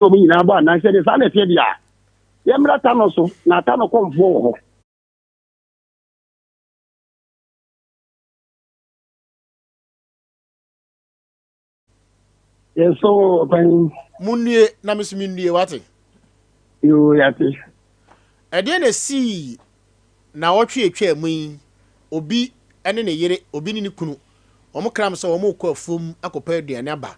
so me na ba na say the sa na tie dia yemra ta no so na ta no komfo ho yes so ben munnie na mesumi nnie wate yo yate ade na si na wotwe etwa mu obi ene ne yere obi ni kunu omo kram so omo kɔ afum akɔpa aduane aba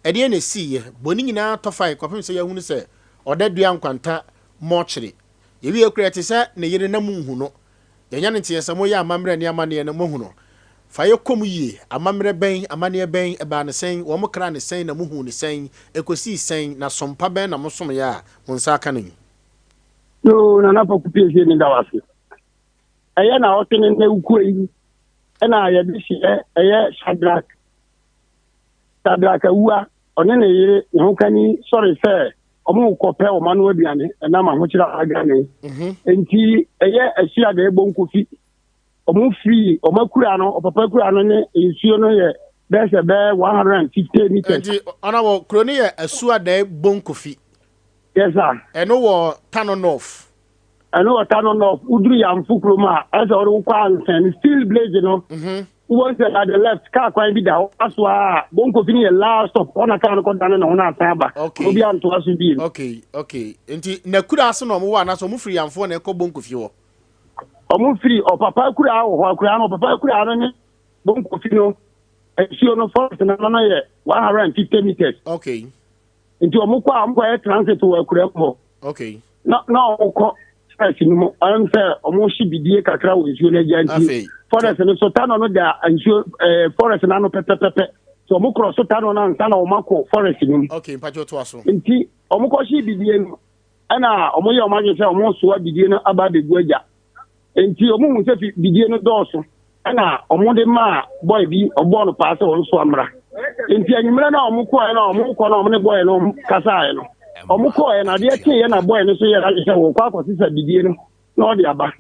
ade na si ye boni nyina tɔfai kwapem se yahunu se odadua nkwanta mochiri yewi ekura te se ne yere na munhu no yenya ne tie se mo ya amamre ne amane ne mohu no fa ye kom yie amamre ben amane ben eba ne sen wo mo kra ne sen na muhu ne sen ekosi sen na sompa ben na mo som ya mo nsa aka ne yo na Poku Piesie ni dawase aya na otene na ukwu yi na ya bi si aya Shadrack uwa one ne yire ne ho kani sorry say omo kope o manu aduane na ma ho kira aga ne enti aya asia da ebo nkofi omo free omo kura no opapa kura no ne nsuo no ye there's a 150 meters enti ona wo kroni ye asua da ebo nkofi yes sir eno wo tanonof udru ya mfukroma as or kwa and still blaze no once at the left car kwa bi da aswa bonko fini the last stop on aka ko dan na ona ataba obi anto aso bi okay enti na kura ase no mo wa na so mo free amfo na ko bonko fi wo omo free o papa kura wo kura no papa kura no ne bonko fi no si ono force na na ye 150 meters okay enti omo kwa amko e transit wo kura ko okay na ko sinimo anse omo shibidie kakra wo nsuo na janti forest no so tano no da nsuo forest na no pepepepe so omo cross so tano na nsa na omo ko forest nim okay mpacho to aso nti omo ko shibidie no ana omo ye omo se omo so abidie no aba de guaja nti omo hu se bidie no dooso ana omo de ma boy bi obo no paase won so amra nti anyimra na omo ko na omo ne boy no kasa no omo ko na de tie na boy no so ye ra se wo kwa ko sisa bidie no na o de aba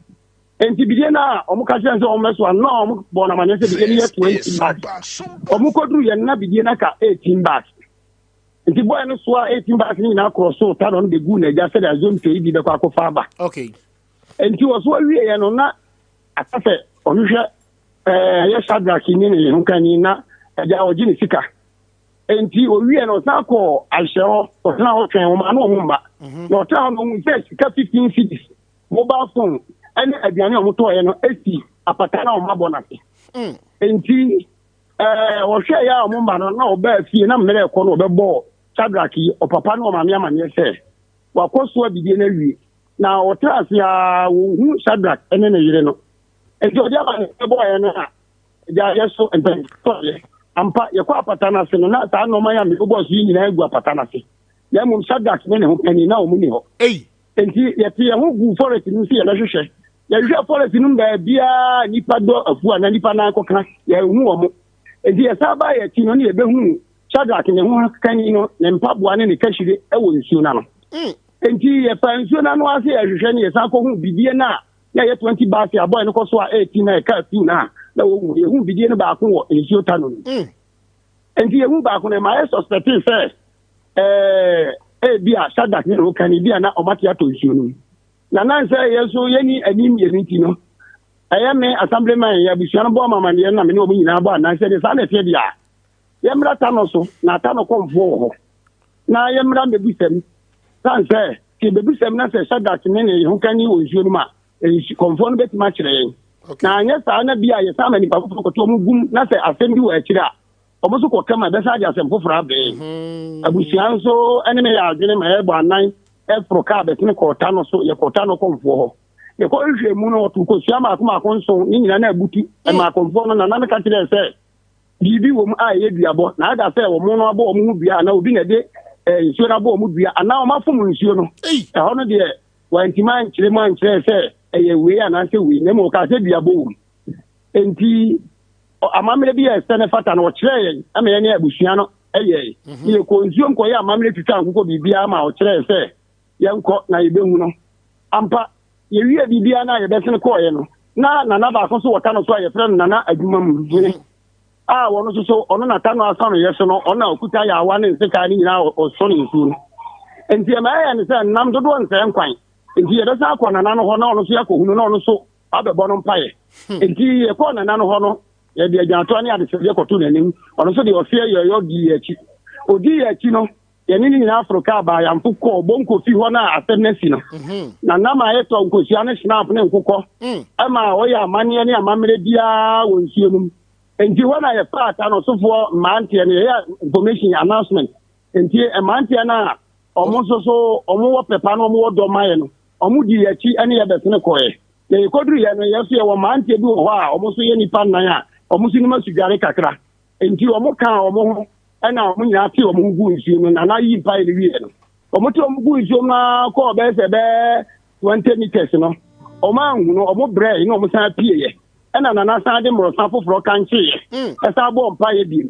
enti bidie na omo ka se omo so na omo bo na manye se bidie no ye 20 bags omo ko duru ye na bidie na ka 18 bags enti boy no so 18 bags ni na cross so ta no de gu na ja se da zone to bi be kwa ko fa ba okay enti wo so wie ye no na akafe onhwe ye Shadrack ni ne hu kan ni na ja oji ni sika enti owie no sako ahyeho o na o twen o ma na o mba no ta no mu se sika 15 cities mobile phone ene aduane o moto ye no esi apata na o ma bonate enti o hwe ya o mba no na o ba fie na mmere ko no o be bo Shadrack o papa na o ma me amane se wakoso abidie na wie na o trase ya hu Shadrack ene na yire no enti o dia ba ne bo ye no ha ja yeso enten to ye ampa yakwa apata na se no na ta no ma ya me boss yi nyina egu apata na se ya mum Shadrack ne ho pani na o mu ni ho enti yeti ya hu gu forest ni se ya na hwehwe ya hwehwe forest ni mba bia nipa do afu na nipa na akokra ya hu wo mu enti ya saba ya ti no ne be hu Shadrack ne ho kani no ne mpaboa ne kashire e wo nsuo na no enti ya pa nsuo na no ase ya hwehwe ne ya sa ko hu bidie na ya 20 bags ya boy no ko so a 18 na ka tu na wo hu bidie no ba ko wo nsuo ta no enti ye hu ba ko ne ma suspect say bia Shadrack ne ro kan bia na omati ato nsuo no na nan say yeso yeni anim yeniti no aya me assemblyman ya bisuan bo mama ne na me ne o nyina bo na say de sa na tie bia yemra ta no so na ta no komfo ho na yemra me bisem san say ke be bisem na say Shadrack ne hu kan ni o nsuo no ma komfo no betima kire na anya sa na bia ye sa ma ni pa ko to mu gum na say asem bi wo akira omo so ko kama be sa ja asem fofora be abusian so ene me ya adwene ma e bo anan e pro ka be tene ko ta no so ye ko ta no komfo ho ye ko hwe mu no to ko sia ma ko nso ni nyina na abuti e ma komfo no na na ka kire se bibi wo mu a ye duabo na ada se wo mu no abo wo mu dua na obi na de nsuo na abo wo mu dua ana o ma fom nsuo no e ho no de wantima nkire ma nkire se eye we ana se we ne mo ka se duabo wo enti amamre bi ya stene fata na o kire yen ama ye ne abusua no eye ye ko nsuo nko ye amamre tita nkoko bibia ma o kire se ye nko na ye behu no ampa ye wi bibia na ye besene ko ye no na ba ko so wota no so ye frem na adwuma mu gene wono so ono na ta no asa no ye so no ona okuta ya awa ne nseka ni nyina o so ne nsuo no enti e ma ya ne se nam dodo nse nkwan enti ye desa akọ na nanu ho na ono so yakohunu na ono so abebo no mpaye enti ye kọ na nanu ho no ye de ajanto ne ade se ye koto nanim ono so de ofie ye yo di achi odi achi no ye ni ni Africa ba ya mfuko bonko fi ho na atemnesi no na nama ye to nkosia ne snap ne nkukọ ama o ya amane ne amamre bia wo nsuo num enti wona ye part ano so for mantie ne ya information announcement enti e mantie na omo so omo wo pepa no omo wo do maye no omo di achi ene ye betene koye na ye kodru ye no ye so ye wo mantie bi ho a omo so ye nipa nan a omo so ni masugare kakra enti omo kan omo ho ena omo nya ti omo gu nsuo no na yi pa ile wi no omo ti omo gu nsuo na ko be se be 20 meters no omo anhu no omo bre no omo san pie ye ena na san de mro san foforo kanche ye esa bo mpa ye bi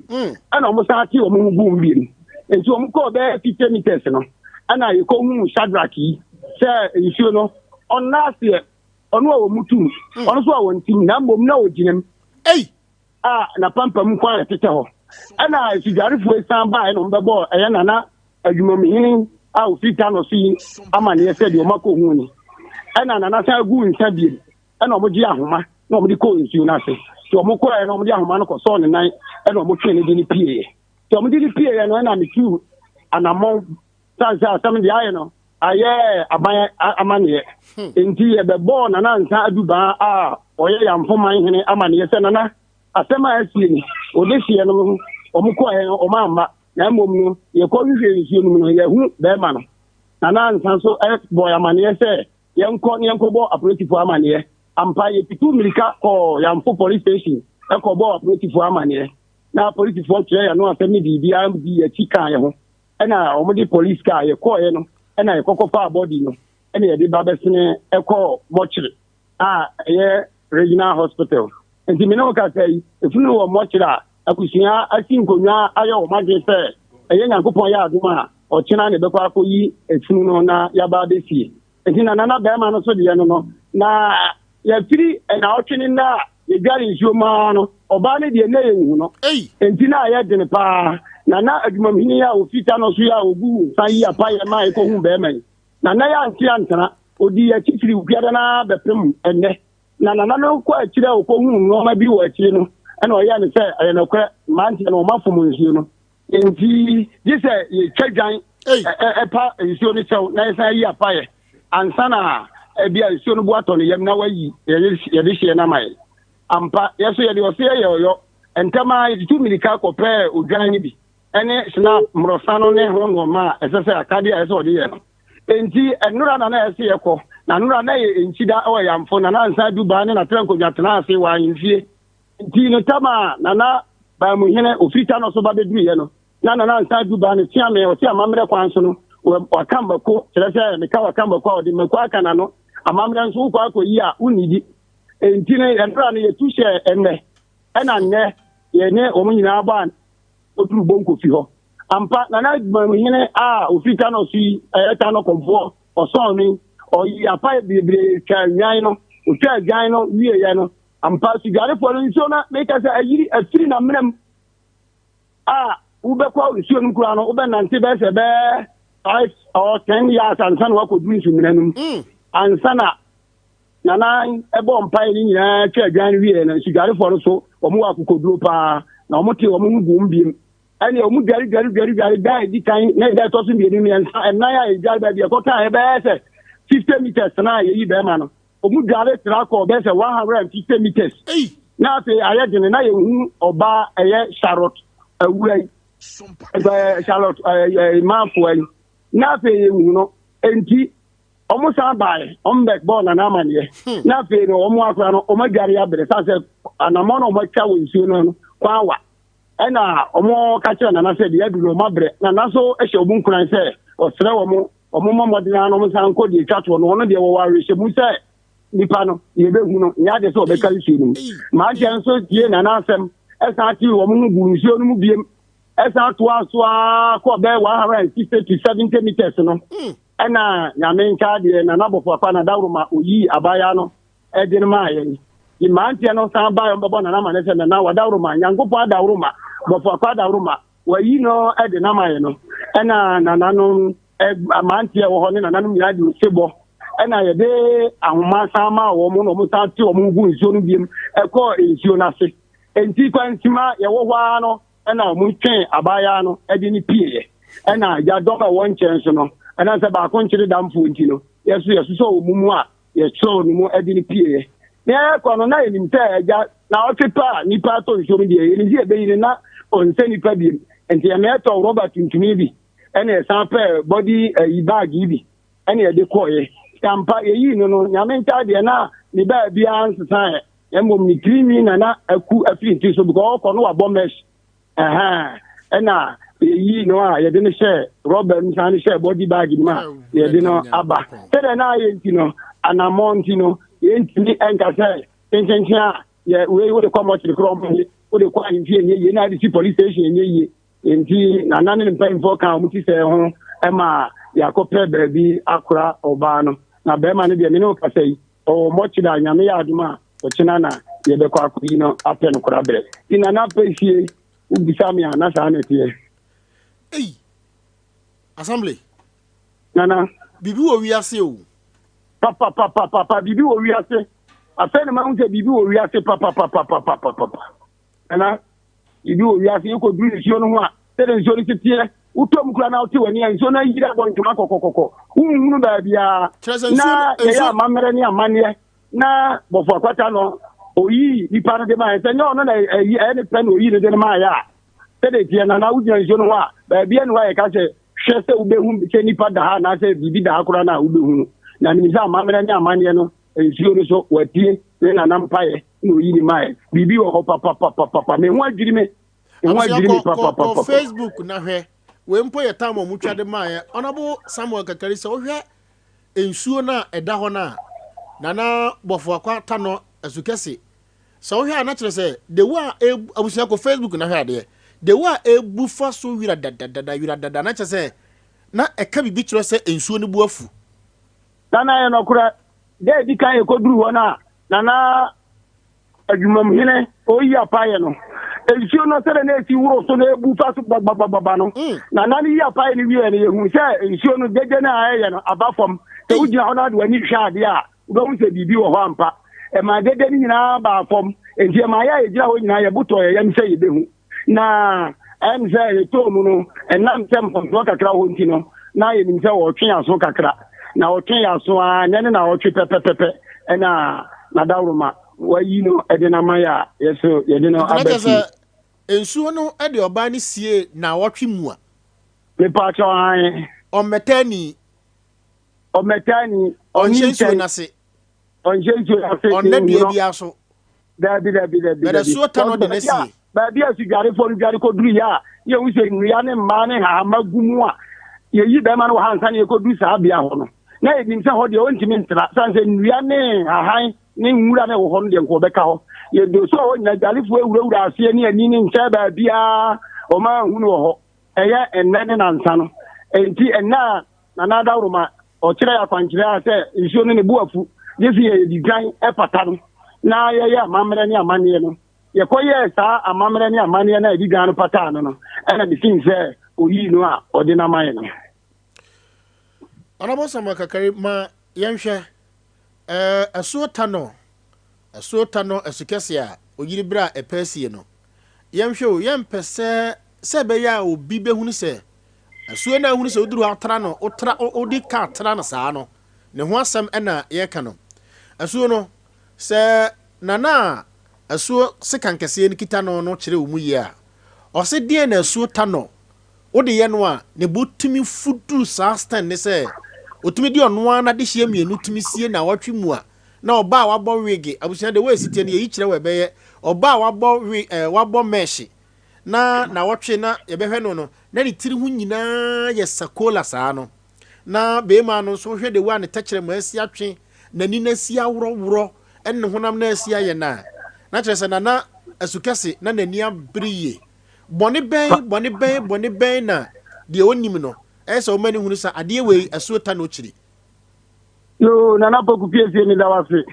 ena omo san ti omo gu mbi enti omo ko be 50 meters no ana ye ko hu shadraki se nsuo no onase ono a mutum ono so a wontim na mbom na oginem na pampa mu kwa tete ho ana sigarefo san ba no mbebo eye nana adwumamhini a ofita no si amane ye se de o mako hu ni ana nana sa gu nsa biem ana omoji ahoma na omoji ko nsuo na se ti omo ko na omoji ahoma no ko so ne nan ana omo twe ne di ni pie ti omoji di pie no na metu anamon sansa asam di aye no aye aban amane enti e bebo nana nsa aduba a oye yamfoman hene amane ye se nana asema asie ni odesie no omukọ omamba na mom no ye ko hwehwe nsuo no no ye hu be ma no nana nsan so boy amane se ye nko bo operative amane ampa ye pitu milika ko yamfo police station ko bo operative amane na police fo kire ya no asemi bibi am bi achi kan ye ho na omudi police car ye ko ye no na ye kokofa body no na ye de babesene ko mochire ye regional hospital enti me no ka say efunu wo mochira akusia asinkonwa aye o mage se eye nyankopon ya aduma o china ne bekwa akoyi efunu no na ya ba besie enti na nana be ma no so de no na ya firi na o twini na ye gari nsuoma no oba ne de na ye hu no enti na ya de ne pa na adwumamhini ya ofita no so ya ogu san yi apa ye ma e ko hu be man na ya anti antana odi ya chifiri ubiada na bepem enne na no ko akire o ko hu no ma bi wo akire no ena o ya ne se aye na kwa manti na o mafom nsuo no enti ji se ye twadwan pa nsuo no chew na san yi apa ye ansana bia nsuo no bo ato no yam na wayi ye de hie na mai ampa yeso ye de o se ye yo entama ye 2 milika ko pe odwan ni bi ene sna mrosano ne ho no ma esese akade a eso de ye no enti enura na ese ye ko na nura na ye enchida o yamfo na nsa duba ne na trenko nyatena ase wa yimfie enti no tama na ba mu hene ofita no so ba bedru ye no na nsa duba ne tia me o tia mamre kwan so no o kamba ko tirese me ka wa kamba ko o de me kwa kana no amamre nso kwa ko yi a unidi enti ne enura ne ye tushe enne ena nne ye ne o mu nyina ba oduru bonko fi ho ampa na mu hene ofita no si eta no komfo o so ni o ya pa bibre ka nyan no o twa gyan no wie ye no ampa sigare fo no nso na make us ayiri afiri na mnem ube kwa nso no kura no ube nante be se be 5 or 10 years ansan wa ko du nso mnanum ansana nana ebo mpa ni nyina twa gyan wie na sigare fo no so o mu akokoduro pa na o mu te o mu gu mbiem ani o mu gari dai di kan na da to so bi ni ensa na ya e gari ba bi ko ta e be se 50 meters na ye yi be ma no omu dare trako be se 150 meters na fe aye gene na ye hu oba eye Charlotte awurai Charlotte manfo ani na fe ye hu no enti omu san bae ombek ball na amane na fe no omu akra no omu gari abere sa se anamo no omu twa wonsuo no kwawa ena omu ka kire na se de aduro mabre na so ehye obu nkuran se osre omu mamodina no musan ko de twato no no de wo ware hye mu se nipa no ye be hu no nya de so be kali su no ma je nso tie na asem esa ti wo mu gu nsuo no mu biem esa to aso ko be 160 to 70 meters no ena nya men ka de na nabofo pa na dawroma oyi abaya no e de ma ye yi ma ntia no san ba yo bebo na ma ne se na wa dawroma nyangopo adawroma bofo pa dawroma wa yi no e de na ma ye no ena na no amantie wo ho ne nananom nyina de osebo na ye de ahoma sama wo mo no mo sa ti wo mo gu nsuo no biem ekọ nsuo na se enti kwantima ye wo hwa no na mo twen abaya no de ni pie na ya doma won chen so no na se ba ko nchire damfo nti no yesu so wo mumu a ye so no mo de ni pie na ekọ no na enim te ya na otipa nipa to nsuo no de ni zi ebe yin na onse nipa biem enti ya na to Robert ntumi bi ene sample body bag bi ene de koye kampa yi no nyame nta de na ni ba bia ansa emom ni krimi na aku afinti so because ko no wa bombesh ena yi no a ye de ne share rubber nsa ne share body bag ma ye de no aba tede na ye nti no anamonti no ye nti enka say tension ye we wo de come out the chrome wo de kwa nti ye na di police station ye enti na nane mpa info kan muti se ho ema yakopɛ baabi akora oba no na bema ne de me no ka sei o mochi da nyame ya aduma o china na ye be kwa kuri no apɛ no kora bre ina na pɛsie ubisa me na sa na tie assembly nana bibi wo wiase o papa bibi wo wiase afɛ ne ma hu se bibi wo wiase papa ana ibi wo wiase ko duru nsuo no ho a tede nsuo no titie utom kura na uti wani nsuo na yira bo ntuma kokokoko hunu ba bia na ya mamere ni amane na bofo akwata no oyi nipa no de ma se nyo no na e ne pen oyi ne de ma ya tede tie na ugina nsuo no ho a ba bia no wa ka se hwe se ubehu se nipa da ha na se bibi da akura na ubehu na ni sa mamere ni amane no nsuo no so watie na nampaye no yi ni mai bibi wo papa me ho adwiri me papa Facebook na hwe we mpo ye tam omutwa de mai onabo Samuel Kakari se wo hwe ensuo na eda ho na bofo akwata no asukese se wo hwe na kire se de wa abusia ko Facebook na hwe ade de wa ebufa so wira dada na kire se na eka bibi kire se ensuo ne bu afu na ye no kura de di kan e ko duru ho na adwumam hene oyi apaye no ensuo no sere na esi wuro so na ebu fa so bababa no na nani yi apaye ni wiye ne yehu se ensuo no deje na aye no abafom te ugina ho na de wani hwa ade a ube hu se bibi wo ho ampa e ma dede ni nyina ba fom enti e ma ya ejira ho nyina ye buto ye yam se ye behu na em se ye to mu no enam tem konto kakra ho nti no na ye nim se wo twen aso kakra na wo twen aso a nyane na wo twe pepepepe na dawroma wayi no edena maya yeso yedena abati ensuo no ede oba ni sie na wotwe mu a me pa cho an ometani onyensuo na se onne dua bi aso dabi bere suo ta no de na sie ba bia su gare fo gare ko duru ya ye wu se nria ne ma ne ha magumu a ye yi be ma no hansa ne ko du sa bia ho no na ye nim se ho de ontimi ntra sanse nria ne hahan ni nwura na wo ho de nko beka ho ye do so ho nya galifo ewura ase ni ani ni nche ba bia o ma hunu ho eye enne na nsa no enti enna na dawroma o kire ya kwankire ase nsuo no ne buafu yefi ye digan epata no na ye amamre ni amane no ye koye sa amamre ni amane na digan no pata no ena bi fin se oyi no a ode na man no Honorable Samuel Kakari ma yenhwe asuo tano asukese a oyiri bra epaasie no yenhwe o yempese se be ya obi behunu se asuo na hunu se oduru atra no otra odi ka atra no saa no ne ho asem na ye ka no asuo no se nana asuo sekankese ni kita no kire omu yi a ose die na asuo tano odi ye no a ne botumi fudu saa stand ne se otumi di ono na de hye mienu tumi sie na watwe mu a na oba wabọ wig abusia de we sitie ne yi kire we beye oba wabọ mesh na watwe na ye behwe no na ni tiri hu nyina ye sakola saa no na be ma no so hwe de wa ne takire ma asi atwe na ni na si aworo enne honam na asi aye na kire se na asukase na nani abriye boni ben na de onim no esa o mani hunu sa ade we asuota no chiri yo nana Poku Piesie ni dawase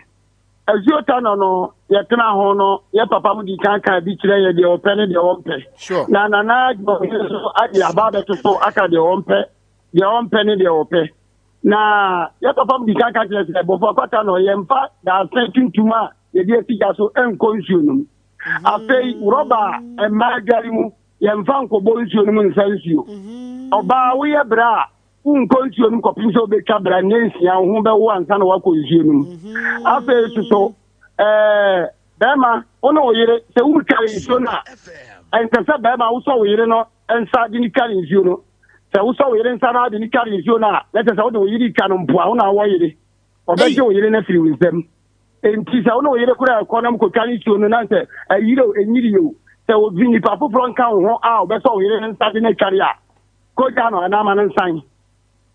asuota no ye tena ho no ye papa mu di kan bi kire ye de ope ne de ompe sure na so ade ababa to so aka de ompe the on penny the ope. Na ya papa di kan ka kire se bofo kwata no ye mfa da sentin tuma ye die sika so enko nsuo afei roba e magari mu ye mfa nkobo nsuo no nsansuo oba wo ye bra unko nsuo no kopin so be twa bra nyensia ho be wo ansa na wako nsuo no afei so bema ono oyire se wu kare nsuo na enkasa bema wo so oyire no ensa di ni kare nsuo no se wo so yire nsana de ni kare nsuo na lete se wo de yire ka no mpoa wo na wo yire obeje wo yire na firi wisdom enti se wo no yire kura ko na mko kare nsuo no na se ayire enyiri yo se wo bi ni pa foforo nka ho a obeso wo yire nsa de ni kare a ko ja no na ma nsan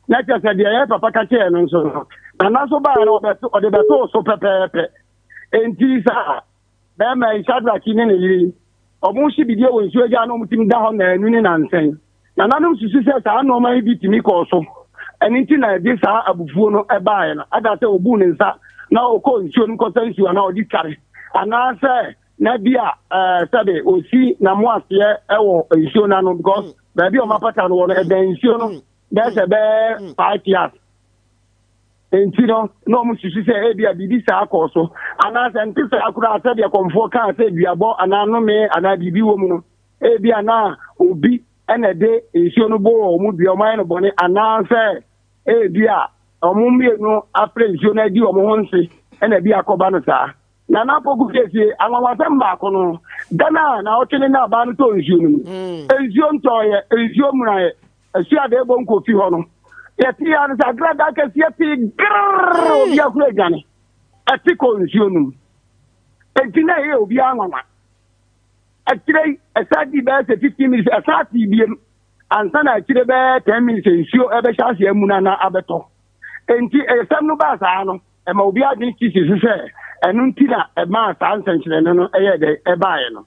lete se de ya papa ka che no nso na so ba na obeso o de beto so pepepe enti sa be ma ishadra kini ne yire omu shi bidie wo nsuo ja no mutim da ho na anu ni na nsan na nanum susu se sa no man bi timi ko so enti na de sa abufuo no ebaaye na ada se obu ne nsa na okọ nsuo no ko sansuo na odi kare ana se na bia sabe osi na mo ase ewo nsuo na no because ba bi o mapata no no eden nsuo no da se be 5 years enti no mu susu se e bia bibi sa akọ so ana se enti se akura se de komfo kan se duabo ana no me ana bibi wo mu no e bia na obi ene de nsuo no bo omu bia oman no bone ananse bia omu mienu apre nsuo na di omu honse ene bia akoba no saa na na Poku Piesie anwawasem ba ko no dana na otene na ba no to nsuo no nsuo ntoye nsuo muraye asia de bo nkofi ho no yeti ya no sagra da ka sieti grrr obi akure gane atiko nsuo no entina ye obi anwanwa actually asadi be 15 minutes asati biem ansana actually be 10 minutes nsuo ebe chance emuna na abeto enti esam no ba saa no e ma obi adin kisi se enu ntina e ma saa nsankyere no eye de e baaye no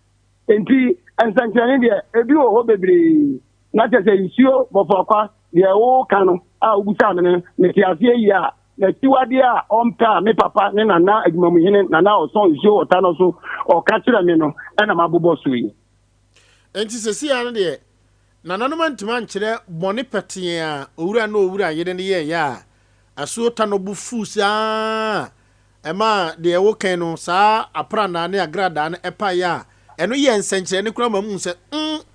enti nsankyere de ebi wo ho bebre na tese nsuo bofokwa de wo kanu a obusa ne tiase yi a na tiwade a ompa me papa ne nana adwumamu hene nana oson nsuo ota no so o ka kire me no na mabobo so yi enti sesi ya no de nana no mantima nkire bone pete a owura na owura yede ne ye ya aso ta no bu fusa ema de wo kan no saa apra na ne agrada na epa ya eno ye nsenkire ne kura mamu se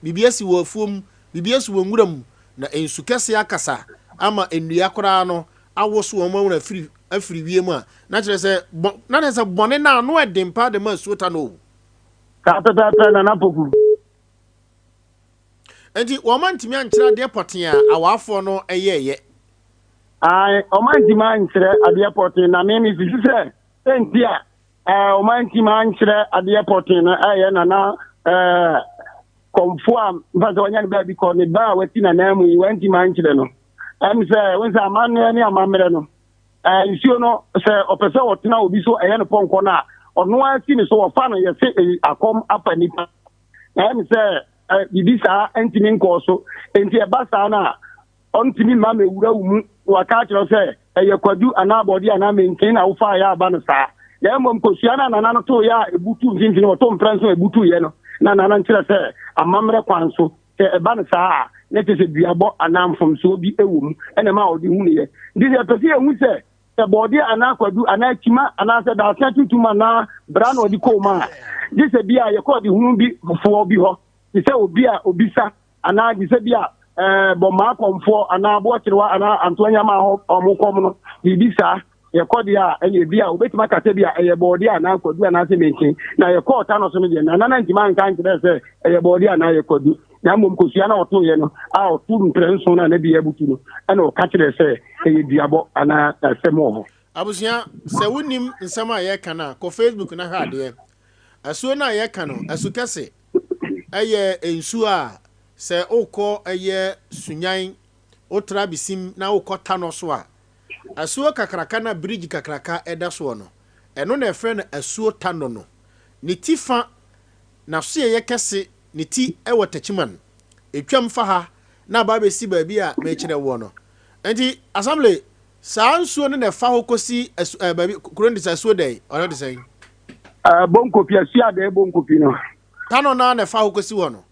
bibiasi wo afuom bibiasi wo nwuram na ensu kese akasa ama enua kura no awoso wo mawu afiri wiem a na kire se na ne se bone na no edempa de ma suota no ta na na Poku enti wo mantimi ankira de poten a awafo no eyeye ai o mantimi ankira ade poten na me mi fisu se enti a o mantimi ankira ade poten na aye na konfuam bazo wanyani ba bi ko ne ba wati na namu yi wanti mankire no am se won sa amane ne amamre no nsuo no se opese wotena obi so eye no ponko na ono asi ni so wofa no ye se akom apanipa am se bibisa entimi nko so enti e basa na ontimi ma mewura wumu waka kiro se eye kwadu anabodi ana mentin na wofa ya aba no sa ya mom kosua na nana no to ya ebutu ntintin o to mpranso ebutu ye no na nana nkira se amamre kwanso eba no saa ne te se duabo anamfom so bi ewum ene ma odi hu ne ye ndi se to se ehu se se body anakwadu anakima anase da atutuma na bra na odi ko ma di se bia ye ko di hu bi fo bi ho di se obi a obisa ana di se bia bo ma komfo ana bo kirwa ana antonya ma ho omukom no di bisa ye kodi a enye bia obetima kase bia eye body ana kwadu ana se menkin na ye ko ta no so me na nana ntima nkan kire se eye body ana ye kwadu na mom kosua na oto ye no a otu mprenso na bia ebutu no ana o ka kire se eye duabo ana asemo ho abusia se wonim nsema ye kana ko Facebook na ha de asuo na ye kana asu kese eye ensu a se okọ eye sunyan otra bisim na okọ tano so a asuo kakraka na bridge kakraka eda so no eno na efre na asuo tano no ni tifa na so ye kese ni ti ewo tachiman etwam fa ha na ba be si ba bi a me kire wo no enti assembly sa nsuo ne na fa hokosi ba bi kurondi sa asuo dai ono de sen Poku Piesie ade Poku no tano na fa hokosi wo no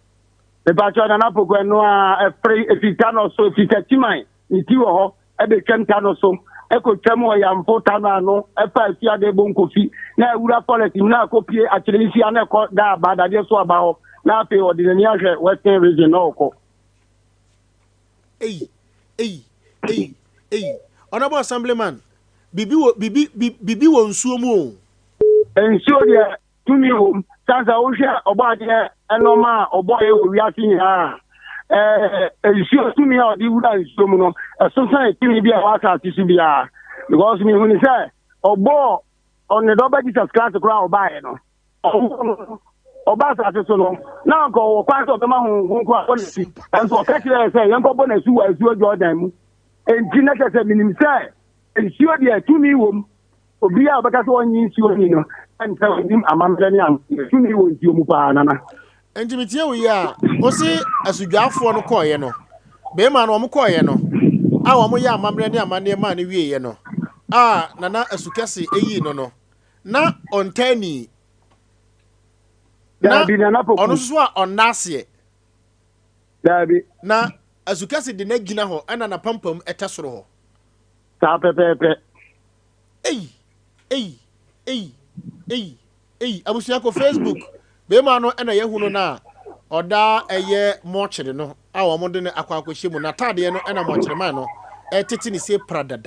e ba cho na Poku no a free efitano so efitachiman iti wo ho e be kenta no so e ko twam o yamfo ta no ano e fa fi ade bon kofi na ewura policy na akopie akyeresi ana ko da abada de so aba ho na afi ordinary ahwe western region na oko Hey honorable assemblyman bibi wo nsuo mu o nsuo de tumi wo sansa wo hwe obade enoma oboye wo wiase ni ha nsuo tumi a di wura nsuo mu no so san tumi bi a wasa tisu bia because me huni say obo on the double Jesus class kura obaye no oba sa so no na ko wo kwa so be ma hu ko policy and so ka kire say yen ko bo na su wa su Jordan mu enti na ka say minim say nsuo de tumi wo obi a obaka so onyi nsuo ni no and so nim amamre ni am tumi wo nsuo mu pa nana enti mitie wo ya o si asudwafo no koye no be ma no o mo koye no a wo mo ya amamre ni amane ma ne wieye no nana asukase eyi no na ontani na ono so a onase dabi na azukase de na gina ho ana na pampam etesoro ho ta pepepe abusia ko Facebook be ma no na yehunu na oda eye mochire no a wo mo de ne akwakohye mu na tade no na mochire man no tete ni se prada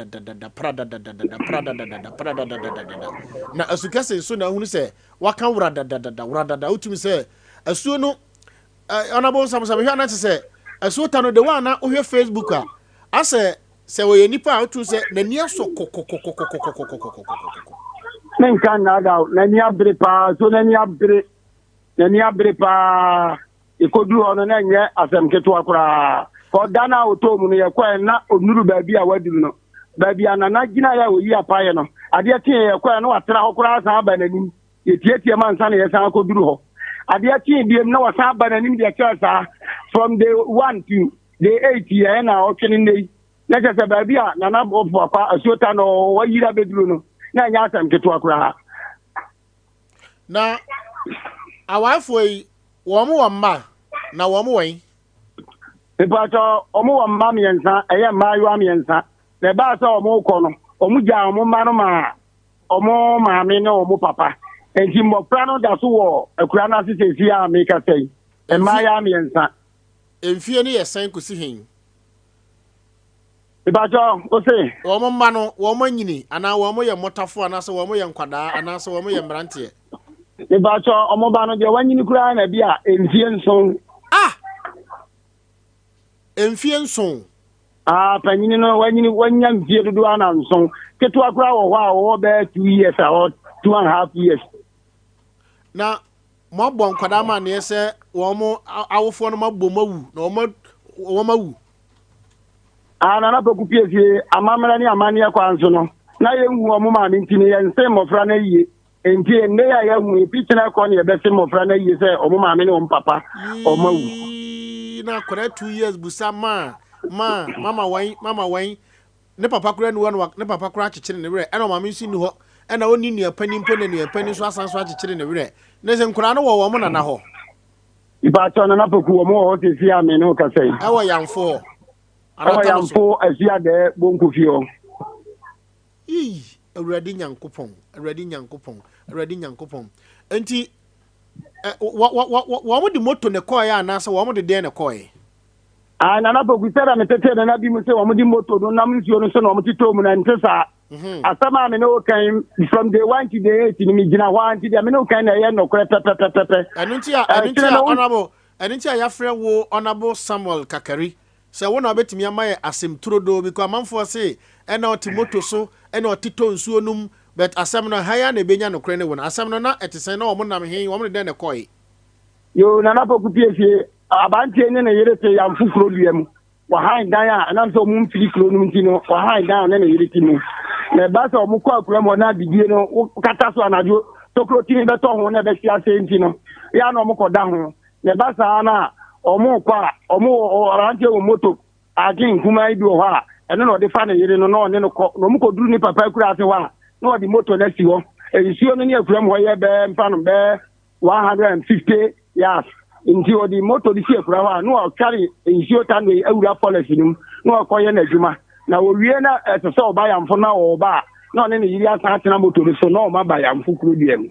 na asukase so na hunu se waka wura dada utumi se asuo no onabo samsam hwa na se asuo ta no de wa na ohwe Facebook a ase se wo yenipa a utu se na ni aso men kan na ga na ni abre pa so na ni abre pa ikodu ono na nye asem keto akura ko dana otomu no yekwa na onuru baabi a waduru no baabi anana gina ya oyi apaye no ade tie yekwa na watra hokura san aba nanim yetietie mansa na yesan akoduru ho ade tie biem na wasan aba nanim de kyasa from day 1 to day 8 ya na otwene nei na kyasa baabi a nana ofo akwa asiota no wayira beduru no na nya asam keto akura na awafo yi wo mo wamma na wo mo wen Ipacho omu wa mami yensa eye mayu ami yensa le ba so omu ko no omu ja omu manu ma omu maami no omu papa enti mo plano da so wo akura na sisi a me ka sei e maya ami yensa emfie ni yesen kusi hin Ipacho o se omu manu wo mo nyini ana wo mo ye motafo ana so wo mo ye nkwada ana so wo mo ye mbrante Ipacho omu banu de wanyini kura na bia emfie nson emfie nson panyini no wanya mfie dodo ana nson keto akura wo hwa wo be 2 years or 2.5 years na mo bon kwada ma ne se wo mo awofo no mabbo mawu na wo mawu na Poku Piesie amamra ni amane akwa nso no na yenhu wo mo ma me ntini ye nse mofra na yie enti ne ya yehu pitena ko ne ye be se mofra na yie se o mo ma me ne o papa o mawu na kora 2 years busa mama wine ne papa kura ne papa kura akyekyere ne were ena mama nsi ni ho ena oni nua pani mpo na nua pani so asan so akyekyere ne were ne se nkura no wo mo nana ho ipa cho na Poku wo mo ho te fi ame no ka sei ewo yamfo asia de bonku fi o awurade nyankopon enti wo mo di moto ne koy ya na se wo mo de den ne koy na Poku sera me tete na bi mu se wo mo di moto no na mu no so na mo tito mu na ntesa asama me no kan from day 1 to day 8 ni mi gina wa anti dia me no kan na ye no kore pepepepe anunti a ya frɛ wo honorable Samuel Kakari se wo na obetimi amaye asem trodo bi ko amanfo se ena otimoto so ena otito nsuo num but asem no haya na benya no kore ne wo na asem no na etisen na wo mo nam hen wo mo de ne koy yo na Poku Piesie abanti enye na yere te yam fufuro duam wa han dan a na so mu mfiri kro num ti no wa han dan na yere ti mu na ba so mu kwa kura mo na bidie no kata so anajo tokro ti ni be to ho na be sia se nti no ya no mo ko da ho na ba sa na omo kwa omo arante wo moto agin kuma ibi ho a eno no de fa na yere no no ne no ko no mo ko duru ni papa kura ase wa no di moto na si ho e no ni akura mo ye be mfa no be 150 years inti odi moto di sie kura wa no carry ensure tan we awura policy nim no akoye na adwuma na owie na etese oba yamfo na oba na one ne yiri asa atena moto so na o ma ba yamfo kuro biam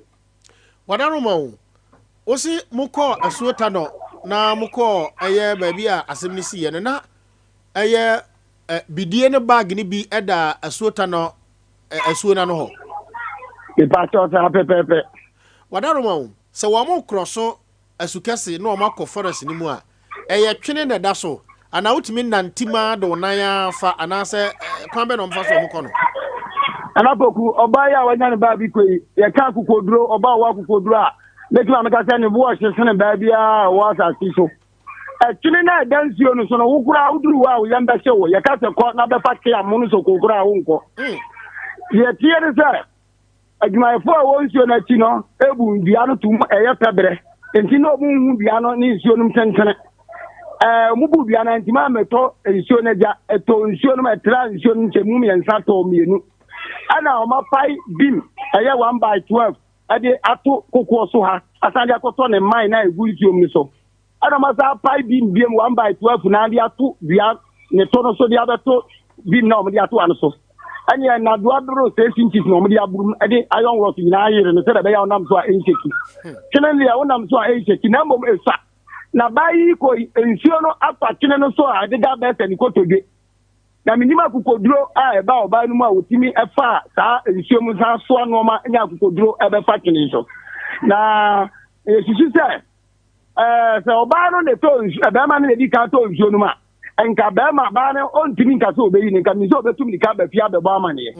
wadaruma wo osi mukọ asuota no na mukọ eye baabi a asem ni si ye na eye bidie ne bag ni bi eda asuota no asuona no ho ipa chota pepepe wadaruma wo se wo mo kroso asukase na o makọ forest ni mu a eye twene na da so ana utimi nantima do nan ya fa anase kwambe no mfa so mukọ no ana Poku oba ya wanya ne ba bi koi ye ka kukoduro oba wa kukoduro a metu ameka se ne bo o hye ba bia wa asasi so twene na dansuo no so no wukura uduru wa wo yamba hye wo ye ka se ko na be fa ke amono so kokura wo nko ye tie ne se adwumayefo a wo nsuo na chi no ebu ndua no tum eye pebre enti no bu hu bia no ni nsuo no tentene mubu bia na enti ma meto nsuo na ja eto nsuo no metra nsuo no nche mu yensa to mienu ana o ma pai bim eye 1/12 ade ato kokwo so ha asande akoto ne mai na egu nsuo mi so ana ma sa pai bim biem 1/12 na ade ato bia ne to no so dia beto bim na o me dia to ano so anya na do adoro 6 inches no me dia buru ade iron rod na ayire ne se da be ya onam so a encheki kenele ya onam so a encheki na mbom esa na bayi ko nsuo no apa twene no so a de da be se ni kotode na minima kukoduro a eba oba no mu a wotimi efa saa nsuo mu sa so anoma nya kukoduro ebe fa twene so na sisi se oba no ne to ebe ma ne di ka to nsuo no ma enka be ma ba ne ontimi nka so obeyi ne nka mi so obetumi ka ba fia be ba ma ne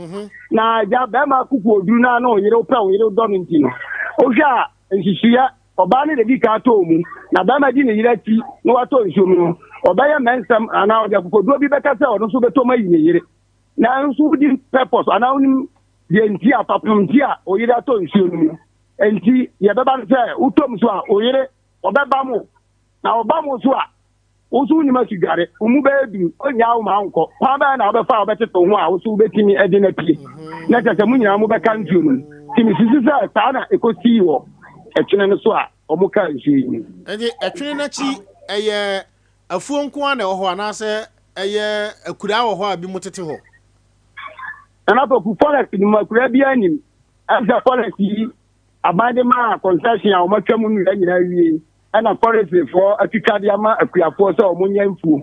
na ja be ma kukoduro na na oyire opa oyire do no ntino o hwa nsisiya oba ne di ka to mu na ba ma di ne yire ti no wa to nsuo mu obaya mensam ana oja kukoduro bi beka se ono so beto mayi ne yire na nso di purpose ana onim de nti apapum ti a oyire ato nsuo nu enti ye beba se utom so a oyire obeba mo na oba mo so a osu ni ma sigare umu be du onya wo ma nko kwa ba na obefa obeteto ho a osu betimi ede na pie na tete mu nyina mo beka nsuo nu timi sisi se ta na ekosi wo etwene no so a omuka nsuo yi enti etwene na chi eye afuo nko ana ho anase eye akura ho a bi mutete ho ana Poku forest ni makura bi anim asa forest yi abade ma concession a o matwa mu nu nyina wie ana forest for atikade ama akuafo so o munya mfuo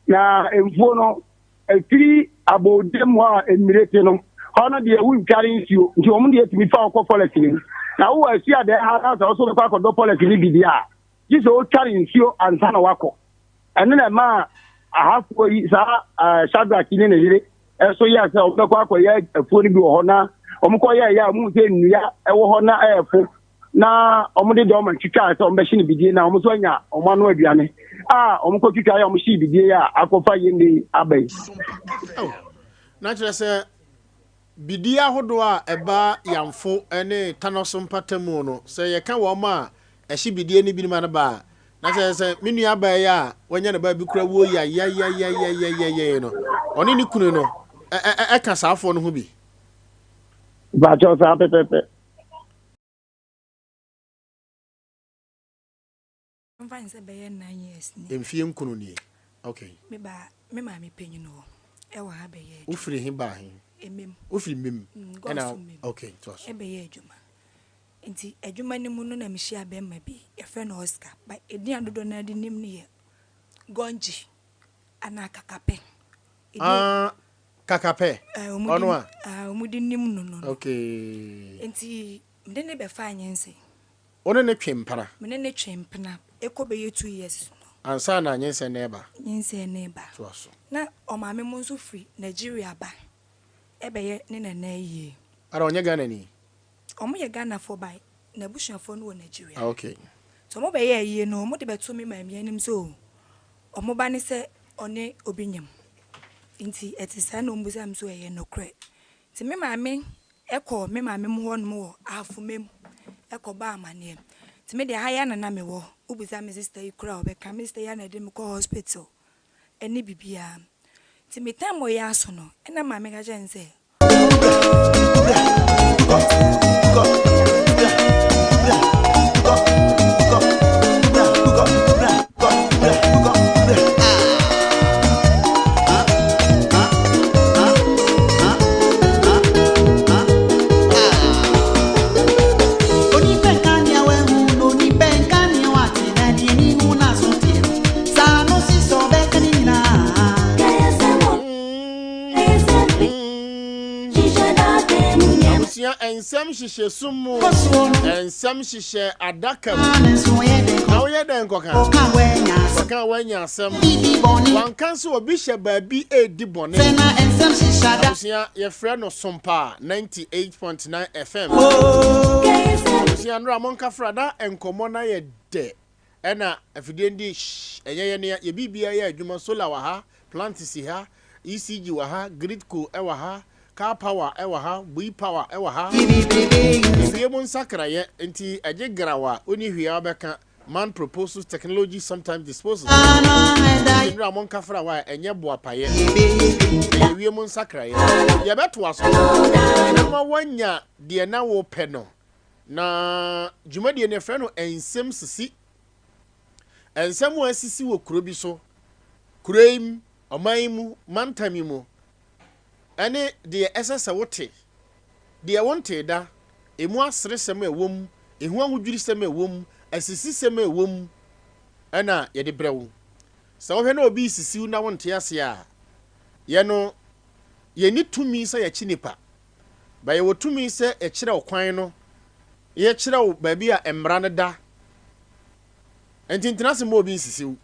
na mfuo no akiri abodem a emirete no hono de ewu nkari nsuo nti o mu de etimi fa okọ forest ni na wo asi ade ha na so be kwa kodo forest ni bi dia jiso o kari nsuo ansa na wako ene na ma ahafo yi sa Shadrack ni ne yire so ya se o be kwa akoye afuo ni bi wo ho na omukọ ya mu se nnua ewo ho na efo na omude de oman twitwa se ombe hye bidie na omuso anya omano aduane omukọ twitwa ya omhye bidie ya akofa yende abai na kire se bidie ahodo a eba yamfo ene tanoso mpatamu no se ye ka wo ma ehye bidie ni bi ni ma na ba na se menu aba ya wanya na ba bi kura wo ya no oni ni kunu no ka saafo no ho bi ba jo sa pepepe mfan se be 9 years ni emfie nkunu ni okay me ma me penyu no e wa ha be ye ufiri hin ba hin emem ufiri mem na okay trust e be ye adwuma nti adwuma ni mu no na me hia be ma bi e fe no Oscar ba edin adodo na de nim ni ye gonji ana kakape kakape ono a omudi nim no okay nti mde ne be fa anyense one ne twempara me ne twempena ekobe ye 2 years no ansa na anyense na eba so na o ma me mo so free Nigeria ba ebe ye ne na ye ara onye Ghana ni omo ye Ghana for by na bushafo no Nigeria okay so mo be ye no mo de beto me ma mi anim so omo ba ne se one obinyam nti etisa na ombuza am so ye no kre nti me ma me eko me ma me mo ho no mo afumem eko ba amane nti me de haya na me wo ubuza me sister ikura obeka me sister ya na de me ko hospital eni bibia nti me time o ya so no na ma me ga jense nsem hihye sumu nsem hihye adaka na wo ye den koka wanya asem wankan so obi hye baabi edi bone abusia ye frɛ no Sompa 98.9 FM abusia nra monka frada enkomo na ye de ɛna afidie ndi enye ne ye bibia ye adwuma solar wa ha plant si ha ECG wa ha grid co e wa ha car power ewa ha bui power ewa ha efie mu nsakraye enti age grawa oni hwia obeka man proposes technology sometimes disposes ndra mon kafra wa enye boapaye efie mu nsakraye ye beto aso na wanya de na wo pɛ no na dwumadie ne frɛ no Nsem Sisi ensem wo asisi wo kuro bi so kuroim ɔman mantami mu ane de esese wote de wonte da emu asere sem ewom ehu ahudwiri sem ewom asisi sem ewom ana ye de brewu se wo hwe na obi sisiu na wonte ase a ye no ye ni tumi se ye chinipa ba ye wotumi se e kire okwan no ye kire wo ba bi a emra ne da entintina se mo obi sisiu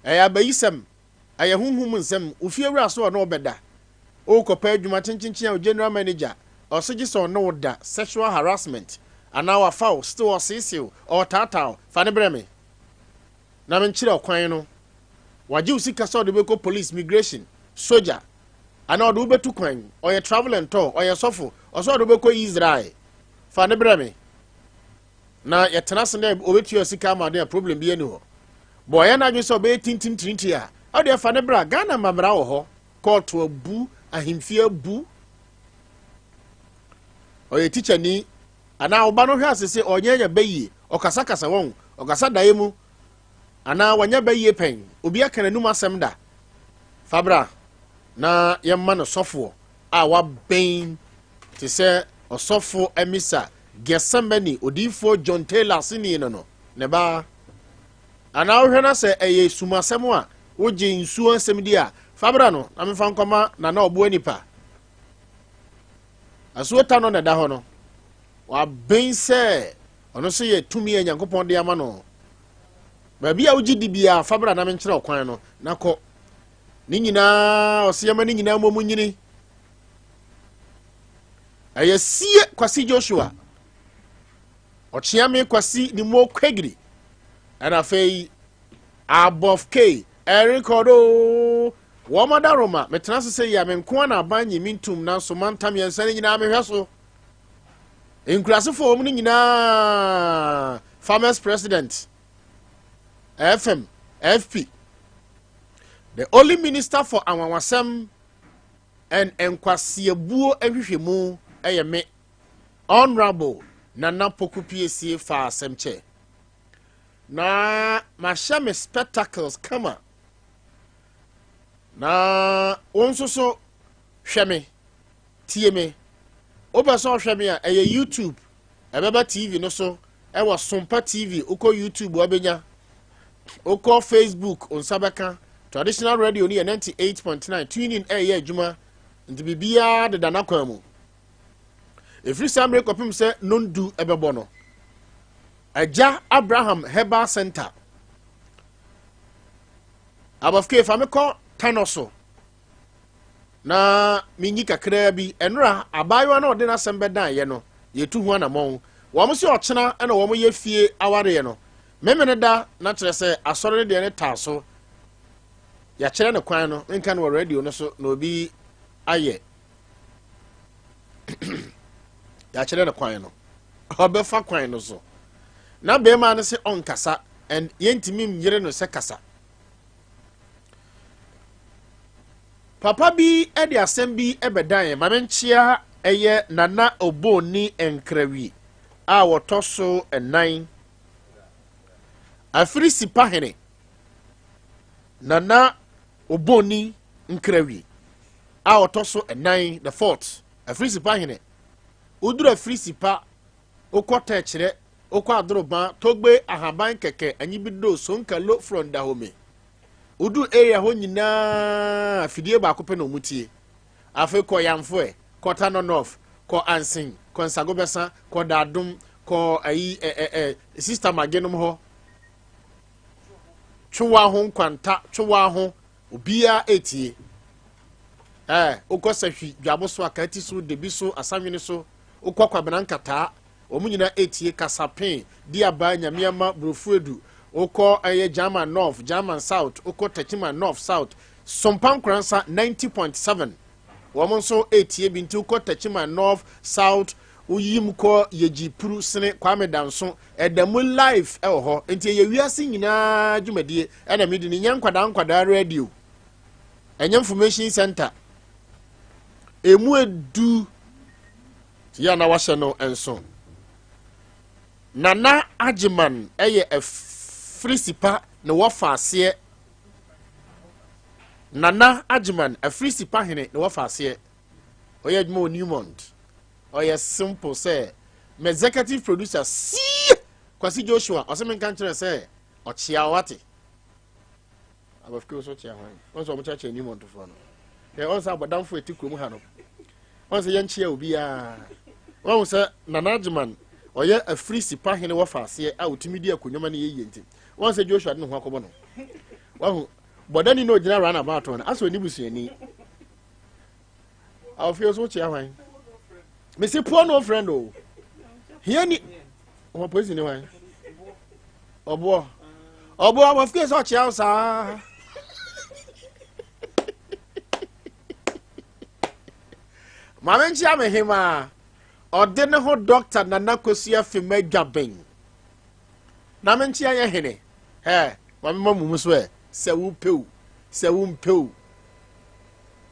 eya bayisem aya hunhum nsem ofie wura so no obeda o kopa adwuma chinchin o general manager o sigi so no da sexual harassment ana wa foul still sisiu o tata fa ne breme na men kire okwan no waje usika so de beko police migration soldier ana do betu kwan o ye travel and tour o ye sofo o so do beko Israel fa ne breme na ye tenase na obetu usika ma de problem bi eni ho boy na dwe so be tintintinti a o de fa ne bra Ghana mamra wo ho court to abu ahimfie bu oye teacher ni ana oba no hwe asese onyenya bayi okasakasa won okasa daemu ana wanya bayi pen obi aka nanum asem da fabra na yemma no sofo a wa ben te se osofo emisa gesembani odifo John Taylor sini no ne ba ana hwe na se eye sumasem a woje nsuo asem di a fabra no na me fankoma na obo anipa asuota no na da ho no wa ben se ono se ye tumi enyankopon de ama no ba bia uji dibia fabra na me nkire okwan no nako ni nyina osiyama ni nyina momu nyini ayesie kwasi Joshua ochiame kwasi ni mo kwegiri ana fei above K Erikodo Womada Roma metranse se ya menko na abanyi mintum na so mantam yensa nyina mehwe so inkurasefo om nyina farmers president FM FP the only minister for Anwawasem and Enkwasiebuo ehwehwemu me honorable Nana Poku Piesie fa asemche na mashame spectacles kama na wonso so hweme tie me obaso hweme a YouTube ebeba TV no so ewa Sompa TV uko YouTube wabenya uko Facebook onsabaka traditional radio ni 98.9 tune in air adwuma ndibibia de dana kwamu efri samre kopim se nondu ebebo no Aja Abraham Herbal Center above K fameko tanoso na minyi kakra bi enra abayo na ode na sembe dan ye no yetu hu anamon wo mo se ochena na wo mo ye fie aware no memene da na kire se asore de ne taso ya kire ne kwan no nka no radio no so na obi aye ya kire ne kwan no obefa kwan no so na be ma ne se onkasa and yentimi myire no se kasa papa bi e de asem bi ebedan ma menchia eye nana oboni enkrawi a wotoso enan afiri sipahene nana oboni enkrawi a wotoso enan the fourth afiri sipahene udura afiri sipa okota kire okwa adroba togbe ahaban keke anyibido sonka lo from da home udu area ho nyina afidie ba ko pe no mutie afeko yamfo e kota no north ko ansin ko nsagobesa ko dadum ko ayi sister magenom ho twa ho kwanta twa ho obia etie ukosahwi dwaboso akati so debiso asanwene so ukokwa benankata omunyina etie kasapen diaba nyamiama brofuedu uko German North German South uko Techima North South Sompa Nkransa 90.7 womonso etie binti uko Techima North South uyim ko yejipuru sene kwame danso edamu live ho enti ye wiase nyina dwumadie na medi ni nyankwada radio enya information center emu edu ya na wahye no enso Nana Ajiman eye frisipa ne wafase Nana Ajiman frisipa hene ne wafase oye dmo Newmont oye simple say me executive producer si Kwasi Joshua oseme kan kire say ochia wate abafike so chia hwan onso mo chache Newmont fo no e onso abodamfo etikrom ha no onso yenchia obi a won say Nana Ajiman oye frisipa hene wafase a otimi di akonyoma ne yeye nti won say Joshua ne ho akobo no wahu bodani no gina run about on aso ni busuani afio so chia hwan me say poor no friend o here ni o poison ni hwan obo afike so chia sa mamenchi amehima odene ho doctor Nana Kosua Fema Dwaben na menchi anya hene mamamu so se wumpeu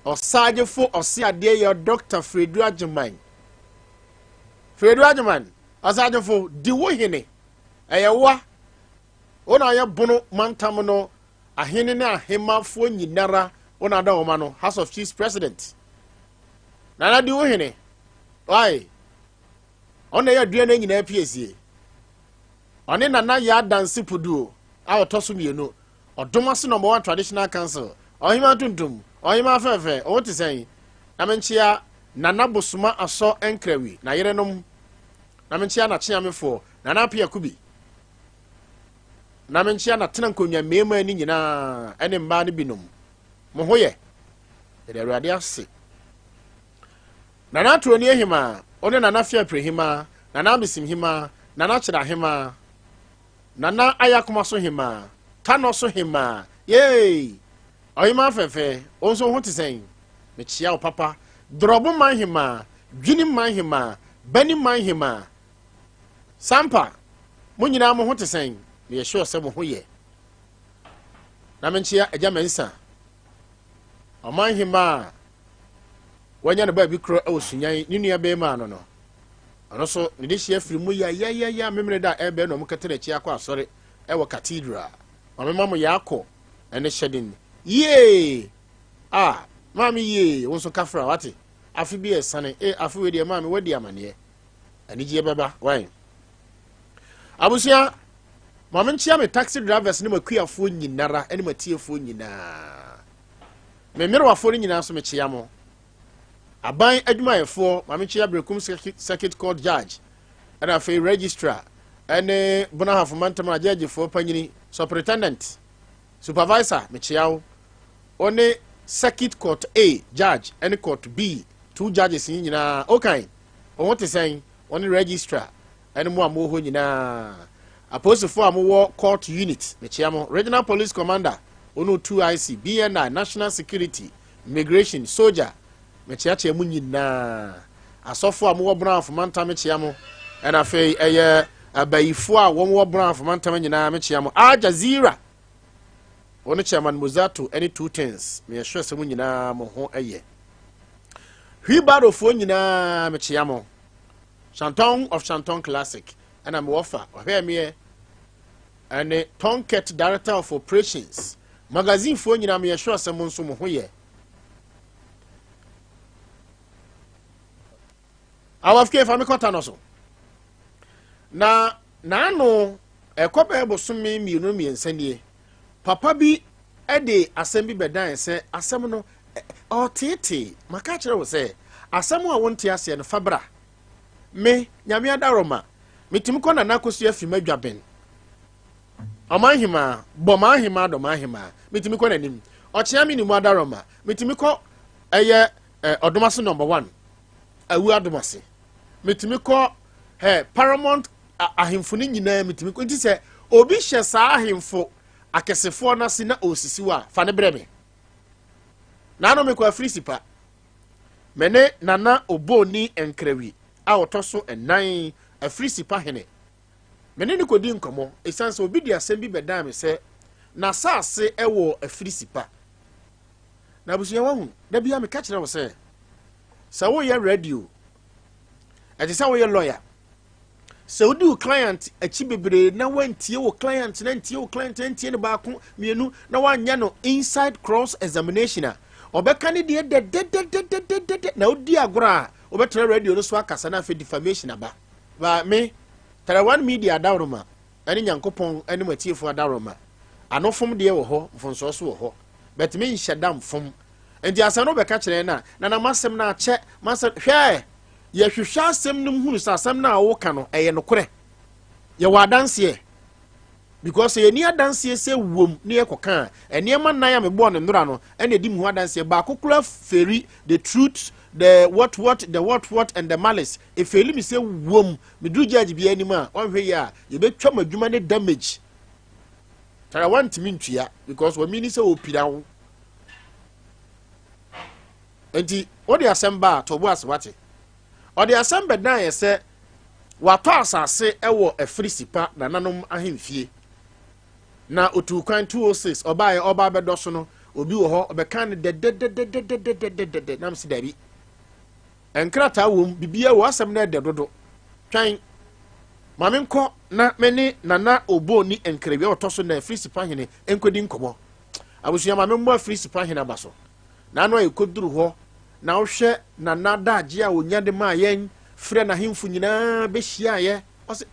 osagefo osiade your doctor Fredu Ajiman osagefo di wo hene eyewa ona ye bono mantam no ahene ne ahemafo nyinara ona da woma no House of Chiefs President Nana di wo hene why ona ye aduane nyina piesie one Nana ya dance puduo a otoso mienu odomase number 1 traditional council ohima tuntum ohima fefe o ti sen na menchia Nana Bosuma aso enkrawi na yerenom na menchia na chiamefo Nana Pia Kubi na menchia na tenankonya mema ni nyina ene mba ne binom mo hoye de awurade ase Nana Troni ehima one Nana Fia Prehima Nana Bisim hima Nana Chira hima Nana Ayakuma so hima Tano so hima yey oyima fefe onso ho tisen me chia o papa drobo man hima dwini man hima bani man hima Sampa munyina mo ho tisen me ye sure se mo ho ye na me chia eja mensa o man hima wanya ne ba bi kro e Sunyani ni nua be ma no ono so ne de hia firi mu ya memre da ebe no mo ketere chia kwa asore e wo cathedral o me mamu ya akọ ene shedin ye mami ye won so kafra wate afi bi esane afi we de mami wadi amane ani je baba wan abusia mami nchia me taxi drivers ne makuafo nyinara ene matiefo nyina me mere wafo nyina so me chia mo aban adwumayefo mami nchia brekum circuit court judge and afi registrar ene bona hafo mantama judge fo panyini superintendent supervisor mechiao one circuit court A judge and court B 2 judges nyina okay o what is saying one registrar and mo amoho nyina apostle for amowo court unit mechiamo regional police commander ono 2 IC BNI national security immigration soldier mechiache mu nyina asofo amowo brown for manta mechiamo and afei eye abayifo a wonwo brown for manta nyina mechiamo Al Jazeera ono chairman Muzato any 2 tens me sure se mu nyina mo ho eye hwibaro fo nyina mechiamo Chanton of Chanton Classic and I'm offer ohwe me and Tonket director of operations magazine fo nyina me sure se mo nso mo ho ye awafke fa me kota no so na no ekoba ebosomi mienu miensanie papa bi ede asem bi bedan se asem no otete maka kire wo se asɛm a wonte ase no fabra me nyame adaroma metimi kɔ na nakoso afi madwaben ɔmanhema bɔmanhema dɔmanhema metimi kɔ nanim ɔkyea me ni mu adaroma metimi kɔ ɛyɛ ɔdomase number 1 awu adomase metimi kɔ paramount ahemfo ne nyinaa metimi kɔ nti sɛ obi hyɛ saa ahemfo akɛsefoɔ no ase na ɔsisiwa fa ne brɛ me na no mekɔ afiri sipa mene nana oboni enkrawi a wɔtɔ so ɛnan afiri sipa hene mene ne kɔdi nkɔmmɔ ɛsiane sɛ obi di asɛm bi bɛdaa me sɛ na saase ɛwɔ afiri sipa na abusua wahu da bia meka kyerɛ wo sɛ woyɛ radio ɛte sɛ woyɛ lawyer sɛ wodi wo client akyi bebree na wantie wo client na ntie wo client na ntie ne baako mienu na wanyɛ no inside cross examination a ɔbɛka ne deɛ dɛdɛdɛdɛdɛdɛ na wodi agorɔ a wobɛtena radio no so akasa na afɛ defamation aba ba me Tarawan media adaroma ɛne nyankopɔn ɛne matiefo adaroma anofom deɛ wɔ hɔ mfonso so wɔ hɔ bet me nhyɛ dam fom enti asa no bɛka kyerɛ na masɛm na akyɛ masɛ hwɛ yɛ hwehwɛ asɛm no hunu sɛ asɛm na wo ka no ɛyɛ nokorɛ yɛ wɔ adanseɛ because yɛ ni adanseɛ sɛ wom ne yɛ kɔka ɛnneɛma nan a mebɔ ne ndora no ɛna di mu adanseɛ ba kokura feri the truth the what and the malice efeli mi sɛ wom meduru judge bi anima ɔnhwɛ yi a yɛbɛtwa madwuma ne damage tara wantimi ntua because wɔ mini sɛ opira wo enti ɔde asɛm ba to bo asewate ɔde asɛm bɛdan yɛ sɛ watɔ asase ɛwɔ afiri sipa na nanom ahemfie na otu kwan 206 ɔba bɛdɔ so no obi wɔ hɔ ɔbɛka ne de nam si dabi enkrata wom bibia wɔ asɛm na ɛdɛ dodo twan mame nkɔ na mene nana oboni enkrabi ɔtɔ so na afiri sipa hene enkodi nkɔmɔ abusua mame mbɔ afiri sipa hene aba so na no ayɛkoduru hɔ na wohwɛ nana daagye a onya de ma yɛn frɛ na hemfo nyinaa bɛhyia yɛ ɔse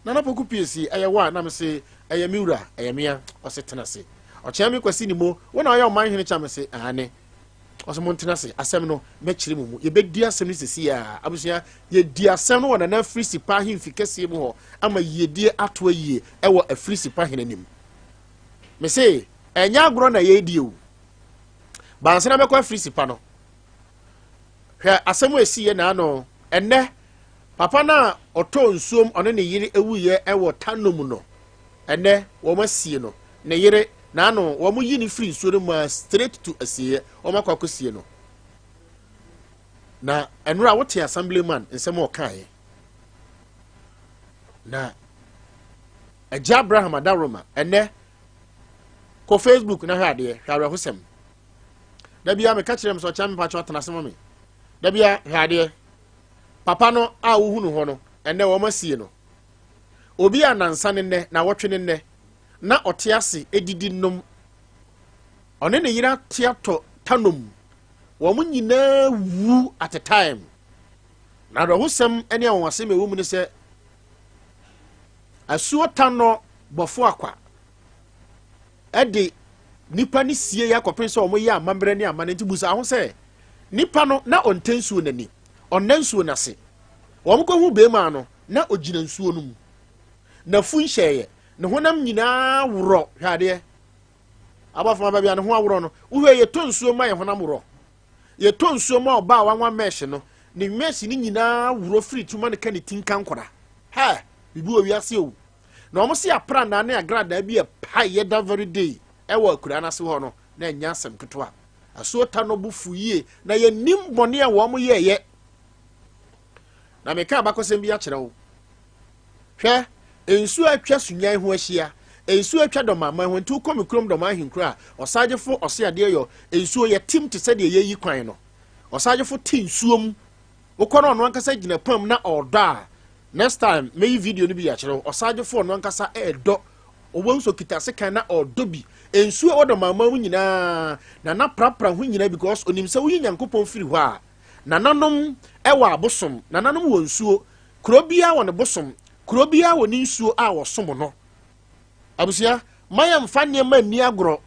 nana Poku Piesie ɛyɛ wa na me se ɛyɛ miura ɛyɛ mia ɔse tena se ɔkyea me kwasi ni mo wona ɔyɛ ɔman hene kya me se ane ɔse mo ntena se asɛm no mɛkyerɛ mu yɛbɛdi asɛm no sisi a abusua yɛdi asɛm no wɔ nana afiri sipa hemfi kɛseɛ mu hɔ ama yiedie atoa yie ɛwɔ afiri sipa hene nim me se ɛnyɛ agorɔ na yɛdi o bansana bɛkɔ afiri sipa no hwɛ asɛm esi yɛ na ano ɛnɛ papa na ɔtɔ nsuom ɔne ne yere ewuyɛ ɛwɔ tanom no ɛnɛ wɔn asie no ne yere na ano wɔn yi ne firi nsuo no ma straight to asie wɔn akɔ akɔsie no na ɛnura wote assemblyman nsɛm ɔkaeɛ na agya Abraham adaroma ɛnɛ kɔ Facebook na hwɛ adeɛ hwɛ ahosɛm da bia me ka kyerɛ me sɛ ɔkyɛ me pa kyɛ ɔtena asɛm me da bia hwɛ adeɛ papa no a wohunu hɔ no ɛnɛ wɔn asie no obi a nansa ne nnɛ na wɔtwe ne nnɛ na ɔte ase edidi nom ɔne ne yira teatɔ tanom wɔn nyinaa wu at a time na dɔhosɛm ɛne wɔn asɛm ɛwɔ mu ne sɛ asuo tanɔ bɔfo akwa ɛde nipa ne sie yɛ akɔpem sɛ wɔn yɛ amammerɛ ne amane nti busa ho sɛ nipa no na ɔnte nsuo n'ani ɔnna nsuo n'ase wɔn kɔ hu bɛrima no na ogyina nsuo no mu na fu nhyɛeɛ ne honam nyinaa worɔ hwɛ adeɛ abafo ma bia ne ho aworɔ no wohɛ yɛtɔ nsuo ma yɛ honam worɔ yɛtɔ nsuo ma ɔba a wanwa mesh no ne mesh ne nyinaa worɔ firi tuma ne ka ne tinka nkɔda ha bibi wɔ wiase o na ɔmo se apra na ne agrada bi a pa yɛ da very day ɛwɔ akura na se hɔ no na nya asɛm ketewa aso ta no bufu yie na yɛ nim bɔne a wɔn yɛyɛ na meka abakɔsɛm bi akyerɛ wo hwɛ ensu atwa sunyan ho ahyia ensu atwa dɔmama ho nti ukɔ mikrom dɔma ahinkura ɔsagyefo ɔse adeɛ yɔ ensu yɛ tim te sɛ deɛ yɛyi kwan no ɔsagyefo ti nsuom ukɔ no ɔno ankasa gyina pam na ɔdɔ a next time meyi video no bi akyerɛ ɔsagyefo ɔno ankasa ɛdɔ ɔwɔ nso kita sekan na ɔdɔ bi ensu a ɔdɔmama ho nyinaa na prapra ho nyinaa because onim sɛ woyi nyankopɔn firi hɔ a nananom ɛwɔ abosom nananom wɔ nsuo kuro bia wɔ ne bosom kuro bia wɔ ne nsuo a wɔsom no abusia maya mfa nneɛma ni agorɔ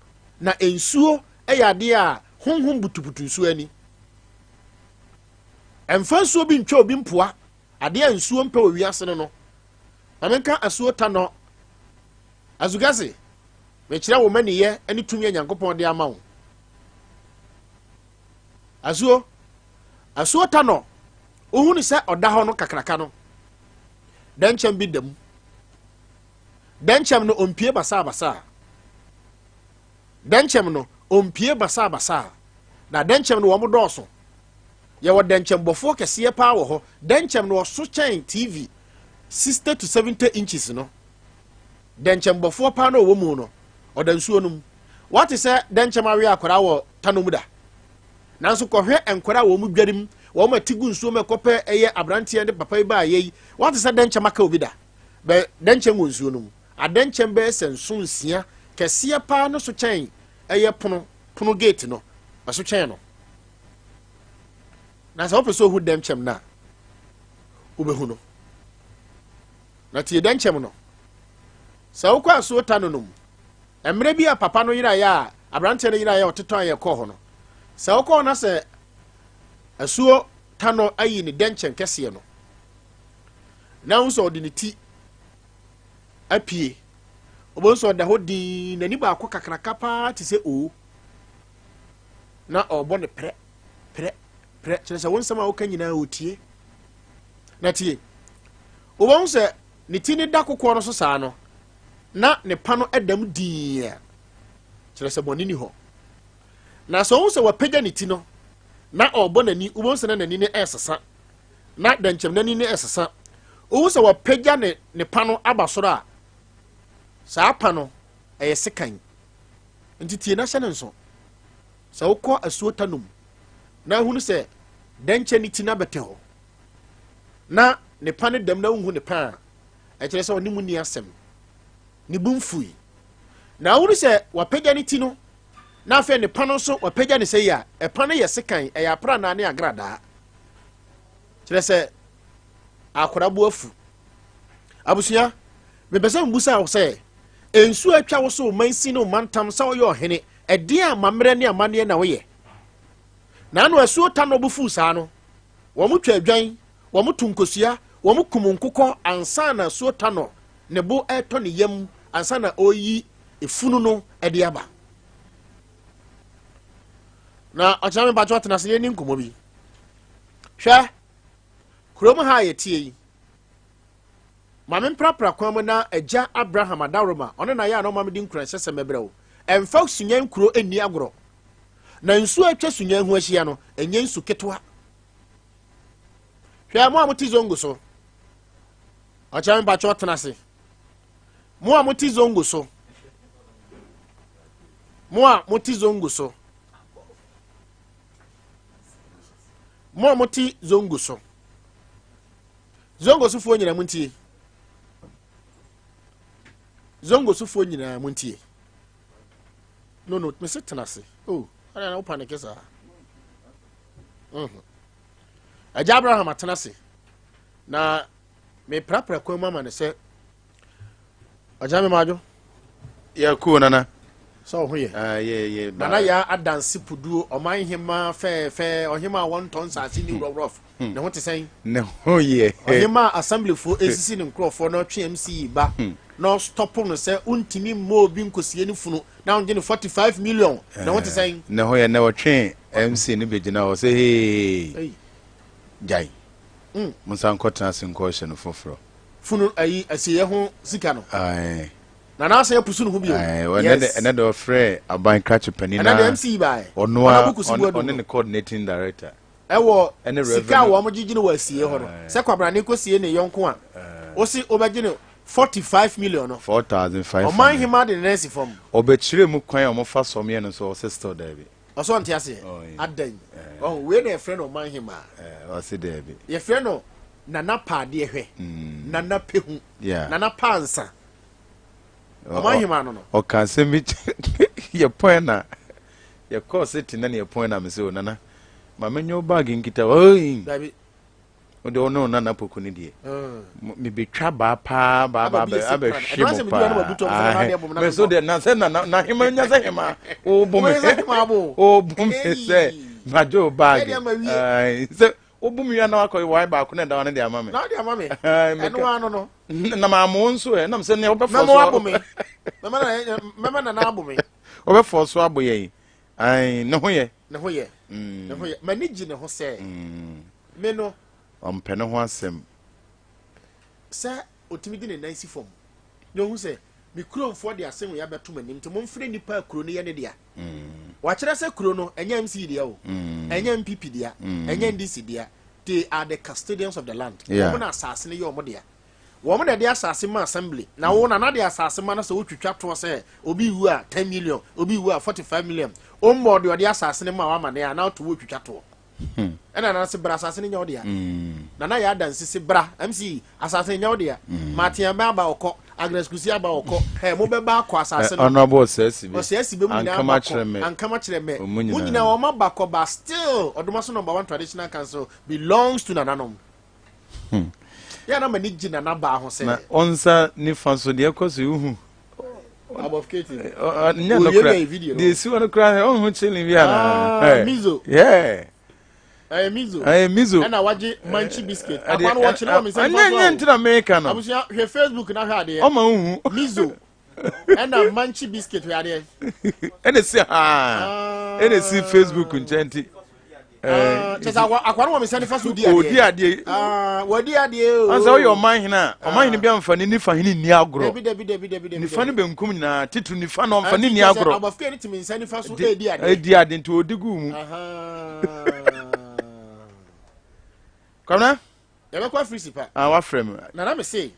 na ensuo ɛyɛ adeɛ a honhom butubutu nsuo ani ɛmfa nsuo bi ntwa obi mpoa adeɛ nsuo mpɛ wɔ wiase no amenka asuo ta no azugase mekyerɛ wo maniyɛ ani tumi Nyankopɔn de ama wo asuo ta no ohunu sɛ ɔda hɔ no kakraka no dankyɛm bi dam dankyɛm no ompie basa dankyɛm no ompie basa na dankyɛm no wɔn dɔɔso yɛwɔ dankyɛm bɔfoɔ kɛseɛ paa wɔ hɔ dankyɛm no ɔso kyɛn TV 60 to 70 inches no dankyɛm bɔfoɔ paa no wɔ mu no ɔda nsuo no mu wate sɛ dankyɛm awe akwaraa wɔ tano mu da nanso kɔhwɛ nkwaraa wɔ mu dwarim wɔn ma tigu nsuo ma kɔpɛ ɛyɛ abranteɛ de papa yi ba ayɛ wate sɛ dankyɛm aka obi da bɛ dankyɛm wɔ nsuo no mu adankyɛm bɛyɛ sɛ nso nsia kɛseɛ paa no so kyɛn ɛyɛ pono gate no ɛso kyɛn no na sɛ wopɛ sɛ ohu dankyɛm na wobɛhu no na tie dankyɛm no sɛ wokɔ asuo ta no nom mmerɛ bi a papa no yerayɛ a abranteɛ no yerayɛ ɔtetɔ ayɛ kɔɔ hɔ no sɛ wokɔ na sɛ asuo ta no ayi ne dankyɛm kɛseɛ no na wo sɛ ɔde ne ti apie ɔbɛhu sɛ ɔda hɔ din n'ani baako kakraka paa te sɛ oo na ɔbɔ ne prɛ kyerɛ sɛ wo nsɛm a woka nyinaa ɔtie na tie wobɛhu sɛ ne ti ne da kokoɔ no so saa no na ne pa no adam dii a kyerɛ sɛ bɔne ni hɔ na sɛ wohu sɛ wapagya ne ti no na ɔbɔ n'ani wobɛhu sɛ na n'ani ne ɛsesa na dankyɛm n'ani ne ɛsesa wohu sɛ wapagya ne pa no aba soro a saa pa no ɛyɛ sekan nti tie na hyɛ ne nso sɛ wokɔ asuo ta nom na hunu sɛ dankyɛ ne ti na bɛtɛ hɔ na ne pa ne dam na wohu ne pa a ɛkyerɛ sɛ ɔne mu ni asɛm ne bu mfui na hunu sɛ wapagya ne ti no na afei ne pa no nso wapagya ne sɛ yi a ɛpa no yɛ sekan ɛyɛ aprannaa ne agradaa kyerɛ sɛ akora bo afu abusua mepɛ sɛ mbusa wo sɛ nsuo atwa wo so mansi ne mantam sɛ woyɛ ɔhene ɛdeɛ a mammerɛ ne amanneɛ na woyɛ na ano asuo ta no bufu saa no wɔn twa adwan wɔn to nkosua wɔn kum nkokɔ ansa na asuo ta no ne bo ɛtɔ ne yam ansa na oyi efunu no ɛde aba na ɔkyerɛ me batwa tena se yɛni nkɔmmɔ bi hwɛ kurom ha yɛtie yi mame mprapra kwan mu na agya Abraham Adaroma ɔno na yɛ a na ɔma mede nkura hyɛ sɛ mɛbrɛ wo ɛmfa sunyan kuro ani agorɔ na nsuo atwa sunyan ho ahyia no ɛnyɛ nsu ketewa hwɛ mo a mote zongo so ɔkyerɛ me batwa tena se mo a mote zongo so mo a mote zongo so mo a mote zongo so zongo so fo nyina muntie zongo so fo nyina muntie no me se tena se oh ana na opa ne kesa agya Abraham atena se na me prapra kwa mama ne se agya me majo ya ku nana so ho ye ye nana ya adanse puduo oman hema fe ohema won ton sase ni rough ne ho te sen ne ho ye ohema assembly fo esisi ne nkrofo na twe MC ba no stop no se untimi mo bi nkosie ne funu na onje ne 45 million ne ho te sen ne ho ye ne wo twe MC ne begina ho se hey jai musan kotana sin ko hye no foforo funu ayi asiye ho sika no ai na na say pusu no ho bi o yes ene do frɛ aban catch pani na na MC ba ono ne coordinating director ewo sika wo mo gigi no wa asiye ho no se kwabra ne ko sie ne yonko a o si obagye no 45 million no 4500 oman hima de nesi fom obekire mu kwan o mo fa somye no so sister David oso ntia se adan we na friend oman hima o se David ye friend no nana pa de ehwe nana pehu nana pansa oman hima no o kan se mi ye point na ye call city na ye point na me se o nana ma menyo bag nkita oi David o de ono nana poku ni die me betwa ba pa ba hwemo pa me so de na se na hima nya se hima o bo me se ma bo o bo me se majo bag se obumia na akọ why ba ko na da wan de ama me na de ama me eno ano no na ma mo nso e na me se ne obefo so mama abo me mama na abo me obefo so abo ye ai ne ho ye mani gi ne ho se me no ompe ne ho asem sa otimi di ne nansi fom no hu se me kuromfo de asem ya beto manim te momfre nipa kuro ne ye ne dia wa kire se kuro no enya MC dia o enya MPP dia enya NDC dia they are the custodians of the land wo na asase ne ye omo dia wo mo na dia asase ma assembly na wo na dia asase ma na se wo twitwa to se obi wu a 10 million obi wu a 45 million o mo de dia asase ne ma wa ma ne na to wo twitwa to ena na se bra asase ne nya wo dia na ya dansi se bra MC asase nya wo dia Martin ba okọ Agnes Kusi aba okọ mo be ba akọ asase no honorable sesi be mu na ankama kire me munyina wo ma ba ko ba still odomaso number 1 traditional council belongs to nananom ya na mani gina na ba ho se na onsa ni fanso de ekoso yuhu above Katie nya no kra de si won kra on hu chilling bia na mizo mizo and waji manchi biscuit akwan watch na me say anya ntina America no abusia he Facebook na hwa de o ma hu mizo and manchi biscuit hwa de ene si ene si Facebook nchenti chesa akwan wo me say fa so di ade wadi ade o anza wo your man hina o man hina bia mfani ni fa hini ni agro debi ni fa ni benkum nyina titu ni fa no mfani ni agro above Katie me say fa so edi ade nti odigu mu Kwana? Ya kwa free sipa. Wa frame. Na me say.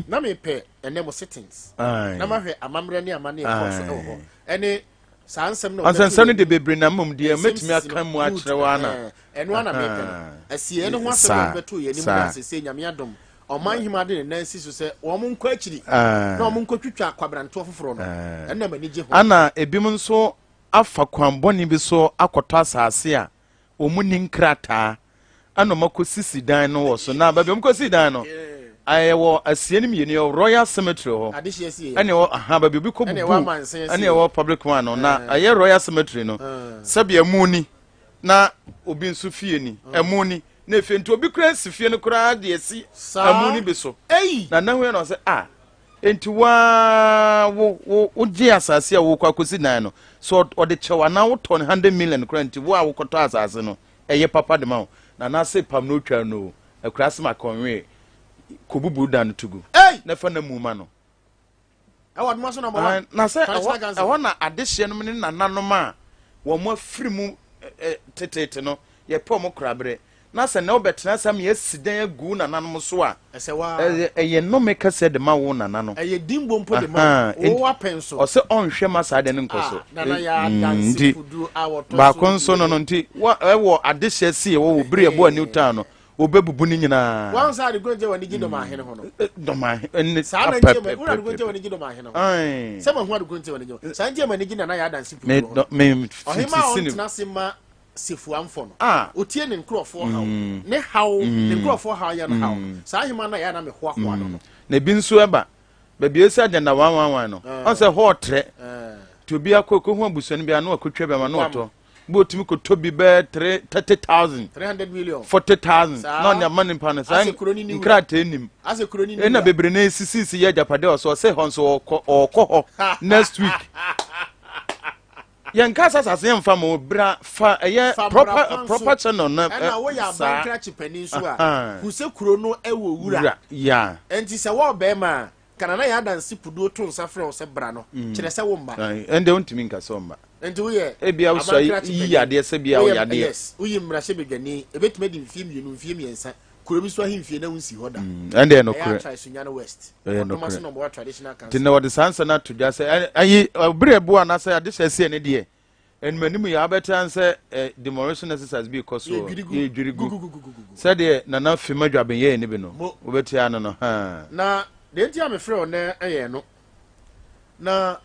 Na me pe enemo settings. Na ma hwe amamre ne amane e koso ho. Ene sansem no. Ansem de bebre na mum de metumi aka mu a kire wa na. Eno ana me pe. Asie ene ho asem beto ye ni mu asese nyame adom. Oman hima de ne nansi so se wo mun kwa akiri. Na wo mun kotwitwa kwabranto foforo no. Ena mani je ho. Ana ebim nso afa kwanboni bi so akoto asase a omuni nkrata. Ano mako sisi dan no wo so na ba bem ko sisi dan no ayewo asie nim yeni Royal Cemetery ho ane wo aha ba bi ko bu ane wo public one no na aye Royal Cemetery no sabia muni na obi nso fie ni emuni na efe nti obi kura sifie no kura de esi amuni bi so na nanwe no se enti wo je asase a wo kwa kosi dan no so ode chewa na wo ton 100 million kura nti wo a wo koto asase no eye papa de ma na say pam no twa no akurase makonwe kobubu dan tugu na fa na muma no awad mo so number 1 na say na adehye no ne nananom a wo mo afiri mu tetete no ye pom krabre na say na obetena sam ye sidan agu nananom so a eye no make said ma wo nanano eye dimbo mpo de ma wo apenso o se onhwe masa de ne nkoso na ya dance fudu awoto ba konso no nti wo adehye sie wo bri ebo ani uta no obebubu ni nyina wan sa de gonje wani gido ma hene ho no do ma en sa na nje ma ura de gonje wani gido ma hene ho se ma hu de gonje wani gido sa nje ma ni gina na ya dance fudu me ohima on tinasema sifu amfo no otie ne nkrofo hawo ne hawo ne nkrofo hawo ya no hawo saa hima na ya na me hoa hoa no na bi nso eba baabi esi agenda 111 no on se hotre to bi akoko hu abusuani bi anu akotwa be ma no to bo otimi ko tobi be 30,000 300 million 40,000 na nya mani pana sa nkrata enim ase kroni ni na bebre na sisi ya japade o so se hon so okọ next week yanka sasa se mfa mo bra fa eye proper channel na wo ya bankra chipani so a huse kuro no ewo wura ya enti se wo be ma kana na ya dansi pudu to nsa frɛ wo se bra no kire se wo mba ende ontimi nka so mba enti wo ye ebia wo so yi ade se bia wo ya de yes wo yi mmra hye bedwani ebetime di mfie mienu mfie miensa kuro bi so ahimfie na wonsi hoda ende no kure ya Sunyani West no number 1 traditional council tinna wode sansa na to dwa se ayi brebo ana se ade se ne de en manimu ya betan se demolition exercise bi koso ye dwirigu se de na na fima dwaben ye ne bi no obetia no no ha na de ntia me frɛ na eye no na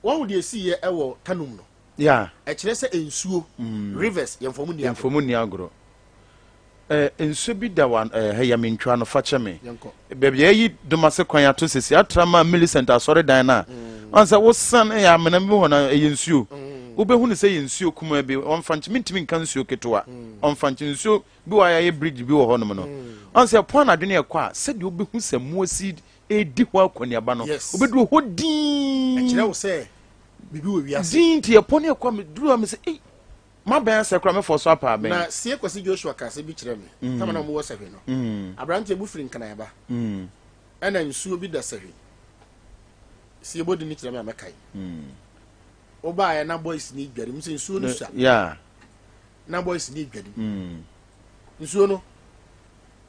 wo de esi ye ewo tanum no ya kire se ensuo rivers yemfomu ni agro ensuo bi da wan ya mentwa no fa cheme bebia yi domase kwan ato sesi atrama millicent asore dan na ansa wo san ya menam bi hona ensuo Ubehu ne say nsuo kuma bi on fanchi mintimi nka nsuo ketewa. On fanchi nsuo bi wa ya bridge bi wo hono no. On say pon adwene ekwa se de ubehu se moasi edi ho akoniaba no. Obedu ho din. E kire wo se bibi wo wiase. Din tie pon ekwa me duru am se eh ma ben se kra me for so apa ben. Na sie kwasi Joshua ka se bi kire me. Kama na mo wo sehwe no. Abrante bu firi nkana yaba. Ana nsuo bi da sehwe. Sie bodi ni kire me amekai. Oba ya na boys ni dware mu se nsuo no sha. Yeah. Na boys ni dware. Nsuo no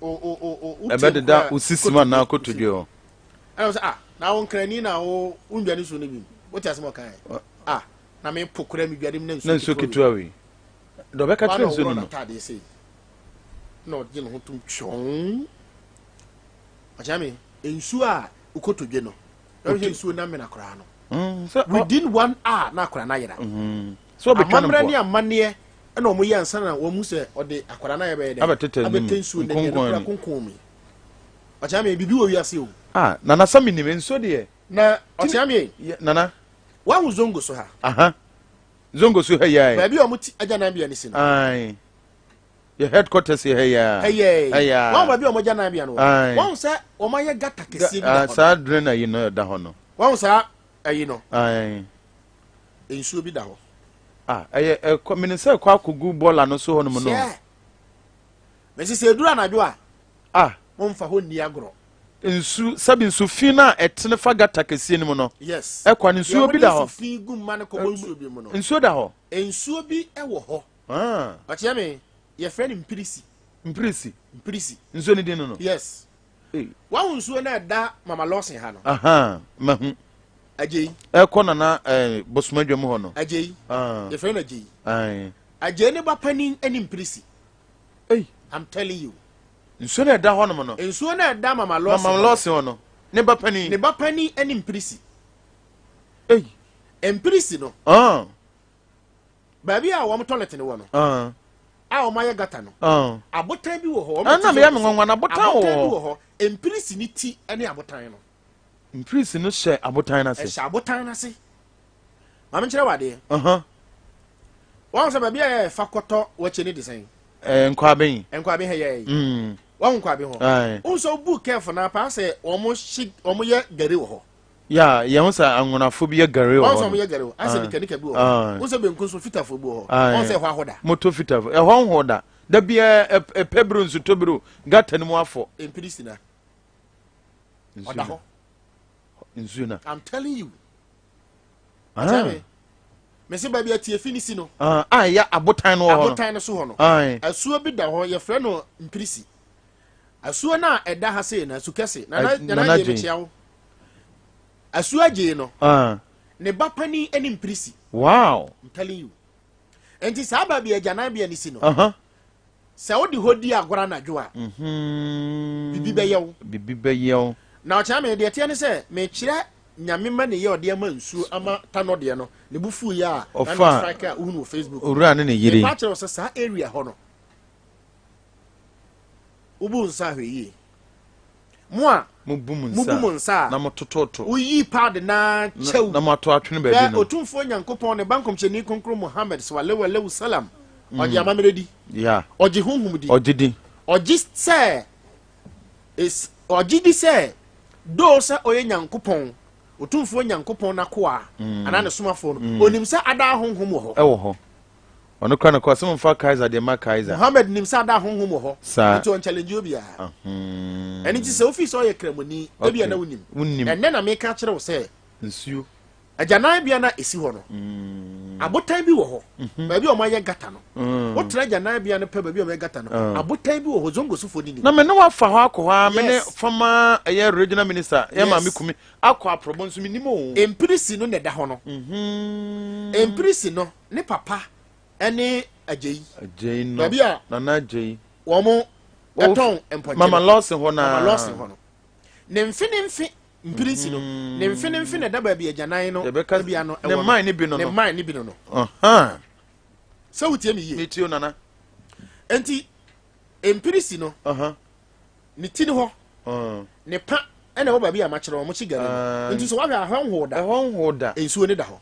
o ebe da usisi man na akotodwe o. I was na won krani na wo ndware nsuo no bi. What is mo kan? Na me pokura mi dware mu na nsuo ketua we. Do be ka tren nsuo no. No gin ho tum chon. Ajami nsuo a ukotodwe no. Nsuo na me na kora no. Within 1 hour na akwara na yera. So be twa amamra ni amane na omo yi ansa na wo mu se ode akwara na yeba yeda. Abetensu na yera konkomi. Ochame bibi wo wiase o. Nana sami ni menso de. Na ochame nana. Wa hu zongo so ha. Aha. Zongo so ha ya. Ba bi o mu ti agana bia ni si no. Ai. Your headquarters here ya. Hey. Wa ba bi o mo agana bia no. Wa se o ma ye gata kesi bi. Sa drena yi no da ho no. Wa sa ayi no. Ensuo bi da ho. Minister kwa kugu bola no so ho no mo no. Me se dura na dwo mo mfa ho ni agro. Sabi nsu fi na etene fa gata kesi ni mo no. Yes. Kwa nsuo bi da ho. Nsu fi gu ma ne ko nsuo bi mo no. Nsuo da ho. Nsuo bi wo ho. Atia me ye friend Mpirisi. Nsuo ni din no. Yes. Wa nsuo na da mama Lawson ha no. Mahu. Ajay. Kona na bosumadwa mu ho no. Ajay. Your friend Ajay. Ajay ne ba pani ani Mpirisi. I'm telling you. Nsuo na da ho no no. Nsuo na da mama Lawson. Mama Lawson ho no. Ne ba pani ani Mpirisi. Mpirisi no. Baby a wo toilet ne wo no. O ma ye gata no. Abotan bi wo ho. Na me ya me nwanwa na abotan wo. Mpirisi ni ti ani abotan no. Mpirisi no hye abotan na se. Hye abotan na se. Ma me kire wade. Wa so baby a fakoto wo che ni design. Nkwaben he ye. Wa nkwaben ho. Unso book careful na pa se omo ye gari wo ho. Ya ho sa anwonafo bi ye gari wo ho. Unso omo ye gari wo. Ase nika bi wo ho. Unso be nkunso fitafo bi wo ho. Unso ho ahoda. Moto fitafo. Ho hoda. Da bia pebru nsu tobru gata ni mu afọ. Mpirisi na. Oda ho. Nzuna. I'm telling you. Me se baby atie finisi no. Ya abotan no ho. Abotan no so ho no. Asuo bi da ho ye frɛ no Mpirisi. Asuo na ɛda ha sei na sukese. Na ye me chiawo. Asuo agye no. Ne ba pani ani Mpirisi. Wow. I'm telling you. Enti sa ba bi agyanan bi ani si no. Sa odi hodi agora na dwo a. Bibi be yew. Na ochame de tie ne se me kire nyame ma ne ye ode ama nsuo ama tano de no ne bufu ya na striker unu Facebook owura ne yire pa kire se sa area ho no ubu nsa hweyi mo a mubu nsa na motototo uyi pad na chew na mato atwene ba bi no otumfo nyankopon ne bankom cheni konkro Muhammad sallallahu salam oje amameredi oje hunhumdi oje se is oje di se do sa oye nyankopon otumfo nyankopon na ko a ana ne somafo no onim sa ada honhom ho ho ono kwa na kwa sem fa Kaiser de ma Kaiser Muhammad nim sa ada honhom ho to challenge obi a eni ti se office oye kramoni ebi na wonim enne na me ka kire wo se nsuo agyanan bia na esi ho no abotan bi wo ho ba bi o ma ye gata no wo tra agyanan bia no pe ba bi o ma ye gata no abotan bi wo ho zongo sufo ni na me no wa fa ho akwa me ne former regional minister ya ma me kumi akwa aprobo nso me nimo Mpirisi no ne da ho no Mpirisi no ne papa ene agyeyi no ba bia na agyeyi wo mo eton empoje mama Lawson ho na mama Lawson ho no ne mfi Mpirisi no ne mfi ne da ba bia agyanan no bia no ne man ne bi no so wutie mi ye metio nana enti Mpirisi no ne tini ho ne pa ene wo ba bia ma kire wo mo chigare enti so wa hwa honhoda ensuo ne da ho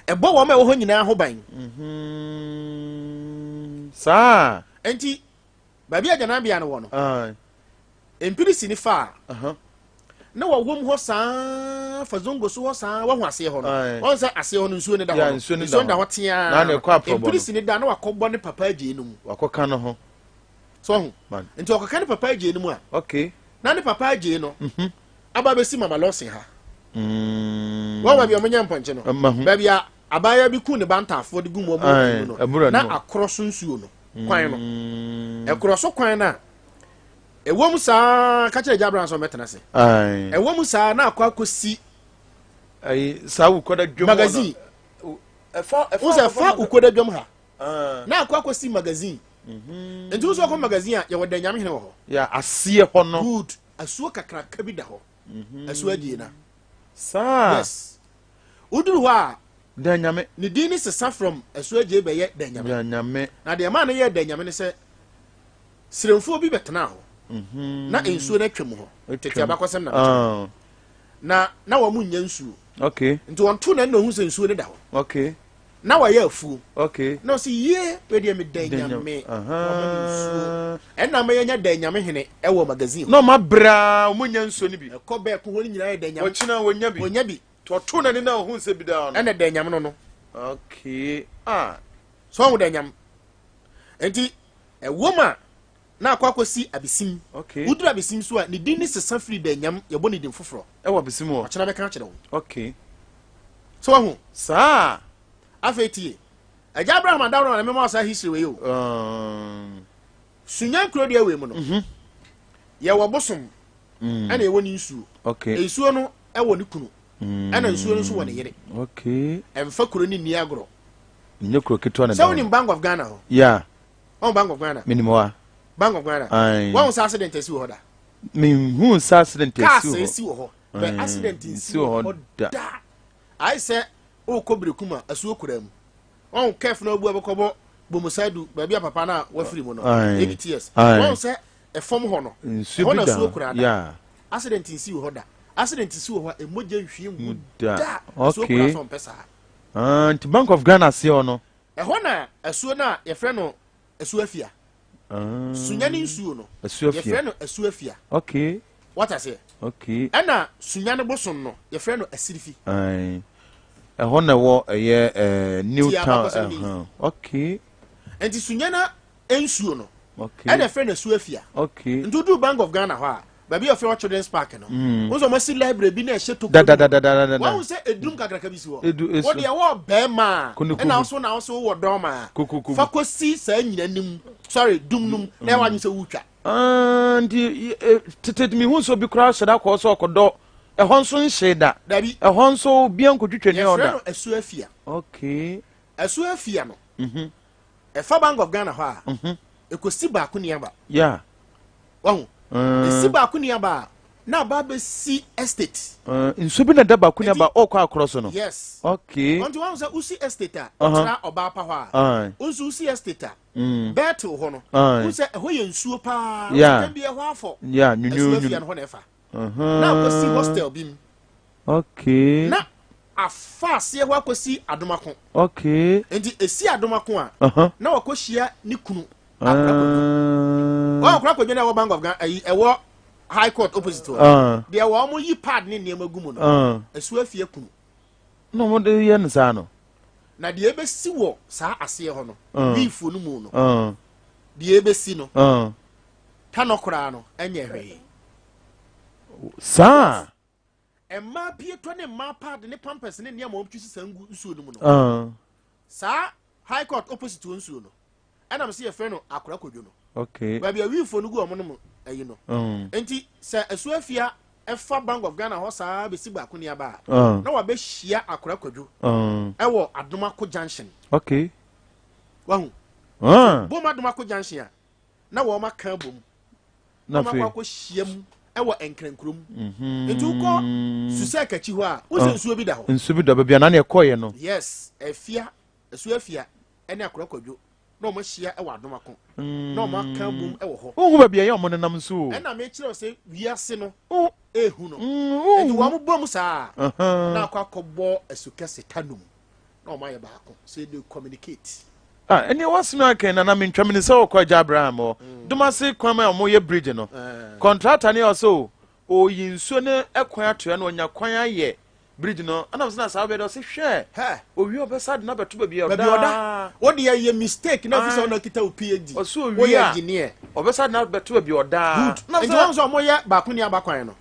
ebo wo ma wo ho nyina ho ban sa enti ba bia jana bia no wo no empirisi ni fa na wo wom ho saa fa zongo so ho saa wo ho ase ho no won sa ase ho no nsuo ne da ho nsuo da ho tia na ne kwa probo empirisi ni da na wakobbo ne papa agye no mu wakoka no ho so ho enti wakoka ne papa agye no mu a okay na ne papa agye no aba besi mama losin ha wo ba bia omenye mponche no ba bia abaya bi ku ne bantafo de gumo mo no na akroso nsuo no kwan no ekroso kwan na ewom saa ka kire jabran so metena se ewom saa na akwakosi saa ukoda dwom magazine fa ukoda dwom ha na akwakosi magazine enti uso ko magazine ya wada nyame hene wo ho ya asie ho no good asuo kakra ka bi da ho asuo adie na saa yes uduru ho a da nyame ni dini sesa from asuo adie be ye da nyame na de ma na ye da nyame ne se siremfo bi betena ho na ensuo na twem ho tete abakosem na na wo munya nsuo okay nti won to na hu se nsuo ne da ho okay na wa ye afu okay na si ye we de me danyame nsuo na ma yenya danyame hene e wo magazine no ma bra munya nsuo ne bi ko be ko honi nyina ye danyame wo china wonya bi to na ne na hu se bi da no na danyame no okay so wo danyame enti e woma na akwakosi abisim okay udura abisim so a ni din ni sesa free danyam ye boni din foforo e wo abisim wo achana be kan kire wo okay so wo saa afetie aja abraham adawro na mema sa history we yo sunyan kro de awe mu no ye wo bosom ana ye woni nsuo okay nsuo no e wo ni kunu ana nsuo no so wo ne yere okay emfa kro ni ni agro nye kro keto na so woni Bank of Ghana ho yeah on Bank of Ghana minimum Bank of Ghana won sa accident esi wo da hu sa accident esi wo be accident esi wo da I say o kobrekuma asuo kuram on kef na obu abekobo bomusadu ba bia papa na wafiri mu no ABTS won say e fom ho no ho na asuo kurada yeah accident nsi wo da accident nsi wo emoja nhwie mu da asuo kura so mpesa anti Bank of Ghana se ono e ho na asuo na ye frɛ no asuo afia sunyani nsuo no ye frɛ no asuo afia okay what I say okay ana sunyani boson no ye frɛ no asirifi ho na wo new town okay enti sunyana ensuo no okay ana frɛ no asuo afia okay ntudu Bank of Ghana ho a ba bi ofre children's park no wonso mo si library bi na e hye to wo se edum kakraka bi si wo wo de wo be ma na so na so wo do ma fa kosi sa nyina nim sorry dum num na wa nyi se wutwa ndi tetet mi hu so bi kra hye ko so okodo e hon so nhye da e hon so bia nkotwetwe ne oda asu afia okay asu afia no e fa Bank of Ghana ho a ekosi ba ko niaba yeah wo esi ba ko niaba na ba be si estate nso bi na da ba ko niaba okwa akroso no yes okay onto wan say usi estate a otra oba pa ho a unso usi estate a battle ho no unse ho ye nsuo pa yeah bi e ho afọ yeah nyunyu afia no ho na efa na akosi hostel bim okay na afase ho akosi adomako okay enti esi adomako a na wakohia ni kunu akra ko na wo Bank of Ghana e wo high court opposite de wo mo yi pad ni niam agumu no asu afie kunu no mo de ye nsa no na de ebesi wo saa ase ho no bifu no mu no de ebesi no tanokra no enye hwe saa emma pie to ne ma pad ne pampers ne niam omtwisi sangu nsuo no mu no saa high court opposite wo nsuo no ana mse ye fe no akora kodwo no okay ba bia wifo no gu omo no ayi no enti se asu afia efa Bank of Ghana ho saa be si ba ko nia ba na wa be hia akora kodwo ewo adomako junction okay wahu bom adomako junction a na wo ma kan bom na ma ko hiam ewo enkrenkrom enti uko susa kachi ho a wo se nsuo bi da ho nsuo bi da ba bia na na ekoye no yes afia asu afia ene akora kodwo no mo hia e wa domako no mo kan bum e wo ho ohu ba bia ye mo nenam so e na me kire se wiase no ehu no e di wo mo bom saa na akwa kobo asuka setanum no my baako say they communicate and you was me can and I mean tramini so kwa Abraham o do ma say kwama o ye bridge no contractor ne also o yinso ne ekwan ato na onya kwan aye bridge no ana was na sa be do say hwe o wi obesa de na beto ba bia oda what dey mistake na fi say na kita o PhD o so wi engineer obesa na beto ba bia oda na so mo ye baako ni abakwan no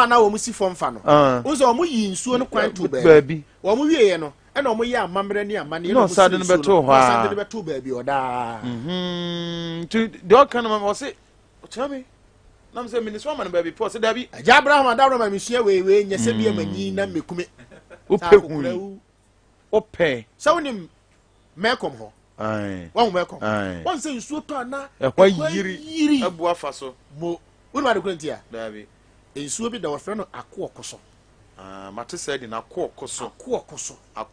na wo mu si fom fa no wo so mo yinso no kwan to ba bi wo mo wie ye no na omo ya amamre ni amane no sade no beto ho a sade no beto ba bi oda to the kind of was it tell me na me say minister man ba bi po say da bi Abraham adawro me sua we nya se bi amanyi na mekume ope so wonim mekom ho ai won mekom won say nsuo to ana yiri abu afa so mo won ma de kwantia da bi nsuo bi da wo frɛ no akokoso mate said na akokoso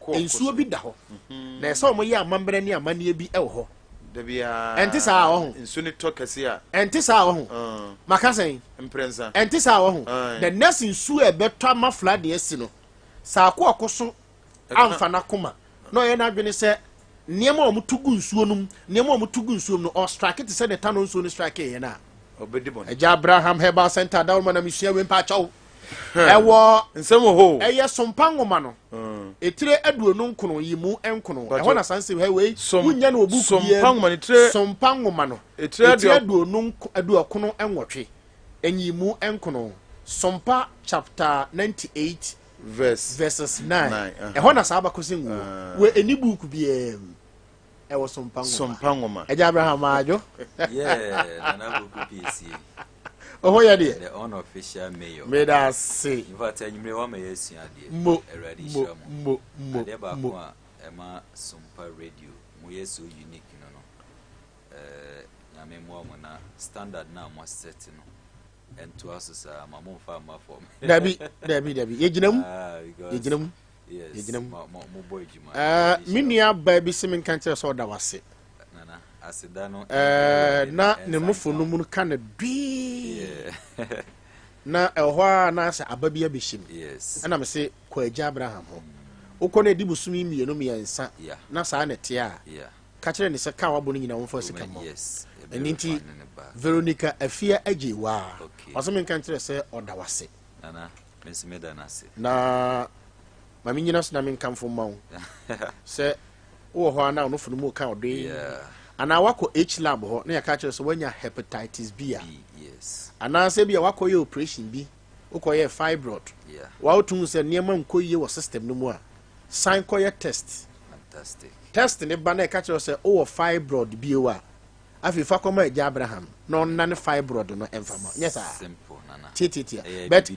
nsuo bi da ho na ɛsɛ omo yɛ amambre ni amane bi ɛwɔ ho da bia enti saa wo ho nsuo ni to kase a enti saa wo ho maka sɛn imprensa enti saa wo ho the next nsuo ɛbɛtɔ ama flood esi no saa akokoso amfa na koma na ɔyɛ na adwene sɛ niema omo tugu nsuo num no or strike it sɛ ne tano nsuo no strike yɛ na obedi bon Abraham Herbal Center da wo na me sua we mpa chaw ewo nsem ho eye sompa ngoma no etire aduonu nkono yimu enkono eho na sanse he we wunya na obu sompa ngoma ni tire sompa ngoma no etire aduonu aduokono enwotwe enyimu enkono sompa chapter 98 verses 9 eho na saba kosingu we eni book bia ewo sompa ngoma eja Abraham ajo na Poku Piesie oh yeah there the unofficial mayor made us say in fact anyime wa ma yesua de mo de ba ko a ema Sompa radio mo yeso unique no nyame mo na standard na mo set no ento asusa ma mo fa ma form dabi yeginam yes mo boy juma minua ba bi se men kan tell so da wase nana asida no na ne mufo no mu ka na dwi na ehwa na asa ababia beshim yes ana me se kwa Abraham ho ukọ na edi busumi mienu miensa na saa na te a ka kire ne se ka wabo no nyina wo fa sika mo yes enti Veronica afia ajewa waso men kan tire se odawase nana mesime da na se na mami nyina so na men kan fo mawo se wo ho ana no funu mu ka odwe ana wako H lab ho na ya ka kire so wanya hepatitis B yes ana se bia wako ye operation bi ukoye fibroid wa otun se niema nkoye wo system no mu a sign koye test fantastic test ne ba na ka kire so o fibroid bi wa afifa koma Abraham no nane fibroid no emfama yes simple nana tititia but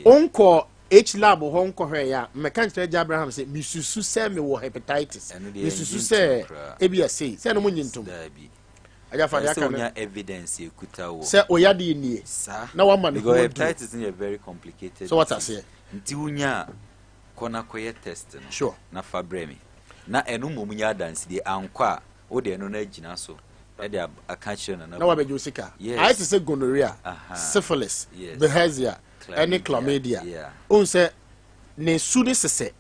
onko H lab ho nko hwe ya me kan kire Abraham se misusu se me wo hepatitis misusu se ebia sei se no munyintum aja fa ya kan evidence ekuta wo se oyade nie na wa man go hepatitis is very complicated so what I say nti unya kona koye test no sure na fabremi na enu momunya dance de ankwa wo de enu na agina so e de akachi na wa bejo sika I say gonorrhea syphilis bilharzia any chlamydia on say ne sudi sese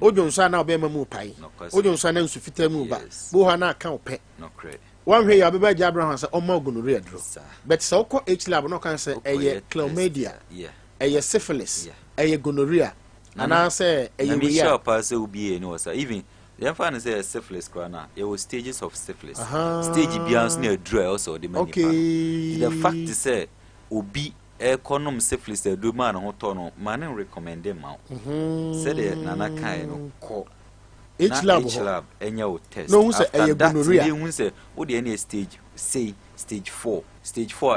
ojo nso na obema mu pai ojo nso na nsu fita mu ba bo ha na aka ope no credit one way abeba Abraham say omo gonorrhea dro but say okọ H lab no kan say eye chlamydia eye syphilis eye gonorrhea ana say eye we ya pass obi no say even the fan say syphilis kwana there was stages of syphilis stage bians na dro also the many the fact is say obi econom syphilis the do man ho to no man recommend them out say the nana kai no ko H lab enya o test no say eye gonorrhea you say o de any stage say stage 4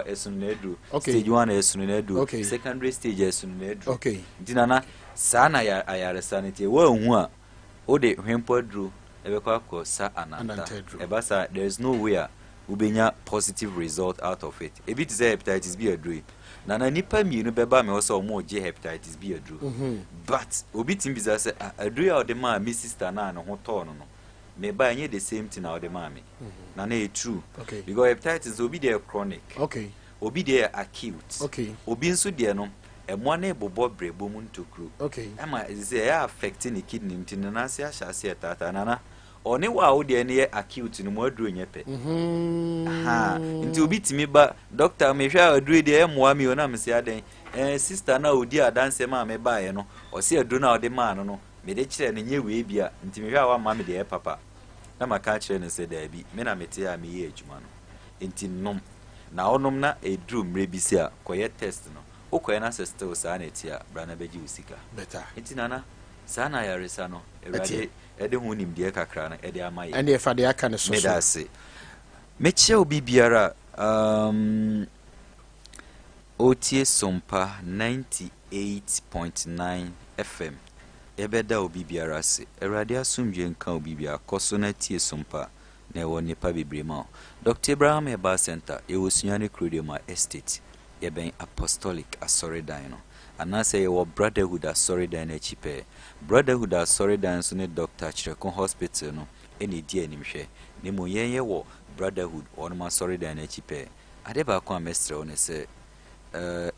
esunu na edu stage 1 esunu na edu secondary stage esunu na edu dinana sana ya ayare sanity wa hu a o de hwempo dru ebekwa ko sa ananta ebasa there is no way ubenya positive result out of it a bit say hepatitis B adru na nipa mienu beba me so mo je hepatitis B adru but obi tim biza say adru ya o de ma me sister na no ho to no me ba nye the same thing na the mama na na true because hepatitis obi dey chronic obi dey acute obi nso dey no one bobo brebo muntu kru okay ama ze affecting the kidney ntina na se ahase tata nana oni wa wo de ne acute no mo aduro nyepe ha nti obi timi ba doctor me hwa aduro de emoa mi ona me se aden sister na odi adanse ma me ba ye no o se aduro na odi ma no me de kire ne nye we bia nti me hwa wa ma me de papa na maka kire ne se da bi me na mete a me ye adwuma no nti nom na onom na eduru mre bi se a koye test no okoye na sister sa na etia bra na beji usika better nti nana sa na yaresa no ewade ede hu nim de kakra na ede amaye and if they aka ne so me da se me che obi biara otie Sompa 98.9 FM ebeda obi biara se ewade asumdwe nka obi biara koso na tie Sompa na ewo nipa bibrema Dr. Abraham Eba Center ewo Sunyani Krodema Estate yeben apostolic asoridan no anase ye wo brotherhood asoridan na chipe brotherhood asoridan so ne Dr. Chireko Hospital no eni di animhwe ne mo yenye wo brotherhood on ma asoridan na chipe ade ba kwa mestre one se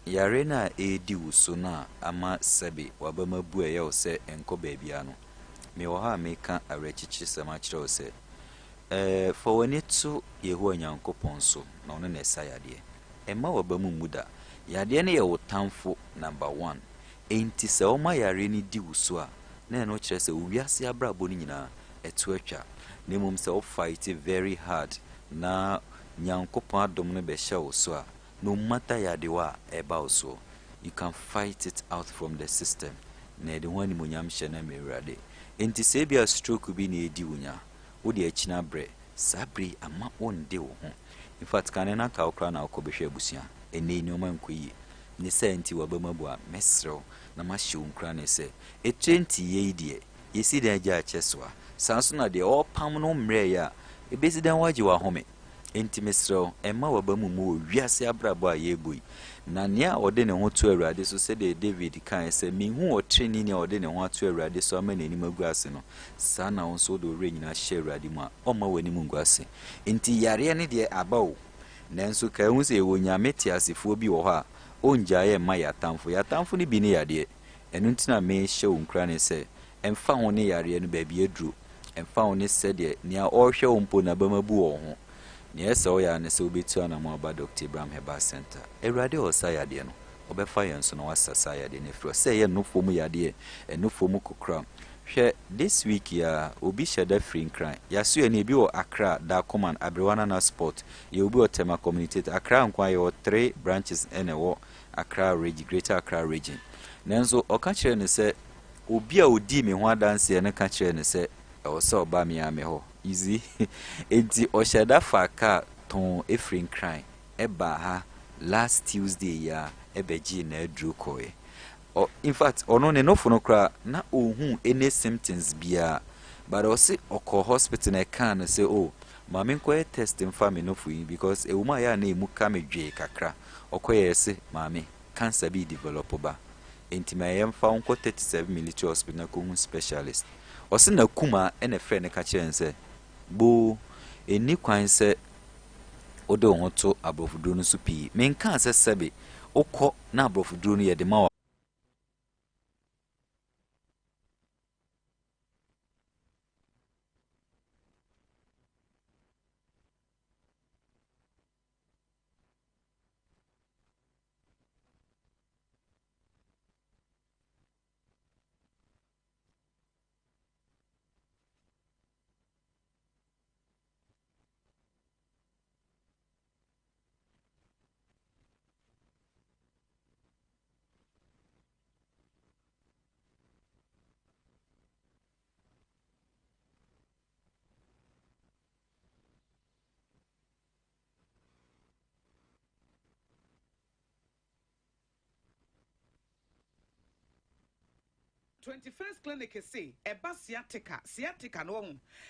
yare na edi wuso na ama sabe wabama bu eye o se enko baabia no me wo ha me ka arechichi sama chire o se for when it to yehu anyankopon so na ono na esayade emma wabamu muda yade ne ye wotamfo number 1 enti se o ma yare ni di wuso a na no kire se owiase abrabo ni nyina eto atwa ne mum se o fight very hard na nyankopon adom no be hye wo so a no matter yade wa eba wo so you can fight it out from the system na de wani munyam hye na mewrade enti se bia stroke bi na edi wunya wo de achina bre sabri ama onde wo ho in fact kanena ka okra na okobehwe abusia ene ni o man koyi ni se enti wabamabu a mesrew na ma hye onkra ne se e 20 ye die yesi de agya cheswa sanso na de o pam no mre ya e besi dan waji wa home enti mesrew emma wabamu mu wiase abrabo a ye boyi na nia ode ne ho to awurade so se de David kan se mi hu o treni ne ode ne ho to awurade so ama nani magu ase no sa na won so do re nyina hye awurade mu a o ma wani mu ase enti yare ne de abawo nanso ka hu se wo nyame ti asefo bi wo ha onjaye ma yatamfo ne bi ne yade enu ntina me hye onkra ne se emfa ho ne yare no ba bi aduro emfa ho ne se de nia o hwe ompo na bamabu wo ho Yes, oh, ya ne se obetu ana mo ba Dr. Abraham Eba Center. Ewrade o sayade no. Obefa yen so no wasa sayade ne fro. Se ye no fomu yade e no fomu kokra. Hwe this week ya obi sheda free nkran. Ya so ye ne bi o Accra da command Abrewana na sport. Ye obi o Tema community Accra nkwa ye o 3 branches ene wo Accra region, Greater Accra region. Nenzo o ka kire ne se obi a odi me ho adanse ne ka kire ne se o se oba me ame ho. Easy enti oshada faka ton efrin crime eba ha last Tuesday ya ebeji na adru koe in fact ono ne no fono kra na ohun any symptoms bia but o se oko hospital na kan say oh mama nko test mfa me no fu because e wuma ya na emu ka medwe kakra okoye se mama cancer be develop ba enti ma yem fa nko 37 military hospital na ko hun specialist o se na kuma ene frɛ ne ka kyense bo eni kwan se odo ho to abrofuduro no so pii menka ase sebe okọ na abrofuduro no ye de ma 21st clinic say eba sciatica no ho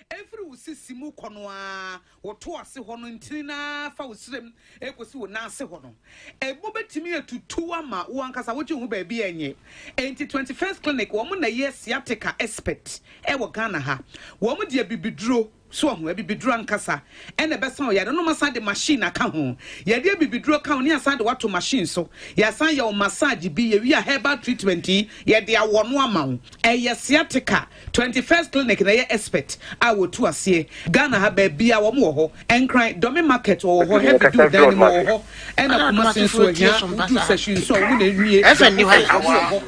every usisi mu kono a woto ase ho no ntina fa usrem ekosi wo na ase ho no ebo betimi atutu ama wo ankasa wo hu ba bi enye enti 21st clinic wo mu na ye sciatica expert e wo Ghana ha wo mu de bibiduro so ho bibiduro ankasa ene besa o yade no masa de machine aka ho yade bibiduro ka ho ne asa de wato machine so yasan ye o massage bi ye wi a herbal treatment yade awo no ama ho eye sciatica 21st clinic na ye expert a wotu ase Ghana ha ba bia wo mo ho enkran domi market wo ho heavy do dan mo ho ena kuma sin so nya udu session so wo na nwie FNU ha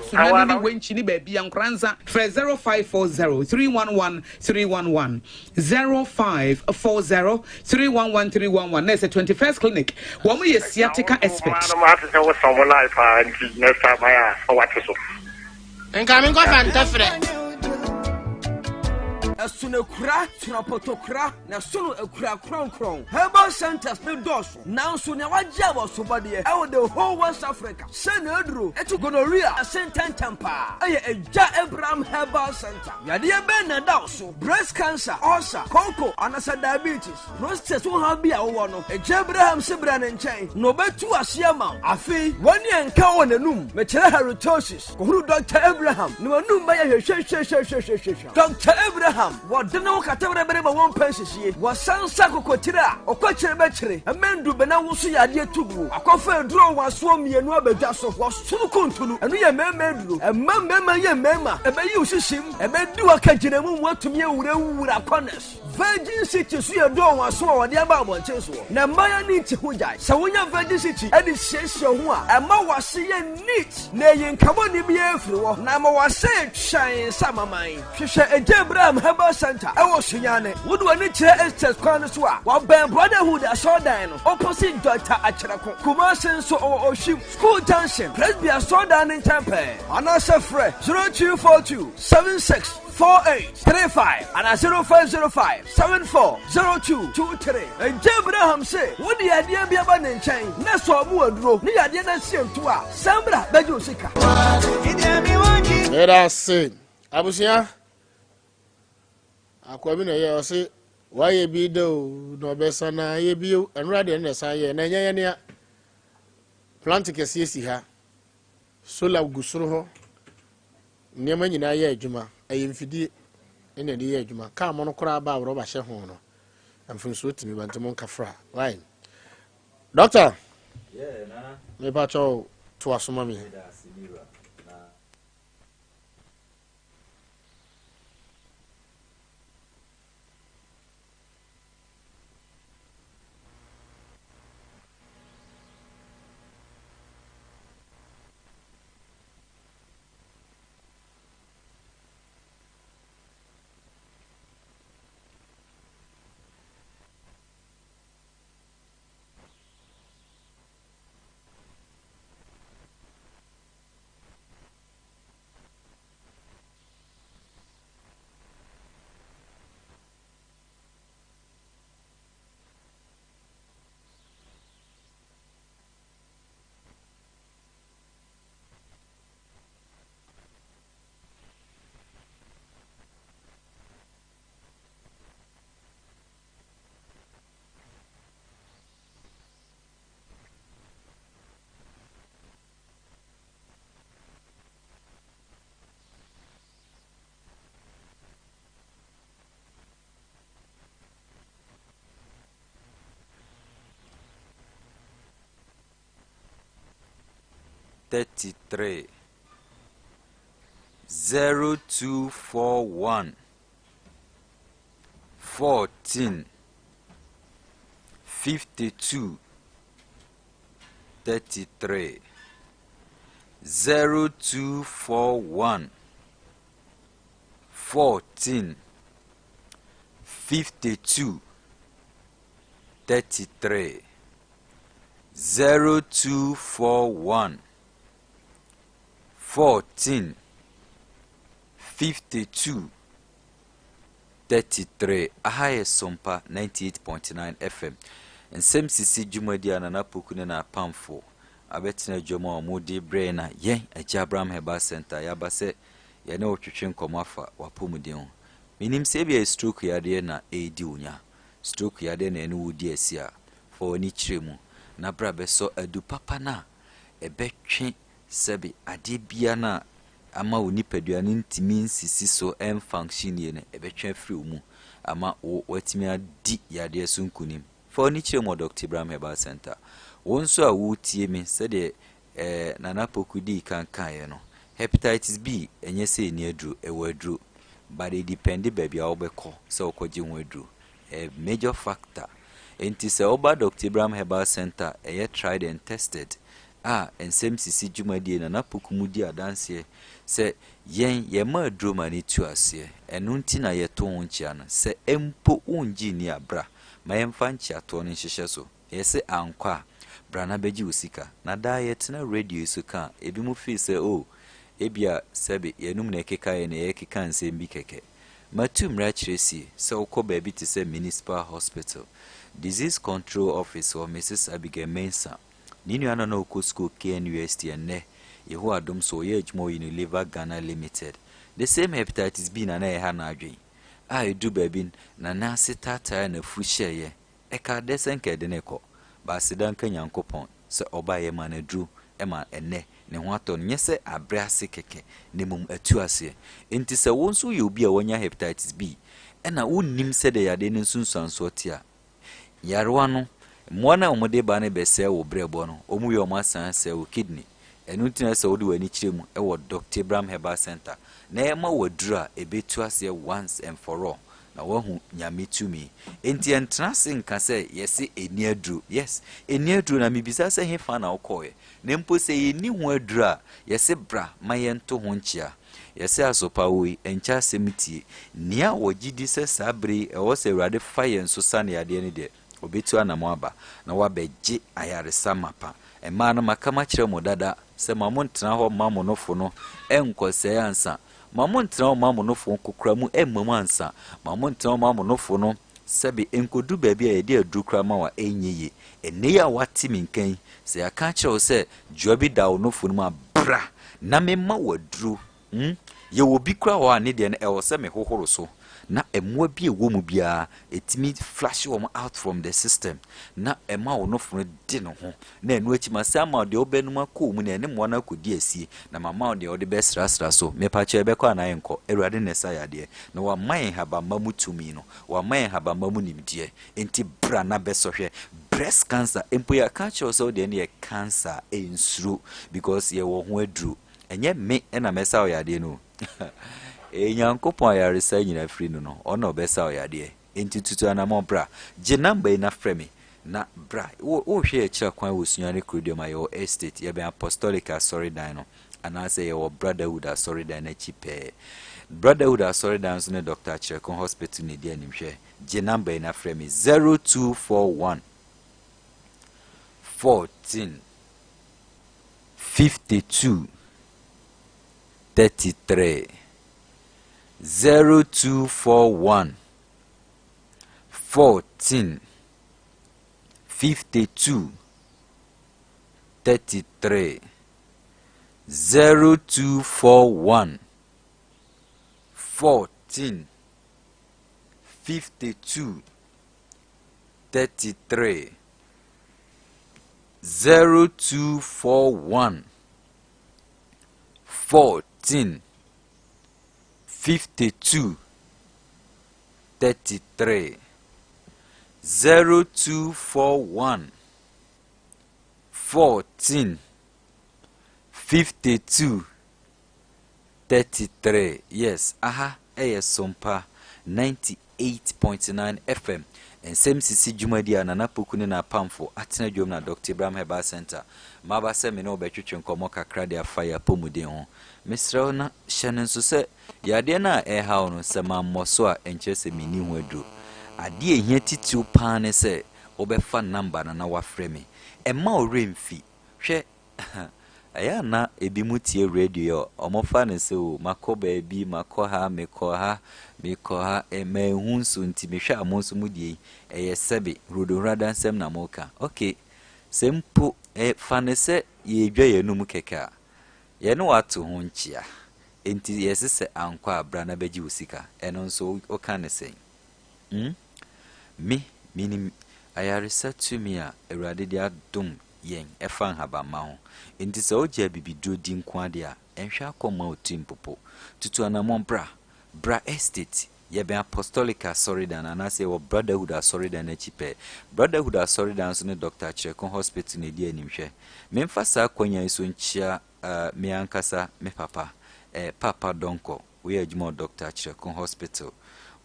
Sunyani ni wenchi ni ba bia nkranza 0540 311 311 0540 311 311 That's the 21st clinic. One way is sciatica expert. And coming go fantastic. Sunekura, Sunapotokra, na Sunu Ekura Kron. Herbal centers no doors. Now Sunawaja was somebody out the whole West Africa. Senadru, etu gonorrhea, a Sentan Tampa. A Ja Abraham Herbal Center. Yadia Ben and also breast cancer, ulcer, cocoa, and diabetes. Prostate will have be a one of a Jabraham Sibran and Chain. No bet to a Siama. A fee, 1 year and cow on a noom, Meteoritosis. Who Dr. Abraham? No noom by a Dr. Abraham. What no category one person was San Sako Kotira or Cocher Betchery, a man do Benawusi Adia Tubu. A coffee draw was swam me and Robert Dasso was too contulu, and we a man, a mamma, a bay you see him, a man do a catching what to me would have corners. Virgin City, see a door was swore the above one Cheswo. Now, Maya needs to die. So when you're Virgin City, and it says so one, and Ma was seeing neat, nay, and come on, be a flu. Now, was said, shine summer mine. She said, a Jabram Herbal Center. I was Sunyani. Would one nature Esther's Cornerswa, while Ben Brotherhood, I saw Dino, opposite Dr. Acharaco, Kumasen so or Ship, School Junction, Presby, I saw down in Tampa, and I said, 0242 76 4835 and 0505 740223. And Abraham say, what the idea be about in chain? That's all more drove. The idea that seemed to us. Sambra, Bejusika. Let us say, Abusia. Akwabina ye say, why ye be do no besana ye be and rather than say, Nanya Plantic Sisi ha. Sola Gusuro. Neman in a year, Juma. I infidi in a year, Juma. Come on, cry about Robert Shahono. I'm from Switzerland, but Monka Fra. Why? Doctor, Yeah, Nana. me pacho to us, mommy. 33 0241 14 52 33 0241 14 52 33 0241 14 52 33. Ahaya Sompa 98.9 FM. Nsem Sisi Jumadi anana Poku na pamfo. Abetina Jomo Omodi Braina yen Abraham Herbal Center yabase yene otwetwe nkomafa wapomudi ho. Minim se bia stroke yade na edi unya. Stroke yade na ene wudi asia for oni kiremu. Na bra beso adu papa na ebetwe sebi ade bia na ama oni peduane ntimi nsisi so em function ye ne ebetwe free mu ama watimi adi yade so nkunim fa oni kire mo Dr. Ibrahim Herbal Center won so a wotie me se de nana pokudi kan no hepatitis B enye se ni adru ewadru but it depend baby a obekọ se okoje ho adru a major factor enti se oba Dr. Ibrahim Herbal Center tried and tested Nsem Sisi dwumadie nana pokumudi adanse se yen ye ma adru mani tu ase enu nti na ye to ho nchia no se empo unji ni abra ma yemfa nchia to no nhyehyɛ so ye se ankwa brana beji usika na diet na radio so ka ebi mu fi se ebia sebe yenum na ekeka ye na ekeka nsem bi keke matum ra kiresi se ukoba bi te se municipal hospital disease control office or Mrs. Abigail Mensa ninu ana na uko school KNUST ene yehu adom so ye ejmo Unilever Ghana Limited the same hepatitis B na ha na adwen edu babin na na sitata na fuhye ye eka desenke de neko ba sidan kan yankopon se oba ye manadru ema ene ne ho ato nyese abrase keke ne mum atu ase enti se wonso ye obi a wonya hepatitis B ena wonnim se de yade ne nsunsanso tia yarwa no mwana omode ba ne bese wo brebo no omu ye omasan se wo kidney enu tina se wodi wani kiremu wo Dr. Ibrahim Herbal Center na ema wadura ebetu ase once and for all na wahu nyame tumi enti entrance nka se yesi eniadru yes eniadru na mibisa se hefa na okoye na mpo se yeni ho adura yesi bra mayento ho nchia yesi asopa wi encha semiti nia wogidi se sabre ewo se urade fire nso sane ade ne de obetu anamo aba na wabeje ayaresa mapa ema na makama kire mo dada se mamontena ho mamonofo no enkose ansa mamontena mamonofo kokura mu emamu ansa mamontena mamonofo no sebe enkodu baabi a yede adukra ma wa enyeye ene ya wati minkan se aka kire se jobi da onofo no ma bra na mema wadru ye wo bi kra wa ne de na ewo se me hohoro so na emwa bi ewo mu bia etimi flash wo out from the system na ema onofo no de no ho na enu akima sama de obenu akọ mu na ene mo na akodi asie na mama de ode be sra so me pa che be kwa na yenko erade ne sa yade na wa man haba mamu tumi no wa man haba mamu nimdie enti bra na be sohwe breast cancer empo ya ka che so de ne cancer ensuro because ye wo ho aduru enye me na mesa yade no Nyankopon ayaresa nyina firi no ono obesa oyade enti tutu anamo bra je number na frame na bra wo hwe akira kwan wo Sunyani Kudio ma yo estate ye be apostolic asori dan no ana say ye wo brotherhood asori dan na chipe brotherhood asori dan so ne Dr. Chirkon hospital ni dia nimhwe je number na frame 0241 14 52 33 0241 14 52 33 0241 14 52 33 0241 14 52 33 0241 14 52 33 yes Sompa 98.9 FM Nsem Sisi dwumadi anana poku ne na pamfo atena dwom na Dr. Ibrahim Herbal Center maba se me no betwetwe nkomo kakra de afaya pomuden ho mesrew na hyene nso se yade na hawo no se mammoso a enkyese mini ho aduro ade ehia titiu pa ne se obefa number na wafrɛ me ema oremfi hwɛ aya na ebi mutie radio omofa ne se o makoba ebi makoha mekoha emehunsu nti mehwa amonso mudie sebe rodorada nsem na moka okay sempo fa ne se ye dwa yenum keka ye no wato ho nchia enti yesese ankwa abra na beji usika eno nso oka ne sen minim ayaresa tumi a erade dia dum yen efan haba ma ho enti se oja bibido di nkwa de a enhwa akoma otimpopo tutu anamon bra estate ye be apostolic asoridan anase wo brotherhood asoridan echipe brotherhood asoridan so ne Dr. Chekon hospital ne di animhwe memfa sa kwanya iso nchia me ankasa me papa papa donko we adwuma Dr. Chekon hospital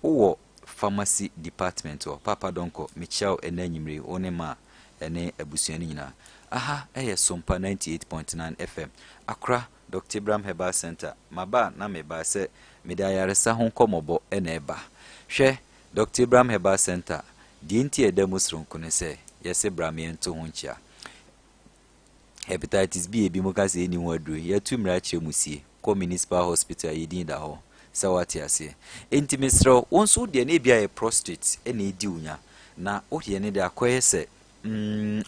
wo pharmacy department o papa donko michao enanyimre onema ene abusuani nyina aha Sompa 98.9 FM Accra Dr. Abraham Herbal Center maba na meba se medayaresa ho komobo ena eba hwe Dr. Abraham Herbal Center di nti edamusron kone se yese bramiento ho nchia hepatitis B ebi mokase eni ho aduru yatumra chemusie ko municipal hospital yidin da ho sawati ase enti misro wonso de na bia prostate ena edi unya na odie ne de akoyese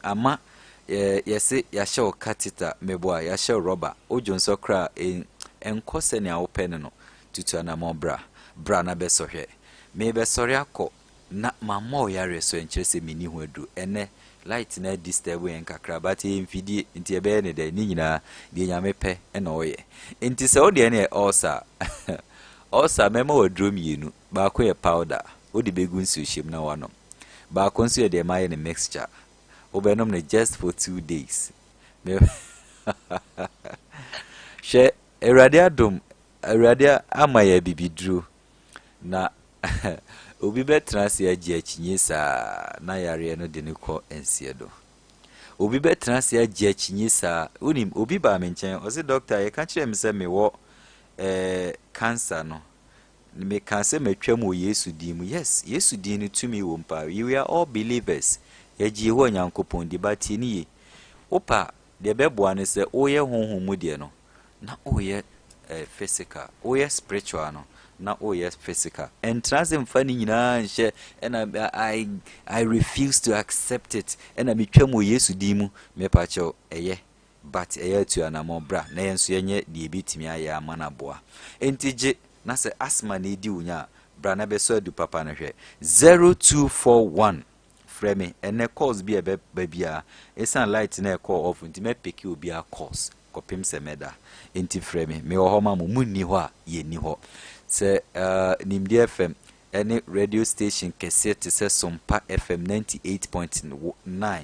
ama yesi yasho catheter meboa yasho rubber ojonso kra enkose ne awopene no tutu na mo bra na besohwe me besori akọ na mama yare so enchese mini hu adu ene light na disturb en kakra but mfidi nti ebe ne de ni nyina de nyame pe ena oye nti se ode ne osa mema wadrom yenu ba ko ye powder odi begu nsu hiem na wano ba ko nsu ye de maye ne mixture obenom ne just for 2 days she erade amaya bibidru na obi betra se agi achinye sa na yare no de ne ko ensie do obi betra se agi achinye sa unim obi ba me nchen o se doctor ye ka kire me se me wo cancer no me kan se metwam o Yesu di mu yes Yesu di ni tumi wo mpa we are all believers yaji ho nyankopon di bati ni ye opa de beboa ne se oye honhom mu de no na oye physical oye spiritual no na oye physical and transfer ni nyina nche and I refuse to accept it and metwam o Yesu di mu me pa cho eye but eye tu anamo bra na yenso yenye de bitimi aye amana boa entije na se asma na edi unya bra na beso adu papa na hwe 0241 frame ene calls bi ebe babia esan light na call off nti me pick obi a calls kopim se meda enti frame me ho ma mu ni ho a ye ni ho se nimdi FM ene radio station kese te se Sompa FM 98.9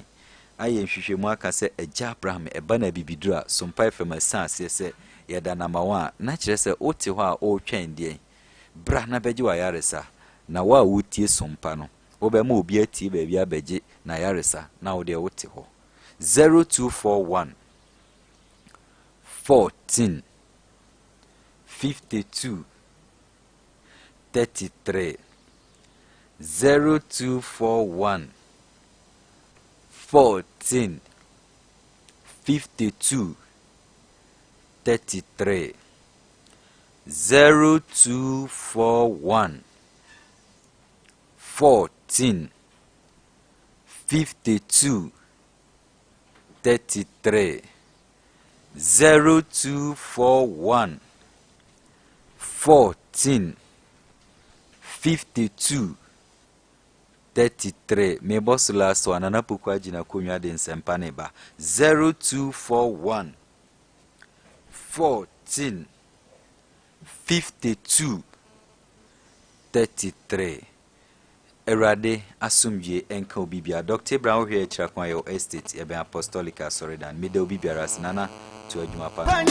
aye nhwehwe mu aka se Eja Abraham eba na bibidura Sompa FM asanse se yeda number 1 na kire se oti ho a o twen de bra na beji wa yaresa na wa wutie Sompa no obema obi ati ba bia beji na yaresa na wo de wote ho 0241 14 52 33 0241 14 52 33 0241 14 52 33 0241 14 52 33 me boss last one na puku agina konwa de nsempa ne ba 0241 14 52 33 Erade asumje enka obibia Dr. Brown here chakwa yo estate ebe apostolic asoridan mide obibia rasnana to adwuma pa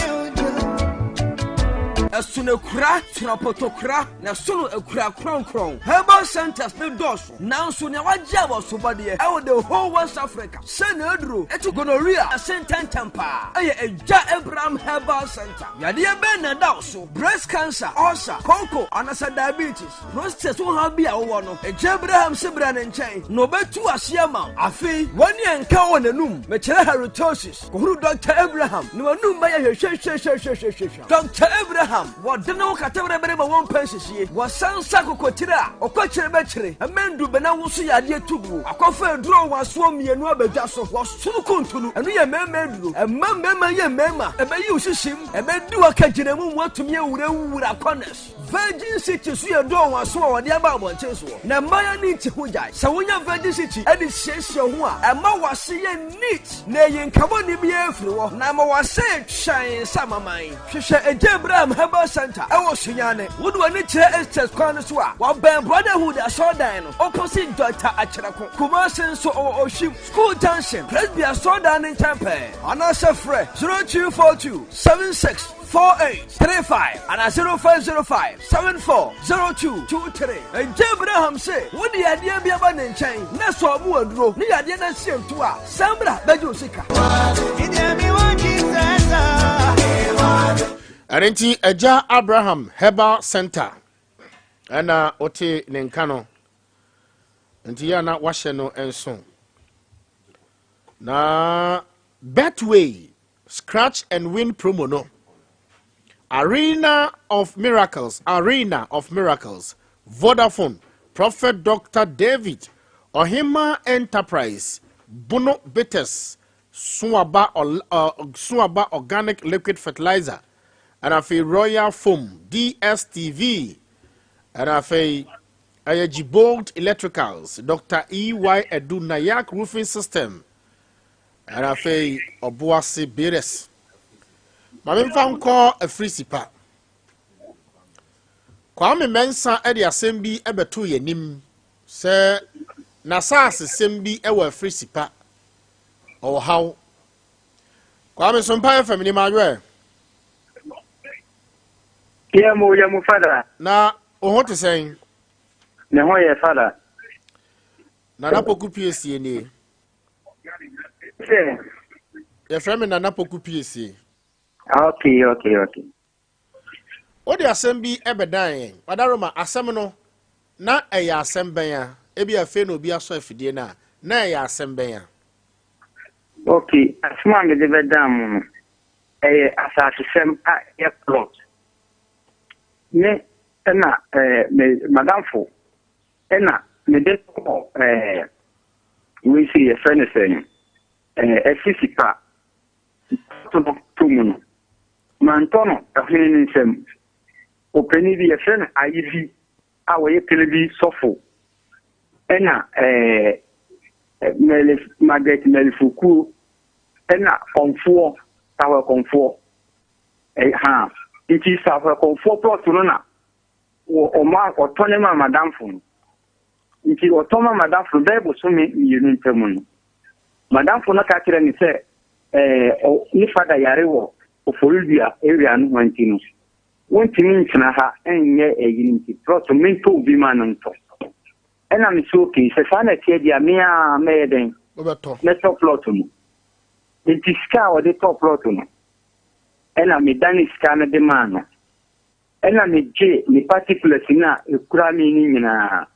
Asunekura, Tunapotokra, na sunu ekura kron. Herbal centers ne doso. Na nso ne wagya wo sobade. I the whole West Africa. Senedro, etu gonorrhea, asentan tampa. Eye Eja Abraham Herbal Center. Yade be na daoso. Breast cancer, ulcer, konko, anasa diabetes. Prostate so ha bia wo no. Eja Abraham sebra ne nchen. No betu asiama. Afi, wani enka wo nanum. Me kire halitosis. Kohuru Dr. Abraham. No nanum ba ye hwehwehwehwehwehwehwehwe. Dr. Abraham what didn't know category one pension was San Sakotira or Cocher Betchery, a man do Benawusi idea tubu. A coffee draw was swam ye no bedasso was too contunu, and we a man, a man, ye memma, a bay use him, a man do a catching want to me with a corners. Virgin City so you do one so what the about one so na maya need to hujai so when you Virgin City and the shesha ho a ma was neat na yin kaboni bi afro na ma was shine sama mai hwehwe Abraham Herbal Center e wo Sunyani would wani kire estes kwan so a wa ben brotherhood asodan no opposite Dr. Achirako Kumasen so Oshim School Junction Presby asodan in Tempe anasa frɛ 0242 764835 and 0505 740223 and Abraham say what the idea be about in chain na so mu aduro ni idea na siem to a sambra bejo sika Arenti Eja Abraham Herbal Center ana ote nenkano nti ya na wahye no enso na Betway Scratch and Win promo no Arena of Miracles Vodafone Prophet Dr. David Ohima Enterprise Bono Bitters Suaba Organic Liquid Fertilizer and afi Royal Foam DSTV and afi Ayajibold Electricals Dr. EY Edu Nayak Roofing System and afi Obuasi Beres Mame mfa a free sipa Kwame Mensa e de asem ebeto yanim se na saase sem bi e wa free sipa o how Kwame Sompa FM ni mawe ya mu fada na o ho te sen ne ho ye fada na Poku Piesie ni ya frame na Poku Piesie Okay. O de asem bi ebedan wadaroma asem no na eya asem ben ya ebi afe no bi aso afidie na eya asem ben ya Okay, asma me de bedam asase sem a ye plot ne na madamfo na me de ko we see a friend saying efisipa to no Mantono, ahini nsem. Openi bi yefren ayivi awoye telebi sofo. Ena Margaret Melifuku ena konfuo tawe konfuo. Ha. Inti sawe konfuo plot na oma otone ma madamfo. Inti otoma madamfo bebo so me yenu ntemu. Madamfo na ka kire ni se ni fada yare wo Ofolubia area no wantino wontimi ntina ha enye eyinti proto mento bi mananto ena mi so ke se fa na tie dia me a meden obeto na top plot no enti ska o de top plot no ena mi dani ska na de mano ena mi je mi particular sina ekura mi ni nyina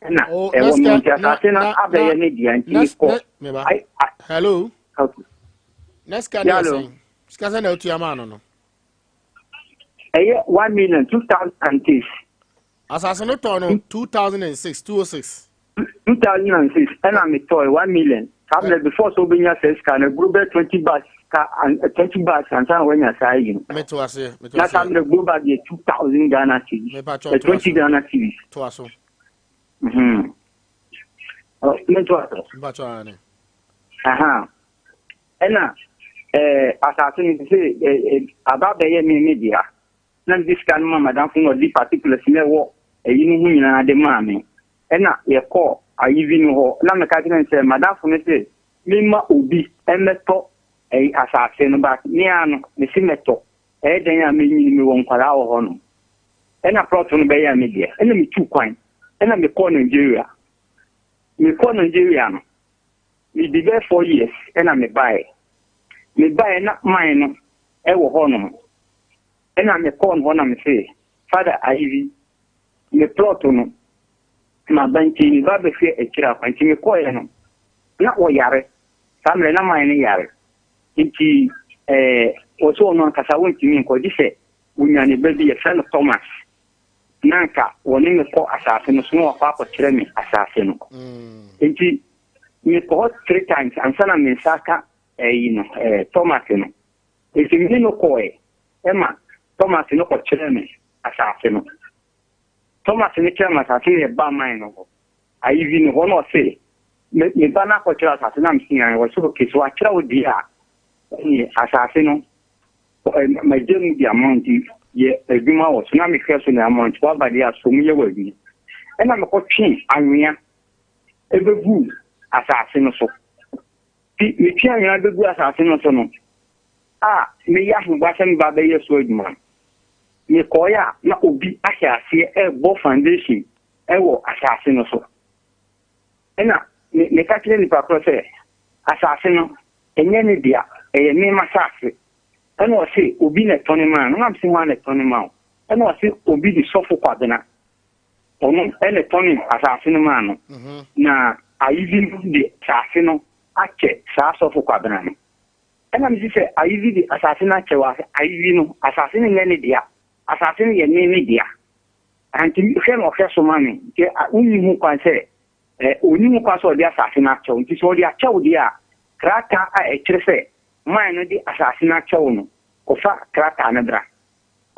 ena e wo mi ja ta na abeye ne dia nti ko hello okay neska dia say Skaza na otu amano no. 1,000,000 Asase no to no 2006 206. 2006 and I'm toy 1 million. Tablet before so benya says can a group 20 bars and 20 bars and some when you say you. Me to ase. That time the group at 2,000 Ghana TV. 20 Ghana TV. To aso. Oh, me to aso. Ba to ane. Aha. Ena assassin say about the media. Nan this can madam for the particular sine wo you know nyina de maame. Ena ye call ayivi no ho na me ka tin say madam for me say mimma obi emeto assassin back ni ano me simeto den ya me nyini me won kwara wo ho no. Ena plot no be ya media. Ena me two kwan. Ena me call Nigeria. Me call Nigeria no. Me be there 4 years ena me buy. Me buy na mine no e wo ho no. Ena me call ho na me say father Ivy me plot no ma banki ni ba be fe e kira kwanti me call no na wo yare family na mine yare nti o so no kasa wonti mi ko di se unyane baby ye friend Thomas nanka woni me ko asase no so no kwa ko kire me asase no nti me ko 3 times ansana me saka Thomas no nti me no ko Emma Thomas no ko kire me asase no Thomas ne kema asase ne ba man no ayivi no no say me ba na ko kira asase na msinya wo so ke so akira odi a ni asase no my gem di amount ye eduma wo so na me hwe so na amount wa ba dia so mu ye wa bi e na me ko twi anwea ebegu asase no so me twi anwea ebegu asase no so no me ya hu ba sem ba be ye so eduma me koya na obi ahase bo foundation wo asase no so ena me ka kire ni pa process asase no enye ni dia me masase ena o se obi na toni man no am se ho na toni man ena o se obi di sofo kwadena onu ena toni asase no man no na ayivi di asase no ache sa sofo kwadena no ena mi se ayivi di asase na che wa ayivi no asase no nye ni dia asase no ye ni dia anti mi hwe no hwe so mami ke unyi hu kwan se oni mu kwa so dia asase na che nti so dia che wo dia krata a ekire se man no di asase na che wo no kofa krata na bra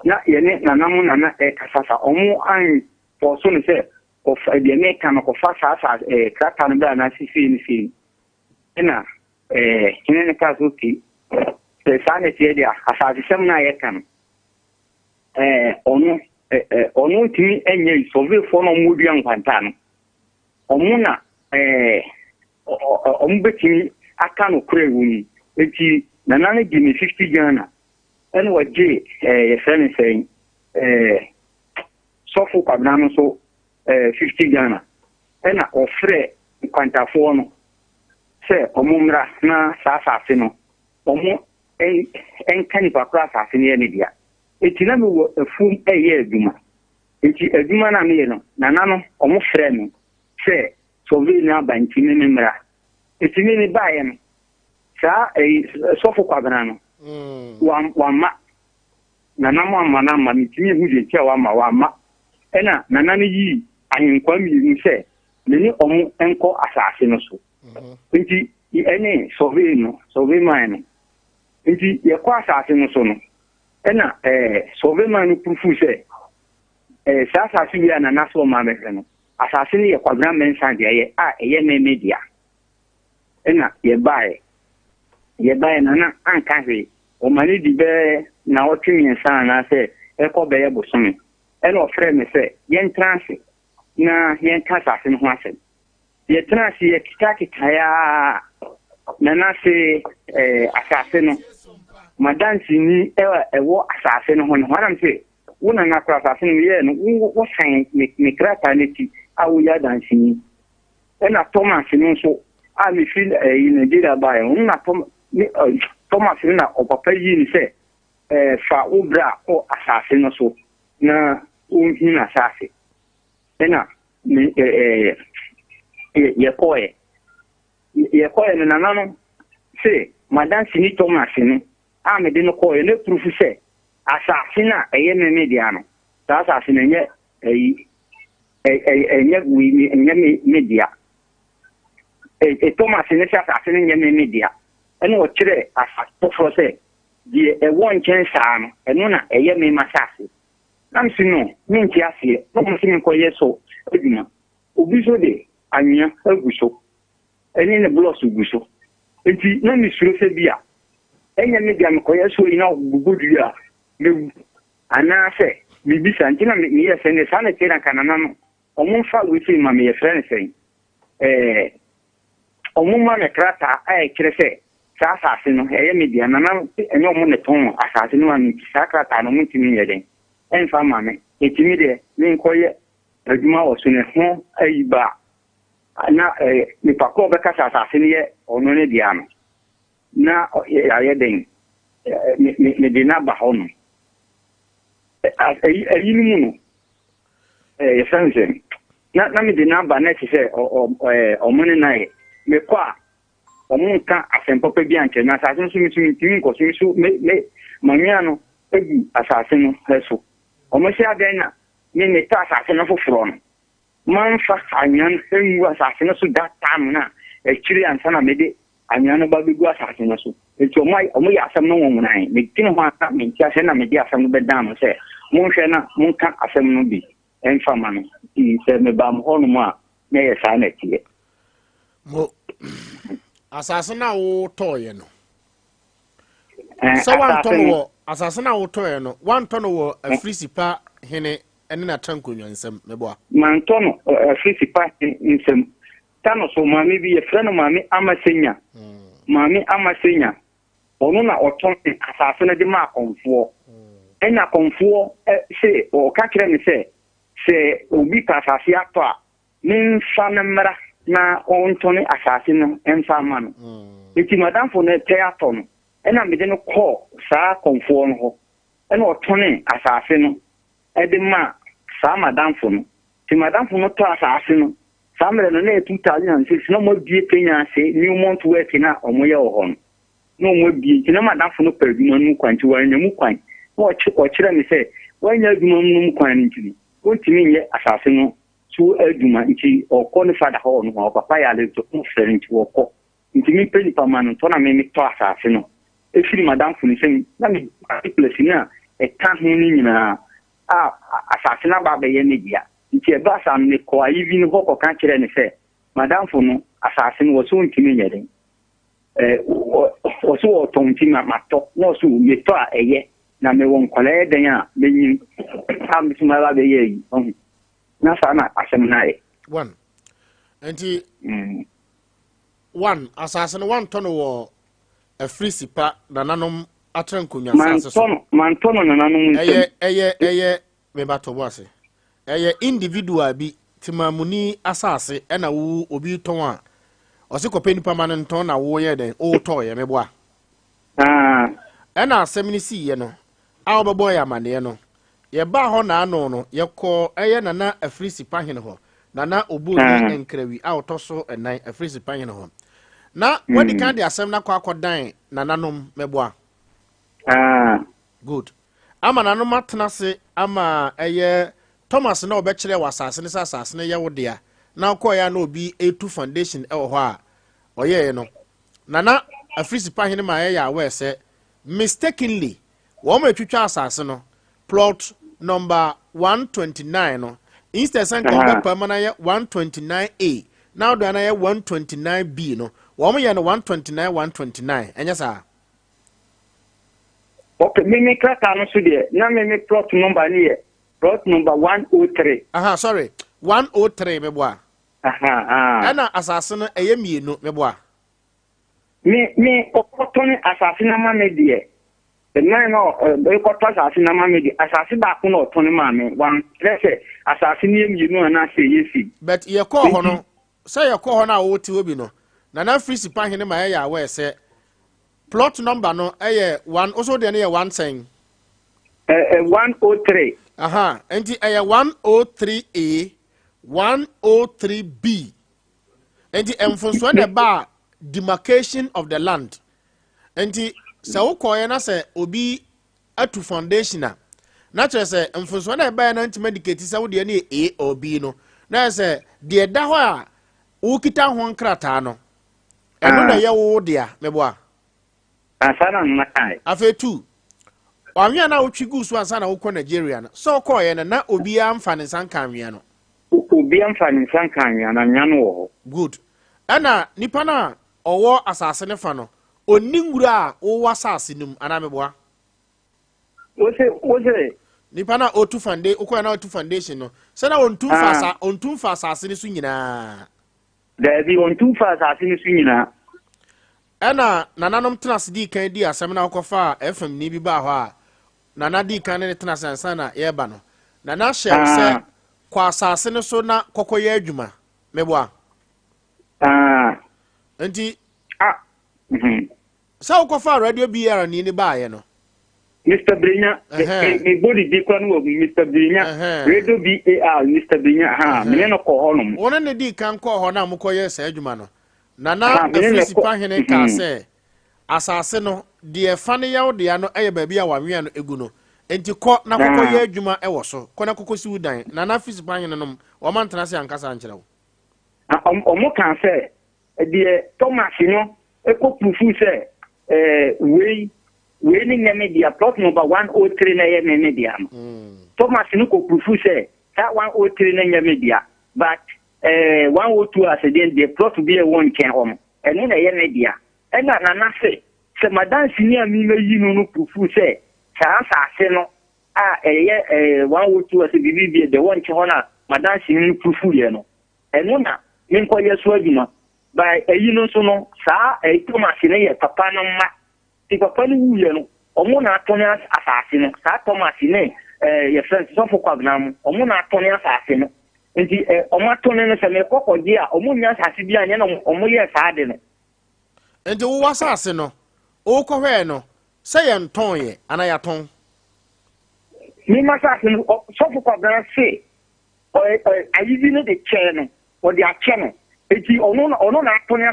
na ye ne na namu na kasasa omu an for so ne se kofa dia ne kan kofa sa krata na bra na sisi ni fi ena kine ne ka so ki se sa ne tie dia asase sem na ye kan onu timi enye sove fo no mu dua nkwanta no omuna ombetimi aka no kure wuni eti nanane gi me 50 Ghana en waje ye fene sen sofu kwabna no so 50 Ghana ena ofre nkwanta fo no se omumra na sasa no omu en kanipa kra sasa ne ne dia eti na me wo afum eye aduma eti aduma na me no nanano omu frɛ no se sovi na banki ne mra eti ni bae no sa sofo kwabana no wa ma nanamo amana ma mitimi hu je tia wa ma ena nanani yi ahinkwa mi ni se ni omu enko asase no so eti ene sovi man no eti ye kwa asase no so no ena sovi man no pufu se sa asase ya na naso ma me no asase ni ye kwabra mensan de ye eye media ena ye bae na anka he o mani di be na o tumi nsan na se ko be ye bosome ena o frɛ me se ye ntrance na ye nka asase no ho asem ye trance ye kita ya na se asase no madansi ni ewo asase no ho no haram se wona na kra asase no ye no wo san me krata neti awu ya dansi ena Thomas no so a me feel in Nigeria by na Thomas na o papa yi ni se fa obra o asase no so na unhi na asase ena me ye koye na nano se madansi ni Thomas no a me de no koye ne proof se asase na eye me media no asase na nye enye media Thomas ne asase ne nye media ene o kire asase for se die won chen saa no eno na eye me masase nam si no minti ase no mo sin ko yeso edina obi so de anya aguso ene ne bloss aguso enti na mi suro se bia enye media me ko yeso ina gugudu ya me ana se bibi santina mi ya sene sana tena kanana no omunfa wifi ma me yefrene sen omuma me krata kire se sa asase no eye media na enye omu ne ton asase no anu sa krata no mutimi yeden enfa ma me etimi de me nkoye aduma wo so ne ho ayiba na me pakọ be ka sa asase ne ye ono ne dia no na ayeden me de na ba ho no ayi ni mu no ye sanse na me de na ba na se omune na ye me kwa omunka asempope bi anche na asase so mitimi ko so me mamia no egi asase no heso omosi aden na me ta asase no foforo no man fa anyan enwu asase no so that time na ekiri ansa na me de anyan no ba begu asase no so eti omo ya asem no won nan me tin ho aka me ti ase na me de asem no be dan no se Monshana, Monka, Assembly, and Famano. He said, me bam honoma, may a sign it here. Assassin, I toy, no. So one ton assassin, I toy, no. 1 ton a free sipa, hene, and in a tranquil and some meboa. Mantono, a free sipa in some. Tano so mami bi a friend of Mammy Amasenia. Mammy Amasenia. Onuna or Tommy assassin de mark on 4. And a confour say or catcher say Ubi Pasasiapa means Sanamara na on Tony assassin and Saman. It's Madame for the theaton. And I didn't call Sa conform ho. And or Tony assassin. Edema Sa Madame for no. To Madame for not assassin. Samre no na 2006 no mo bie penya se new month work na omoye ohon no mo bie na madafo no perduma no kwanti wanya mu kwan wo kire me se wanya aduma mu kwan ntimi wontimi ye asase no tu aduma nti okọ ne fada ho no papa ya le to mo fere nti okọ ntimi peli pa man to na me to asase no efiri madafo ni se na me place na e ka ho ni nyina asase na ba be ye ne dia nti eba sam ne ko ayi no ko kan kire ne se madam fo no assassin wo so ntimi nyere wo so tonti ma mato no so me to a eye na me won kwale den a menyi am tuma ba be ye na sa na asem na e one nti one assassin one ton wo a free sipa na nanom atrankonya assassin so man tono na nanom eye me ba to boase individual bi timamuni asase ena wo obi ton a ose kope nipa man ton na wo ye den o to ye meboa ena asem ni si ye no a obebo ya mane no ye ba ho na ano no ye ko na na afrisi pahene ho na na obu ni enkrawi a otoso enan afrisi pahene ho na wadi kan de asem na kwa akodan na nanom meboa good ama nanom atena se ama Thomas na obekire wasase ne sasase ne yewodea na koya na obi A2 foundation e wo ho a oye no na afrisi pahene ma ya we se mistakenly wo ma twitwa asase no plot number 129 no instead san ko be permanent ye 129A now do na ye 129B no wo ma ye no 129 enya sa okay me krata no so de na me plot number ni ye plot number 103. Sorry. 103 meboa. Ana assassin eye mienu meboa. Me okotoni assassin na ma me die. Na no be koto assassin na ma me die. Assassin ba ko no otoni ma me. Wan say assassin ye mienu na say yesi. But ye call ho no. Say ye call ho na wo ti obi no. Na free sipa hene ma ye ya we say plot number no eye 1 also de na ye 1 saying. 103. Enti aya 103A 103B. Enti emfonso na ba demarcation of the land. Enti se wo koye na se obi atu foundation na chere se emfonso na ba na ntima indicate se wo de na A or B no. Na se de da ho a wo kita ho nkrata no. Eno na ye wo de a meboa. Asana na kai. Afetu Wamia na uchigu so ansa na ukọ Nigeria na so call ye na obi amfa ne san kanwia no obi amfa ne san kanwia na nya no wo good ana nipa na owo asase ne fa no oninguru a wo asase num ana meboa wose nipa na otu fande ukọ na otu foundation no se na ontum fa asase ne so nyina da bi ontum fa asase ne so nyina ana nananom tnas di kan di asem na ukofa FM ni bi ba ho a nana di kan ne tena sansa na ye ba no nana share se kwa asase ne so na kokoye adwuma meboa enti sa ukofa radio BR ni ni ba ye no Mr. Brinya e body di kwa no Mr. Brinya radio BAR Mr. Brinya me no ko ho no wona ne di kan ko ho na mukoye sa adwuma no nana afisi pahene ka se asase no de fane yawo de ano eye baabi a wanwe no egu no enti ko na kokko ye adwuma e wo so ko na kokko si udan nana afisi pahene no o man tena se ankasa ankyere wo omo kan se de Thomas no e ko proof se we winning media plot number 103 na media. Thomas Nuko Kufu say that 103 na media, but 102 as again the plot to be a one can home. And in a media. And na say Madam Senior Mino Yino Kufu say, Sa Seno, 102 as a BB, the one Chona, Madam Senior Kufu, you know. And Mona, Minquaya Swagima, by a Yino Sa, a Thomas in a papa no ma. Papa Luyan, Omona Tonias assassin, Sa Thomas in your friend Sofoquagnam, Omona Tonias assassin. And the Omatonians and a coco dear, Omonias Hasibian, Omoya Sardin. And the assassin. O Correno, say Antoine, and I aton. Me must ask him, Sofoquagnam say, I didn't the channel or the channel. It's the Onona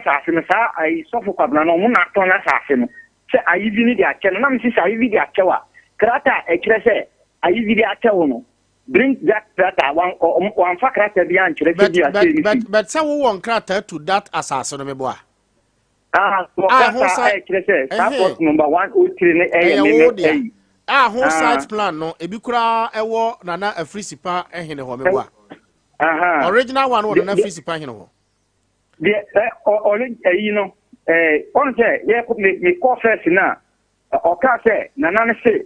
assassin, I Sofoquagnam, Omona assassin. Say, I didn't the channel, I'm since I did the Achawa. Crata, a cresse, I did the Achawono. Bring that crata one factor beyond but some one crater to that assassin, my boy. Number 103 whole site plan no ebikura ewo nana afrisipa ehene ho mewa original one na afrisipa ehene ho the you know on say me call first na o ka say nana say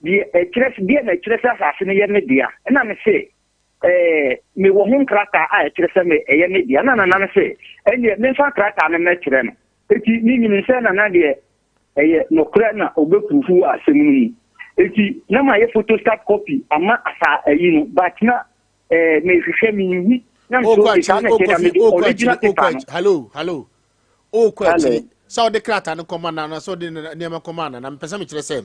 the trace assassin ye media na me say me wo hun krata a trace me ye media na say ene me fa krata na me kire no eti ni say na de no kra na obepufu asemu eti na ma ye photostat copy ama asa you know but na me hwehwe mi na so e ka na kira me original paper. Hello o kwati so de krata no command na so de niam command na mpesa me kire say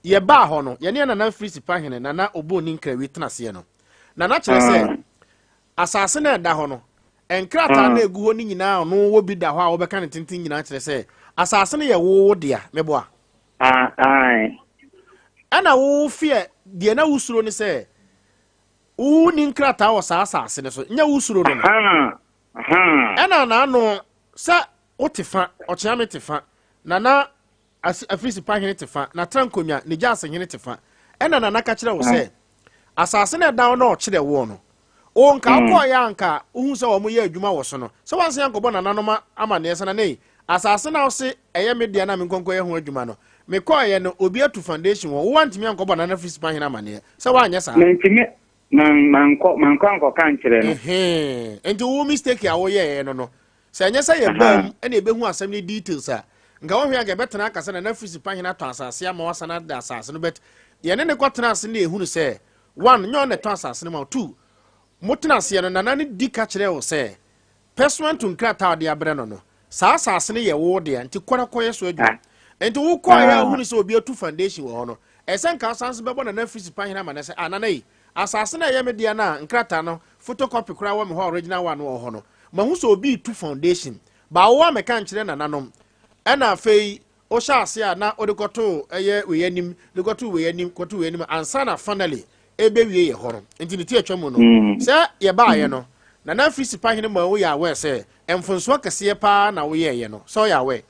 ye ba ho no ye ne na free sipa hene na obo ni nkra wi tenase no na kire say asase na da ho no enkrata na egu ho ni nyina no wo bi da ho a wo be kan tintin nyina kire say asase na ye wo dia meboa ana wo fie de na wusuro ni say wo ni nkrata wo sa asase ne so nya wusuro no ana na no sa otefa ochiame tefa na afisi pa hene tefa na trankonya ne jase hene tefa ana na ka kire wo say asase na da no kire wo no o nka akọ ya nka uhu se wo mo ye adwuma wo so no so wanse yankobo na nanoma amane se na nei asase na wo se eye media na me nkonko ye ho adwuma no me call ye no obi atu foundation wo want me yankobo na afisi pa hene amane se wa anya sa manko kan kire no enti wo mistake ya wo ye no se anya se ye bam na ebehu asem ni details a nga wo hwe aga betena akasa na afisi pa hene ato asase ama wasa na da asase no bet ye ne kwatena ase na ehunu se one nyo ne to asase no ma two mutena ase no nana ne di ka kire wo se personal to nkrata de abre no sa asase ne ye wo de anti kwarakoye so adu enti wo kwa ya hunu se obi atu foundation wo no esen ka sanse bebo na afisi pa hene ama na se ananai asase na ye media na nkrata no photocopy kura wo me ho original one wo ho no mahu so obi tu foundation ba wo ameka nkire na nanom ena fei o sha ase a na odekoto eye we yanim dekoto we yanim koto we yanim ansa na finally ebe wie ye horo enti ne ti atwa mu no se ye ba ye no na afisi pa hene ma wo ya we se emfonso kase pa na wo ye no so ya we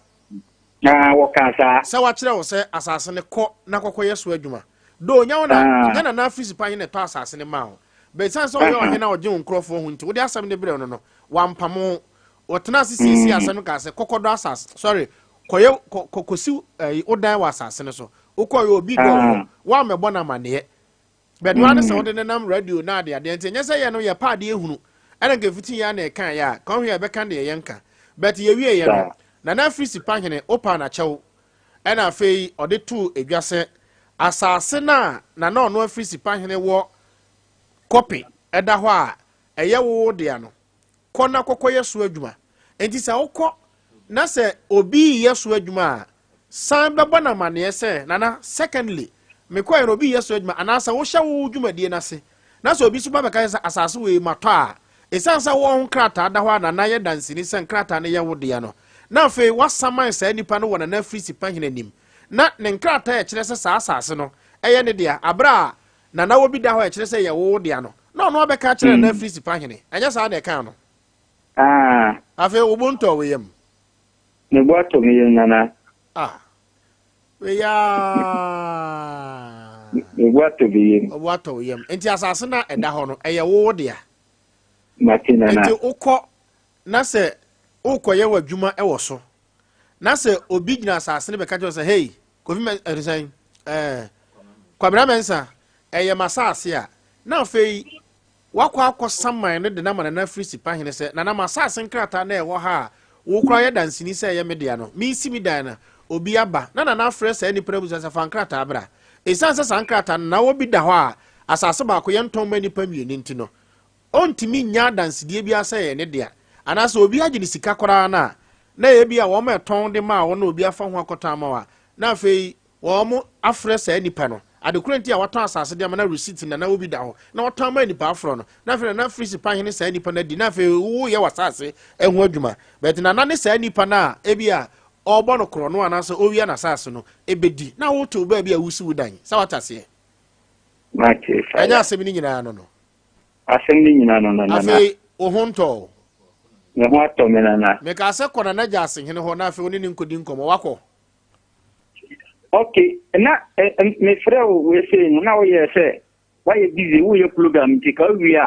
wo kasa se wa kire wo se asase ne ko na kokoye so adwuma do nya wona na afisi pa hene to asase ne ma ho be san so yo hene o je nkrofo ho nti wo de asam ne bre no wampamo wotena sisi asam ka se kokodo asase sorry koye kokosi odan wa asase ne so ukoye obi do wa mebo na mane but one se wode nam radio na de ade ntenya se ye no ye pa de ehunu ana nke fitin ya na kan ya kan hwe be kan de ye nka but ye wie ye no na afisi pa hene opa na chew ana afei ode tu edwase asase na no afisi pa hene wo copy eda ho a eye wo de ano kona kokoye so adwuma enti se wokọ na se obi yeso adwuma san bebo na mane se na secondly me koye obi yeso adwuma anasa wo hye wo dwuma die na se na se obi so ba beka asase we mato a esansa wo nkrata da ho na ye dansini se nkrata ne ye wo de ano na fe wasaman sa nipa no wona na afisi pa hene nim na ne nkrata e kire se sa asase no eye ne dia abra na wo bi da ho e kire se ye wo de ano no beka kire na afisi pa hene anya sa na e kan no afe ubuntu oyem ne boato mi nana What to be what to yam. Enti asase na eda ho no eye wo dia. Martina. Enti ukọ na se ukoye wadwuma e wo so. Na se obi gina asase ne be ka say hey, kofi me resign kwabra mensa eye masase a na fei wakwa akọ saman ne de na mana na frisi pa hene se na masase nkrata na e wo ha wo kra ye dansini se ye media no mi si mi dan na obi aba na fresh any prebusa se fa nkrata abra esanse sankrata na wo bi da ho a asase ba ko ye nton ma nipa mieni nti no ontimi nya dansidie bi asa ye ne dia anase obi agye ni sika kora na ye bi a wo ma ton de ma wo na obi afa ho akota ma wa na fei wo mo afresh any pa no adekurenti a waton asase de na receipt na wo bi da ho na waton ma nipa afro no na fei na free sipa hene sa nipa na di na fei wo ye wasase ehu adwuma but na ne sa nipa na ebi a obo no kro no anase owia na asase no ebedi na wo to ba bi a wusi wudan sa watase Mate fa anya asemi ni nyina no asem ni nyina no na afei ohunto ne ho ato me na me ka se kona na jase hene ho na afei oni ni nkodi nkomo wako okay na me frɛ we say na wo ye say why you busy wo ye program ti ka wi a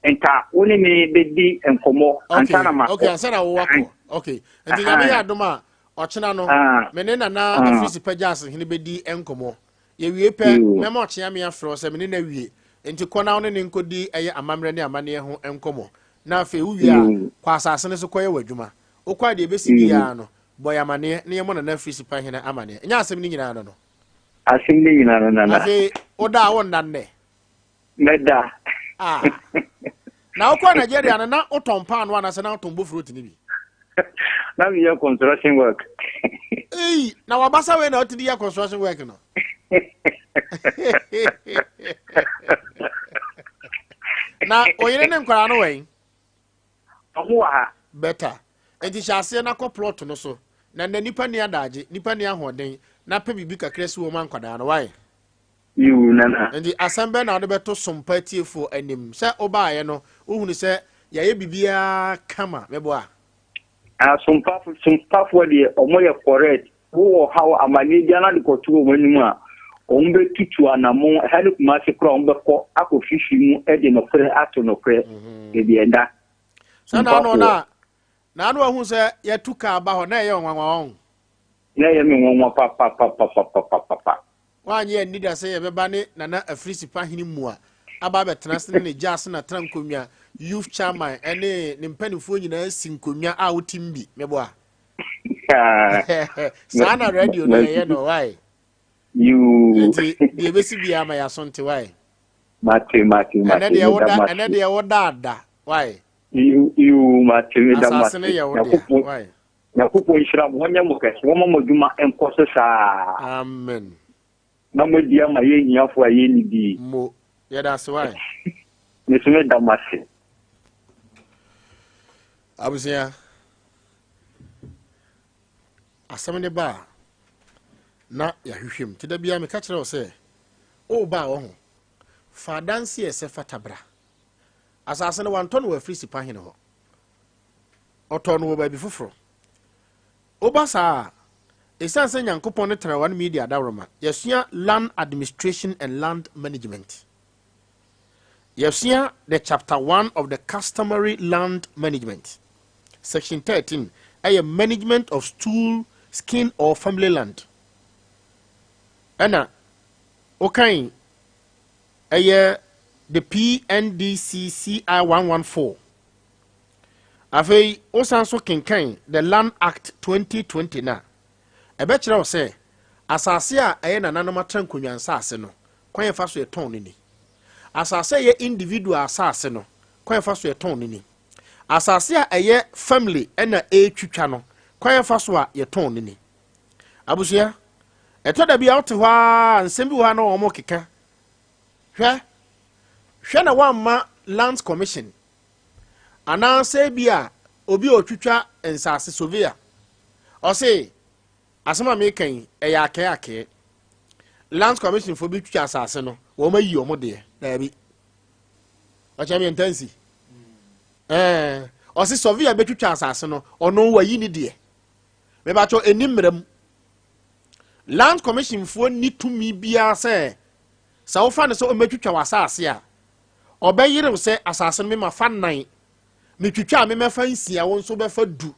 enta woni me bedi enkomo antana ma okay ansana wo wako okay enti ya me ya doma ochena no me ne na afisi pagase hene bedi enkomo ye wie pe me ma ochea me afro se me ne na wie enti kona wo ne nkodi eye amamre ne amane ho enkomo na afi wo wie a kwa asase ne so koye wadwuma wo kwa de besi bia no boy amane ne ye mo na afisi pa hene amane nya asem ni nyina no asem ni nyina no na afi oda wo ndanne meda na ukwa Nigeria na utompa no na se na utombo fruit ni bi na we construction work na wabasa we na otidi ya construction work no na oyire ne nkwara no wen omoa better enti hyase na ko plot no so na nipa ni adaje nipa ni ahoden na pe bibi kakra si wo man kwada no why you nana enti asembe na odebeto Sompa tiefo anim se obaaye no ohunu se yaye bibia kama meboa Sompa for the omoye correct wo how amani dia na de kotu o manimu a ombe tutu anamo hali kuma se kra ombe ko akofifi mu e de no kre ato no kre e bi enda sana no na anu ahun se ya tuka aba ho na ye onwanwa on na ye me wonwa pa wanye ni da se ye beba ne na afrisi pa hini mu a aba betena se ne jas na trankomia youth chairman ene ne mpanifo nyina sinkomia a wotimbi meboa sana radio no ye no why you de besi bia ma ya sonte why mate ene de woda da why you mate me da mate why na kupo ishira mwanya mukasi woma moduma enkoso sa amen na modia ma ye hiafo aye ni bi mo ya da so why me da mate abusia asamne ba na ya hwehwem ti da bia me ka kire wo se o ba wo ho fa danse ese fatabra asase ne wanto no wa frisi pa hene ho oto no ba bi foforo o ba sa esanse nyankopon ne tra one media dawroma yesua land administration and land management yesua the chapter 1 of the customary land management section 13 a management of stool skin or family land ana okay the PNDC CI 114 afei osanso kenkan the Land Act 2020 na ebekira wo se asase a nananom atrankonwa asase no kwan fa so eton ni asase ye individual asase no kwan fa so eton ni asase a family na etwitwa no kwan fa so a yeton ni abusia etoda bia wote hwa nsem bi hwa na wo mo keka hwe na wamma Lands Commission ananse bia obi otwitwa nsase sovia o se asema me kan eya akeke Lands Commission fo bi twitwa asase no wo mayi o mo de na bi o cha me ntansi o se sovia be twitwa asase no ono wayi ni de me ba cho enimrem land commission fo ni tumi bia se sa wo fa ne so o metwitwa wasase a obeyire se asase me ma fa nan metwitwa me mefa nsia wo nso befa du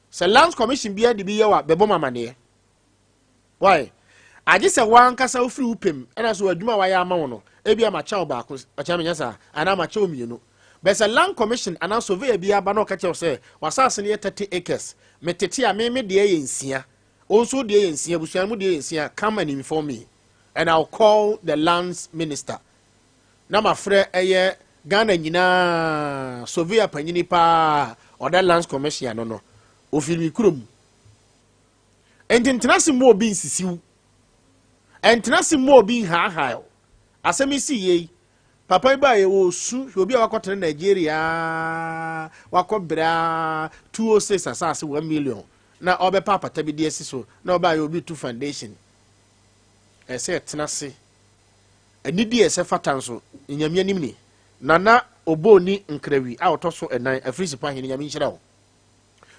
se land commission bia de bi ye wa bebo mamane why agi se wan kasa ofri upem ena so adwuma wa ya ama wo no ebia ma cha ba ko acha me nyasa ana ma cha omienu be se land commission ana surveyor bia ba no ka che se wasase ne 30 acres metete a me de ye nsia onso de ye nsia busuan mu de ye nsia come and inform me and I'll call the lands minister na ma frɛ eye Ghana nyina surveyor panyini pa oda lands commission no ofiri kurom entintenase mo obi nsisiw entinase mo obi ha asemi si ye papa ba ye wo su obi a wakotere Nigeria wakobra 206 asase 1 million na obe papa tabi de asiso na oba ye obi to foundation ese tenase anidi ese fatanso nyamia nimni nana oboni nkrawi a otoso enan afrisi pa hene nyame nhyira wo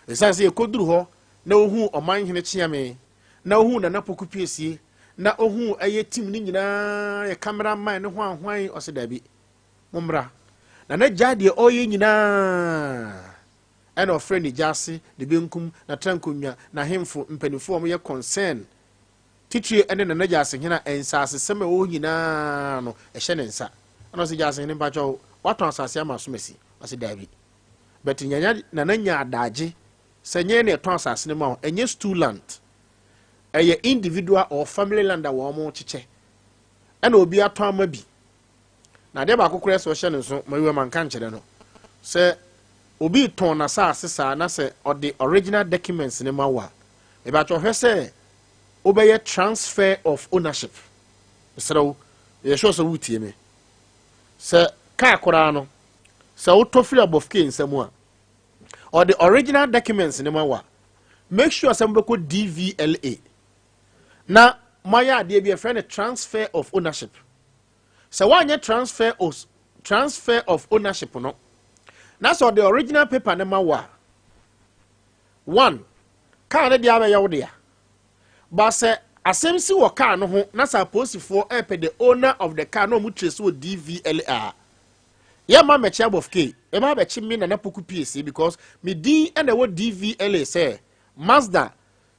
esanse ekoduru ho na ohu oman hene chiame na ohu nana Poku Piesie na ohu aye team ni nyina ye cameraman ne hwan osedabi momra na jade oye nyina ena ofreni jase de benkum na trankonwa na hemfo mpanifo mo ye concern titrie ene na jase hena ensase sema o nyina no ehye ne nsa ana se jase hene mpacho waton asase ama somasi osedabi but nyanya na nya adaje senye ne ton asase ne ma enye stool land eye individual or family land wo mo chiche ena obi aton ama bi na de ba kokore so hye ne so mayiwa manka nkyere no se obi ton na sa asesa na se or the original documents ne ma wa e ba cho hwese obeye transfer of ownership so ye sure so wutie me se ka akora no se utofiri abofke nsemu a or the original documents ne ma wa make sure some beko DVLA na maya ade bi e friend transfer of ownership so wanye transfer of ownership no na so the original paper ne ma wa one car ne dia be yawo dia ba se asemsi wo car no ho na sa posifo epe the owner of the car no mu trace wo DVLA ya ma mechi abofke e ma be chi me na Poku Piesie because me din and the word DVLA say Mazda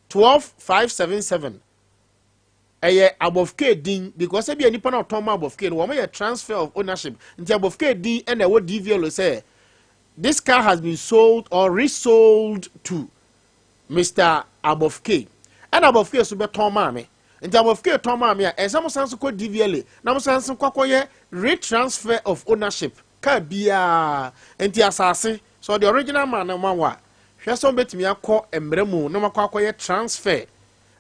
12577 eye abofke din because e bi anipa na oton ma abofke no wo ma transfer of ownership nti abofke din and the word DVLA say this car has been sold or resold to Mr. Abofke and Abofke so be ton ma me nti Abofke ton ma me a ensam sanso ko DVLA na mo sanso kwakoye retransfer of ownership ka bia enti asase so the original man na wa hwe so betimi akọ emremu na makwakoye transfer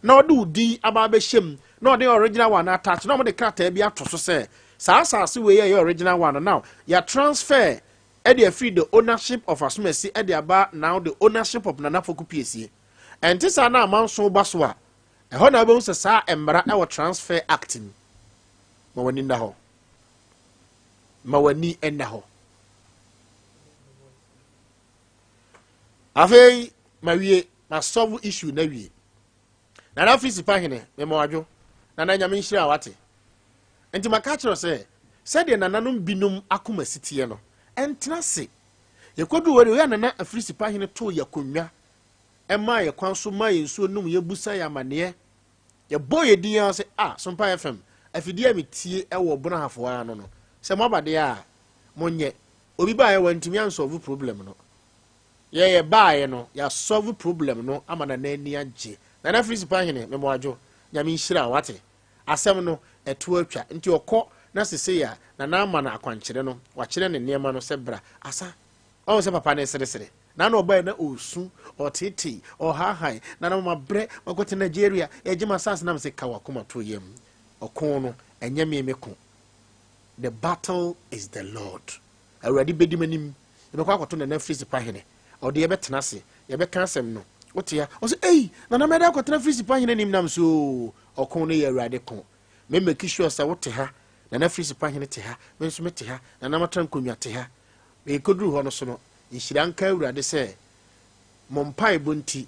na odi udi aba be hyem na odi original one attach na mo de krata bia to so se sa asase we ye original one now ya transfer e dey free the ownership of asumasi e dey aba now the ownership of Nana Poku Piesie enti sa na amanso baso a e ho na be so sa emra e wo transfer acting ma wani nda ho mawani enda ho afei mawie ma solve issue na wie na na fisi pa hene me mawadwo na na nyame nhira wate enti maka kiro se de nananom binum akoma sitie no entena se yekodu wori ya nana afisi pa hene to yakonwa ema ye kwanso ma ye nsuo num ye busa ya mane ye boye din ya se Sompa FM afidi amitie ewo bona hafo ano no se mobade a monye obi ba ye wantimi ansolve problem no ye ba ye no ya solve problem no amana na ani age na na free pa hene me moadwo nyame nhira wate asem no eto atwa nti okọ na sese ya na ama na akwankyere no wakyere ne niema no se bra asa o se papa ne sere na na oba na osu otiti o hahai na na mabre makote Nigeria ejima sas na mse kawa kuma to yem okon no enye memeko. The battle is the Lord. Already bedi manim. Ebe kwa kwato na freeze pa hene. O de ebe tenase, ebe kan asem no. Wote ya, o se na na meda kwato na freeze pa hene nim nam so okon no ye awurade kon. Me make sure sa wote ha, na freeze pa hene te ha, me nso mete ha, na na matan konwa te ha. Me koduru ho no so no, nhira nka awurade se mompai bonti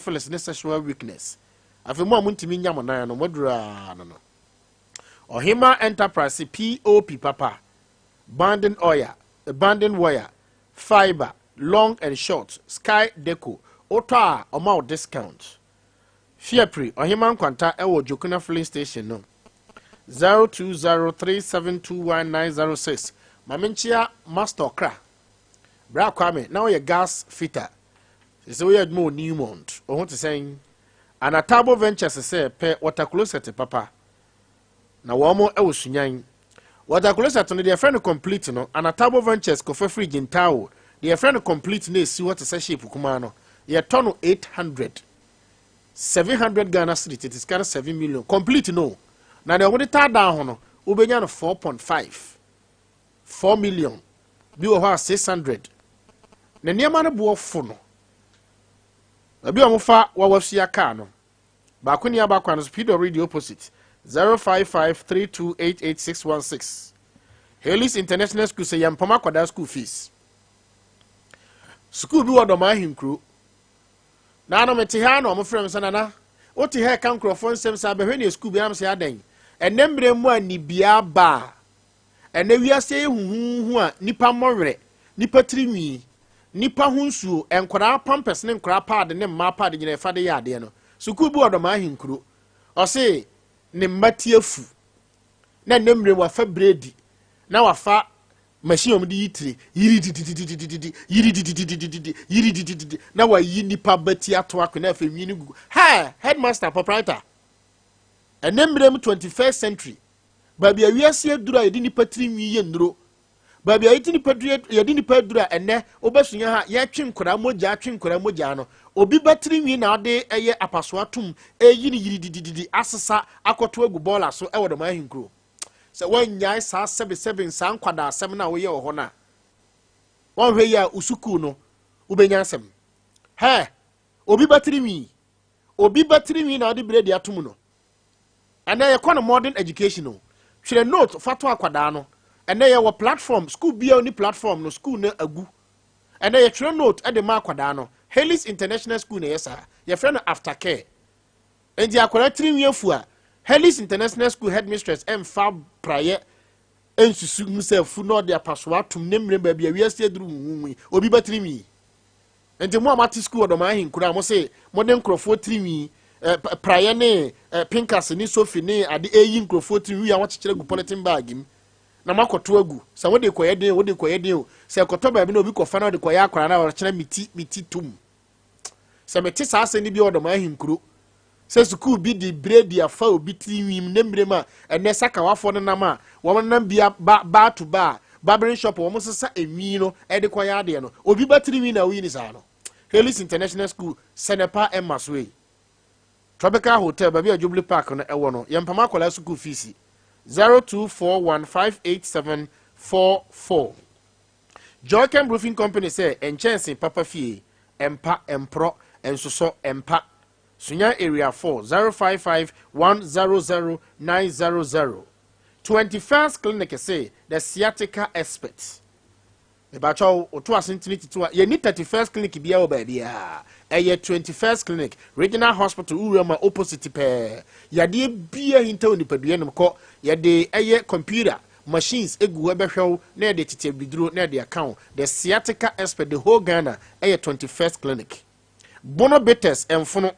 syphilis ne sexual weakness afi mo amuntimi nya mo nan no modura no Ohima Enterprise POP papa banding oil banding wire fiber long and short sky deco ota amount discount Fiepri Ohima Nkwanta ewo Jokuna filling station no 0203721906 Maminchia Master Kra Bra Kwame now your gas fitter so we had more Newmont or what to saying and a Tabo Ventures say pe water closet papa na wamo ewo Sunyani water closet no their friend complete no and a Tabo Ventures ko fridge in town their friend complete na si what say shape kuma no ye ton 800 700 Ghana cedis it is kind of 7 million complete no na the only third down no ubenya no 4.5 4 million bi wo ha 600 na niam no bo fo no abi omofa wa wafia car no ba ko ni aba kwa no speed radio opposite 0553288616 Helis International School say yampama kwada school fees school bi wo do ma hinkru na no mete ha no mo frem sana na o te ha kan krofon sem sa be hwe school bi am se adan enembre mu anibia ba ene wiase huhuhu a nipa morere nipa trinwi nipa hunsuo enkwara pampers ne nkwara pad ne mma pad nyina fa de yade no school bi wo do ma hinkru o se ne matiefu na enembre wa fa bredi na wa fa machine om di yitire yiri na wa yi nipa bati ato akwa na fa nwini gugu ha headmaster proprietor enembrem 21st century babi awiase adura yedi nipa tirinwi ye nduro babi ayiti nipa dura yedi nipa adura enne obasunya ha ye twinkora moja no obi batirinwi na ade eye apaso atum eyini yiri asesa akoto agu bola so e wodo ma hinkro se wan nyai sa 77 sa nkwada asem na wo ye ho na wan hwe ya usuku no ubenya asem he obi batiri mi na odi bredi atom no ana ye kono modern education no hwere note fato akwada no ana ye wo platform school bia ni platform no school na agu ana ye hwere note e de ma akwada no Helis International School na yesa ye frɛ no aftercare endi akwada tiri fu a Helis International School headmistress emfa praye ensusu musefu no de apaso atom ne mre ba bia wiase aduru hunwi obi batiri mi enti mo amati school do ma hin kura mo se mo de nkrofo tiri praye ne pinkas ni sofi ne ade eyi nkrofo tiri wi a wakyekere gu polythene bag im na makoto agu sa wo de koyede o se koto ba bi na obi kofa na de koya akwara na wakyere miti tum se meti sa ase ni bi odo ma hin kuro se school bi di bredi afa obi tiri ne mre ma ene saka wafo ne nam a wo nam bia ba to ba barbering shop wo mo sesa enwi no e de koya ade no obi batiri wi na wi ni sa no Helis International School Senepa Emaswe Tropical Hotel baby Jubilee Park no ewo no yempama akola school fees 0241587744 Joycam Roofing Company say enchancy papa fee empa empro ensoso empa Sunya area 4 0551000900 21st clinic say the sciatica expert Ebacho oto asentini titu ye ni 31st clinic bia obabia eye 21st clinic regional hospital urema opposite pe yade bia hinta onipadua nem ko yade eye computer machines egu ebehwew na yade tete biduro na yade account the sciatica expert the whole Ghana eye 21st clinic bono betes emfono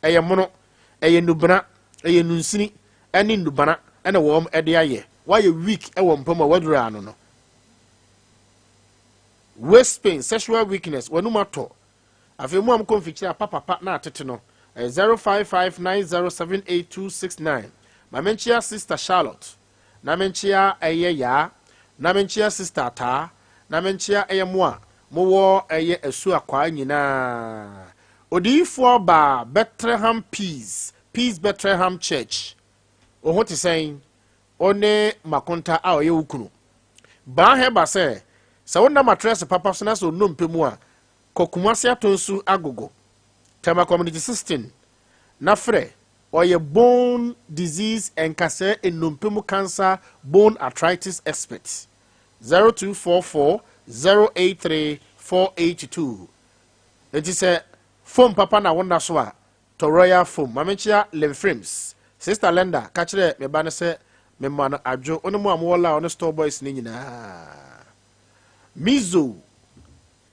eye mono eye nubana eye nunsini eni nubana ena wom ede aye why week e wo mpama wadura ano no waist pain, sexual weakness, wanumato. Afi mu am konfikira papa na atete no. 0559078269. Ma menchia sister Charlotte. Na menchia eye ya. Na menchia sister ta. Na menchia eye moa. Mo eye esu akwa nyina. Odifo ba Bethlehem Peace Bethlehem Church. Oho ti saying one makonta a oye ukunu. Ba he ba se sa wonna matress papa so na so no mpemu a kokumase atonsu agogo tema community system na frɛ oye bone disease and cancer enompemu cancer bone arthritis expert 0244083482 enti sɛ foam papa na wonna so a to royal foam mamenchia lim frames sister Lenda ka kyerɛ me ba ne sɛ me ma no adwo onemu amwola on store boys ni nyina Mizo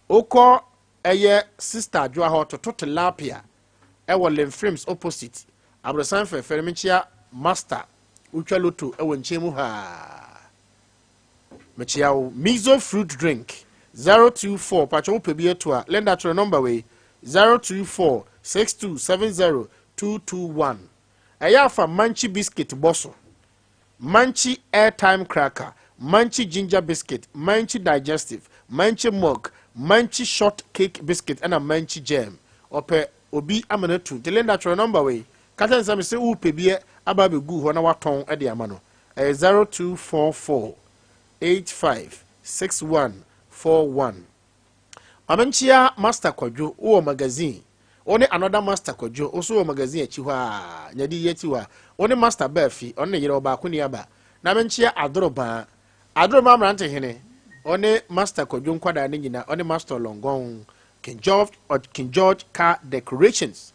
oko eye sister adwa ho to tilapia e wo lim frames opposite abrosan fe menchia master utwa loto e wo nchemu ha mechia Mizo fruit drink 024 pacho pebi eto a lenda tro number we 02462702221 eya fa manchi biscuit bosso manchi airtime cracker Manchi ginger biscuit, manchi digestive, manchi milk, manchi short cake biscuit, and a manchi jam. Ope obi amanatu. The lender to number way. Katan sami se u pebie ababe gu ho na waton e de amano. 0244856141. Amanchia master kwadwo o magazine. One another master kwadwo also o magazine achi ho a nyadi yeti wa. One master bafi, one yere oba ko ni aba. Na manchia adroba Adro mamrante hene one master kodjon kwada ne nyina one master longon King George car decorations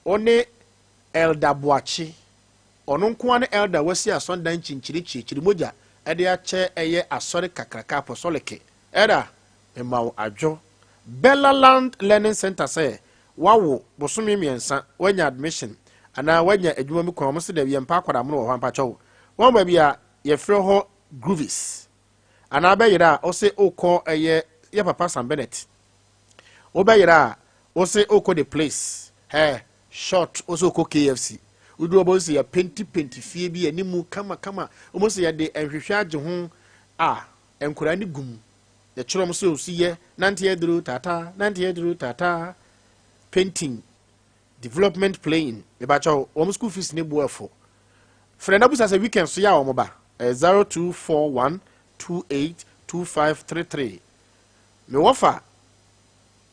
one elder boachi ono nko ne elder wasi asondan chinchiri moja ede ache eye asore kakraka apostolic era emawo adwo Bellaland Learning Center say wawo bosome miensa wanya admission ana wanya adwuma mi kwa mo se da wi empa kwada mo wo hampa chow won ba bia ye frɛ ho Groovies and abayira ose oko eye ya papa Sam Bennett obayira ose oko the place short ose oko KFC udu obosi ya penti fie bi animu kama omosi ya de enhwehwe age ho enkura ni gum the chrom so osi nante eduru tata painting development playing e ba chaw school fees ne buafo frenda busa se weekend so ya omoba 0241282533 me wofa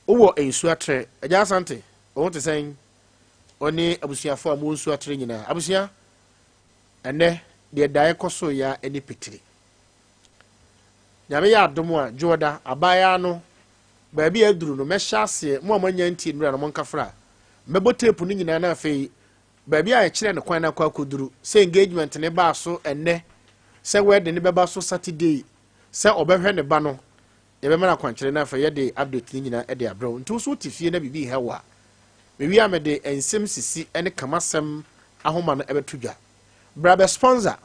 wo ensu atre agya asante o wote sen oni abusuafo amu ensu atre nyina abusia ene de dae koso ya eni pitiri nyame ya adom a joda abaya no baabi aduru no mehya ase mo amanya nti nura no monkafra mebo tape ni nyina na afei baabi a ekire ne kwan na kwa koduru se engagement ne ba so enne se wedding ne beba so Saturday se obehwe ne ba no ye be mara kwankire na afei ye de update ni nyina e de abro nti so tifie na bibi hewa mewi amede ensem sisi ene kamasem ahoma no ebetudwa brabe sponsor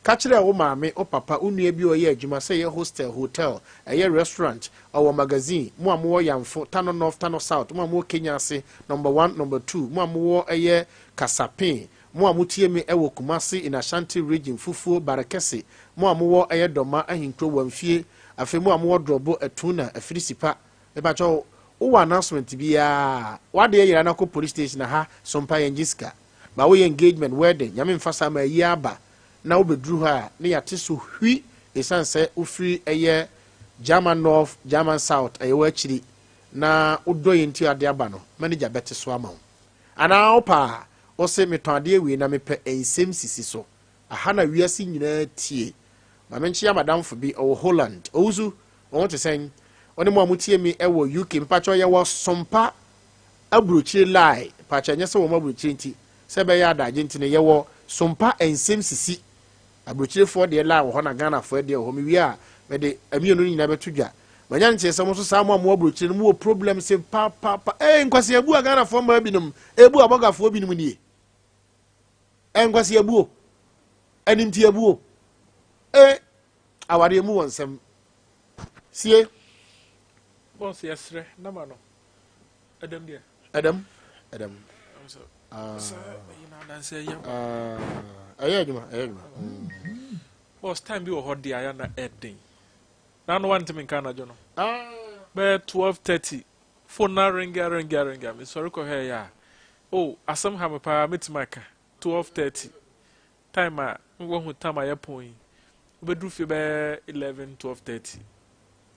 kachire wo maame o papa unua bi o ye adwuma se ye hostel hotel ye restaurant or magazine mo amwo yamfo tano north tano south mo amwo Kenya ase number 1 number 2 mo amwo ye kasapin mo amutie me ewo Kumasi in Ashanti region fufuo barakese mo amwo ye doma ahinkro wamfie afi mo amwo drobo etuna afirisipa e ba cho wo announcement bia wade ye na ko police station ha Sompa yenjiska ba wo engagement wedding nyame mfasa ma yi aba na obedru ha ne yate so hwi esanse ofri eye German North German South ayewa chiri na udoye nti ade aba no manager bete so ama ana opa o se metode wi na mepe ensem sisi so aha na wiase nyina tie ma menchi amadamfo bi o Holland ozu won to sen oni mo amutie mi e wo UK mpacho ye wo Sompa abrochi lai pacha nyese wo mabrochi nti se be ya da agenti ne ye wo Sompa ensem sisi abrochirefo de la wo na Ghana fo de ho mi wi a me de amienu nyina betudwa manya nche se mo so sa mo abrochire mu problem se pa nkwase abu Ghana fo ma binum ebu abogafo binum nie nkwase abu aninti abu aware mu wonsem sie boss yesre na ma no adam dia adam boss time bi wo hodi aya na edin na no want me kana jo no be 12:30 phone na ringa me sorry ko he ya oh asam ha me pa metimaka 12:30 time a wo hu time ya point obedu fi be 11-12:30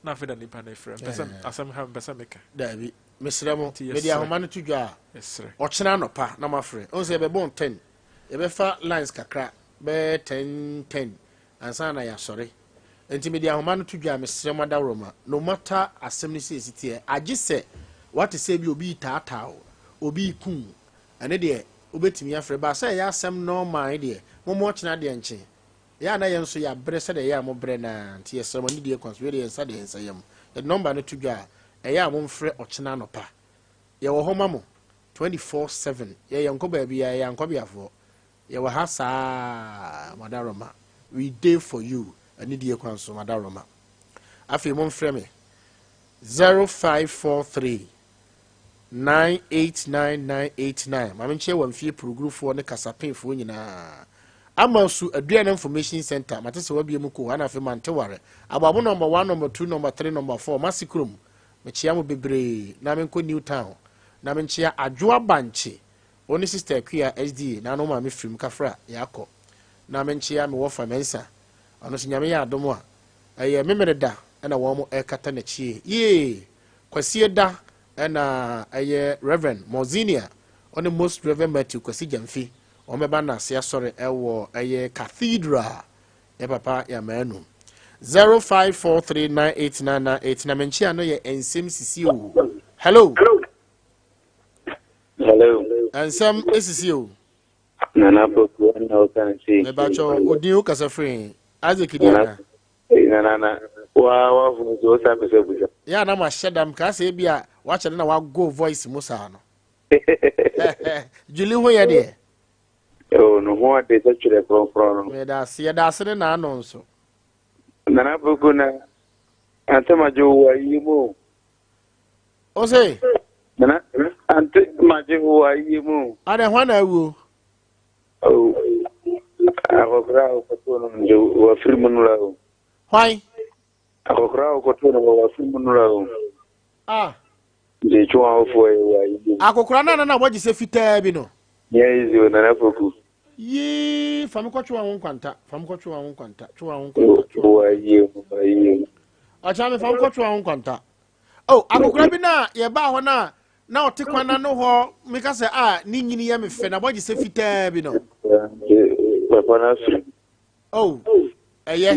na fe da ni pa na frem person asam ha me person meka dabi mesremo media homa no tudwa esre ochena no pa na mafre onse be bon 10 e be fa lines kakra be 10 ansa na ya sore enti media homa no tudwa mesremo dawroma no matter asem ni sesitie agise what say bi obi taatao obi kun ane de obetimi afre ba say ya asem normal de momo ochena de nche ya na yenso ya bre se de ya mo bre na nti yesremo ni de consider yensa de yensa yam the number no tudwa eya mo mfre ochena no pa ye wo homa mo 24/7 ye yanko ba bia ye yanko biafo ye wo ha saa madaroma we dey for you ani die kwanso madaroma afi mo mfre me 0543 989989 ma menche wamfie progrufo ne kasapinfo nyina amasu aduane information center matese wabie mu ko ana afi manteware ababo number 1 number 2 number 3 number 4 masikrum mechia mo bebre na menko new town na menchia adwoa banche oni sister akua SD na no ma me frim kafra yakọ na menchia me wo famensa ono sinyame ya adomo a eye memereda na wo mo ekata na chie ye kwasi da na eye Reverend Mozinia oni most Reverend Matthew kwasi jamfi o meba na se asore ewo eye cathedral ya papa ya manu 0543989989 na menchia no ye Nsem Sisi o hello Nsem Sisi o nana Poku na okansi me bacho odi o kasafrin azekidia nana wa funzo sa pese ya na ma shedam ka se bia wa chede na wa go voice musa no Juli ho ye de o no ho ade se chere pro me da se na anonso nana Poku na antema jo wa yimo o se nana antema jo wa yimo ade ho na awu o akokra ko to no jo wa firmu no lawo why akokra ko to no wa firmu no lawo je chwa ofo wa yimo akokra na waji se fitaa bi no yes yo nana Poku Ye famiko chwa won kwanta famiko chwa won kwanta achame famiko chwa won kwanta oh akokura bi na ye ba ho na otekwana no ho meka se ni nyini ye me fe na boji se fitaa bi no oh eye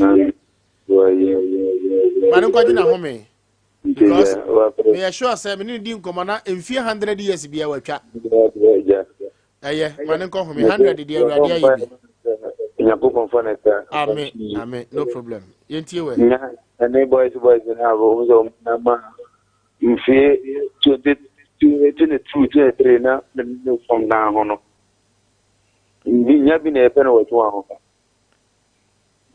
manu kwaji na home because we are sure say me ni di nkomo na emfie 100 years bia watwa eye manu ko home 100 di awurade ayi bi Nyakopon faneta. Amen. No problem. Yentie we. And boys na bo so na ma mfie 22 na no from down hono. Nya bi na epe na watu aho.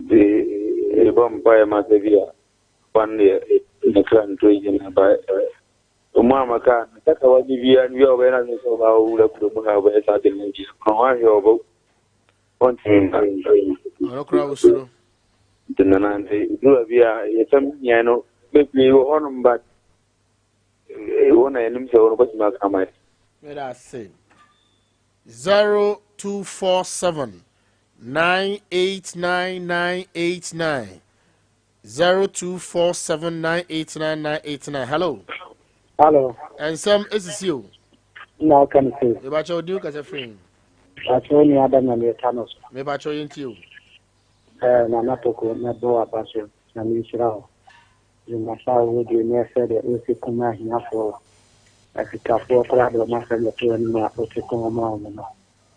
De bom pa ma devia. Pande na kran to yin ba. Umama ka taka waji via ni yo bena ni so ba ula ku mo na ba sa de ni. Ko wa yo bo. Okra usuro dinanande dura biya yetam nyano bebi honum ba wona enim se wono kwatima kamai mera say 0247 989 0247989989. Hello Nsem Sisi na kan se e ba cho diu ka se free Atoni Adam na Metanos. Me ba cho yintiu. Na natoko na do abaso na mishirao. Jumasa wodi ne fede usikuma hinafo. Afika fo kwa do masa ya to ni ma usikuma ma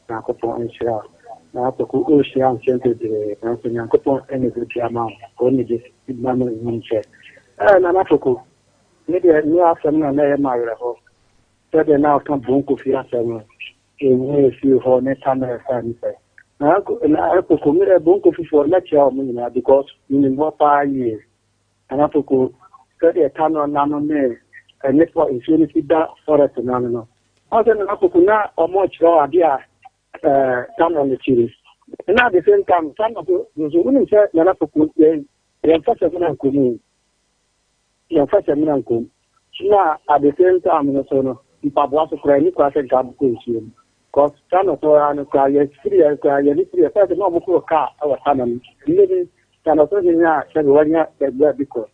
na ko po inshira. Na to ku ushia nsente de na so nyanko po ene du ama ko ni de mama nche. Na natoko ne de ni afam na e ma yere ho. Fede na kan bonko fi afam. If you hold a camera, now I could commit a bunko for lecture because in more 5 years, and I could study a tunnel nano name, and network infinity that for a phenomenon. Also, I could not or much raw idea tunnel on the series. And at the same time, some of those women said, Nanapoku, they're such a man could now, at the same time, if I was a credit, I said, God, because China and Kaya, first no book car, our son, living China, said 1 year because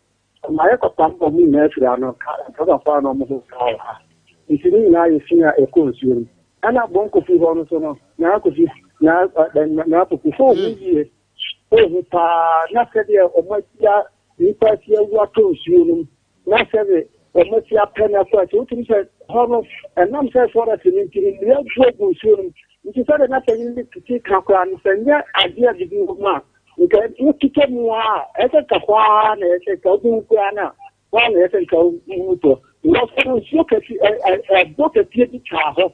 my echo for me, natural, car, and far no more car. If you didn't know, you see a consume. And I won't go on so now could you now to 4 years. Oh, not said there, or much you pass here what consume, not said it. Much ya penna for to said horror and I'm said for us in real soon. Which is not to take and send ya idea to do ma. You can look to more as a kawan, as a Kabuana, one as a Kabuto. You also look at a book at the child.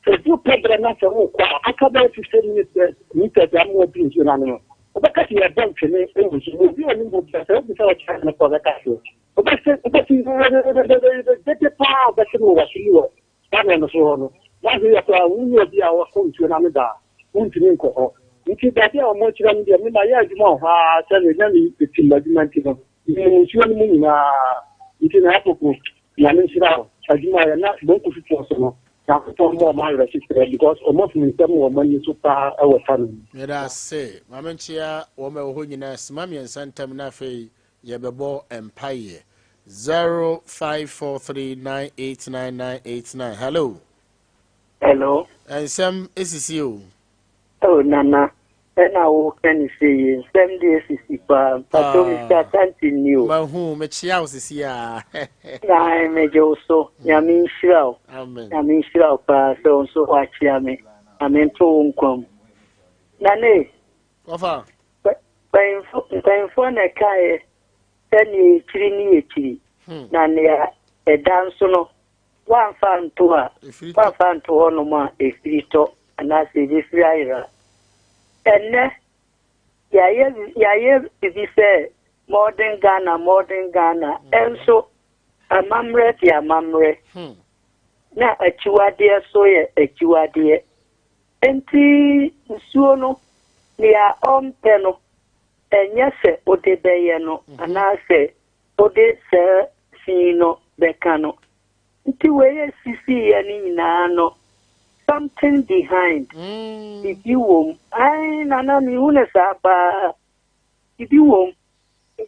So you pay the natural. I come back to 10 minutes, meter than more things you know. Because you have done to me, you will be a little better without China for the castle. But the power that you know, so that we will be our home to another. Won't you know? If you get your much than the Minaya, tell you, the Timberman, you should mean it in Apple, Yanisha, as you might not go to the more my register because almost in some more money so far our family. Let us say, Mamanchia, Woman Holiness, Mammy and Santa Minafe, Yababo Empire. 0543989989. Hello. Nsem Sisi. Oh, Nana. And I will can see 7 days is but Mr. Santin new. Mahu, Mechiao is here. I may also. Yamin Shroud. Amen. Yamin Shroud, so watch Yami. I mean, to come. Nane. Offer. But for a car. Then chiri na ne e danso no wan fan to no ma e frito ana se bi friara enne ya bi se modern Ghana enso amamre ti amamre na achiwade so ye achiwade enti nsuo no ne ya ompeno enye se odebeye no anase ode se sino bekano nti weye sisi ya ni na no something behind. If you won't, I nana mi unesaba. If you won't,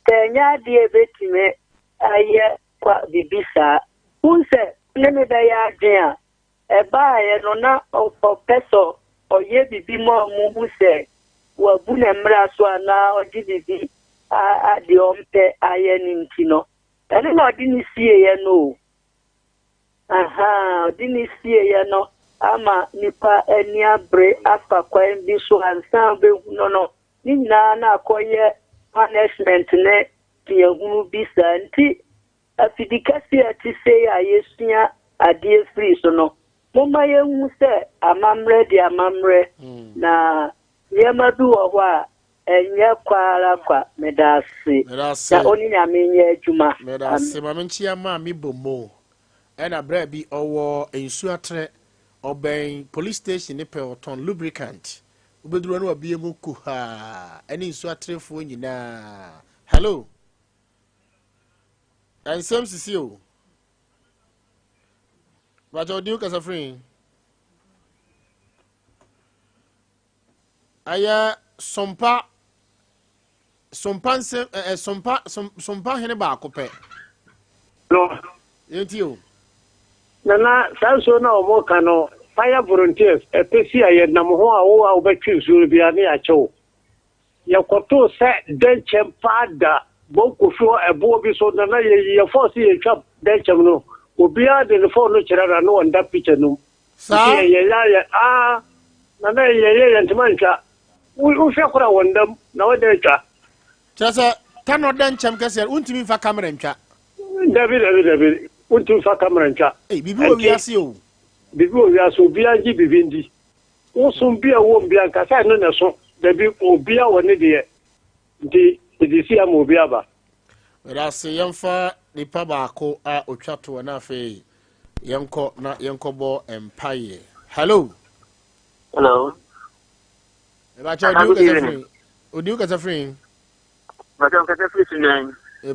Kenya dear betime, I kwa bibisa. Who said, Neme Daya Jia, a buyer no na of peso, or ye be more who say, well, Bunemra Swana or GDB at the Ompe Iron in Tino. And then I didn't see a no. Aha, didn't see a no. Ama nipa enia bre afa kwan bi so ansan be no nina na akoye punishment ne tie hunu bi santi afidikasi ati say ayesua ade free so no moma ye hu se amamre di amamre na yema bi wo ho a enye kwara kwa medase na oni nyame nye adwuma medase mamenchi ama mi bomo ena bra bi owo ensu atre Obeying police station ne Pelton lubricant. Ubeduru no abie mu ku ha. Ani nso atrefo nyina. Hello. Nsem Sisi o. Bajo diu kasa free. Aya sompa hene ba akopɛ. No. Yenti o. Nana sanso na omo kano fire volunteers epesi aye nam ho a wo a obetwi suru bia ne achew yakoto se denchem pada bokufu ebo bi so nana ye force ye twa denchem no obia de no phone no kirara no onda picture no sa ye nana ye ntmanka u hwekora wondam na wode twa chasa tano denchem kase untimi fa camera ntwa David untu fa camera ncha bibi wo wiase o bibi wo wiase obia ngi bibi ndi wo bia wo mbia nkasa no ne so dabi obia woni de ndi edisi am obia ba rase yemfa nipa baako a otwato na afi yenko bo empire hello eba cha odiu kasa free Sunyani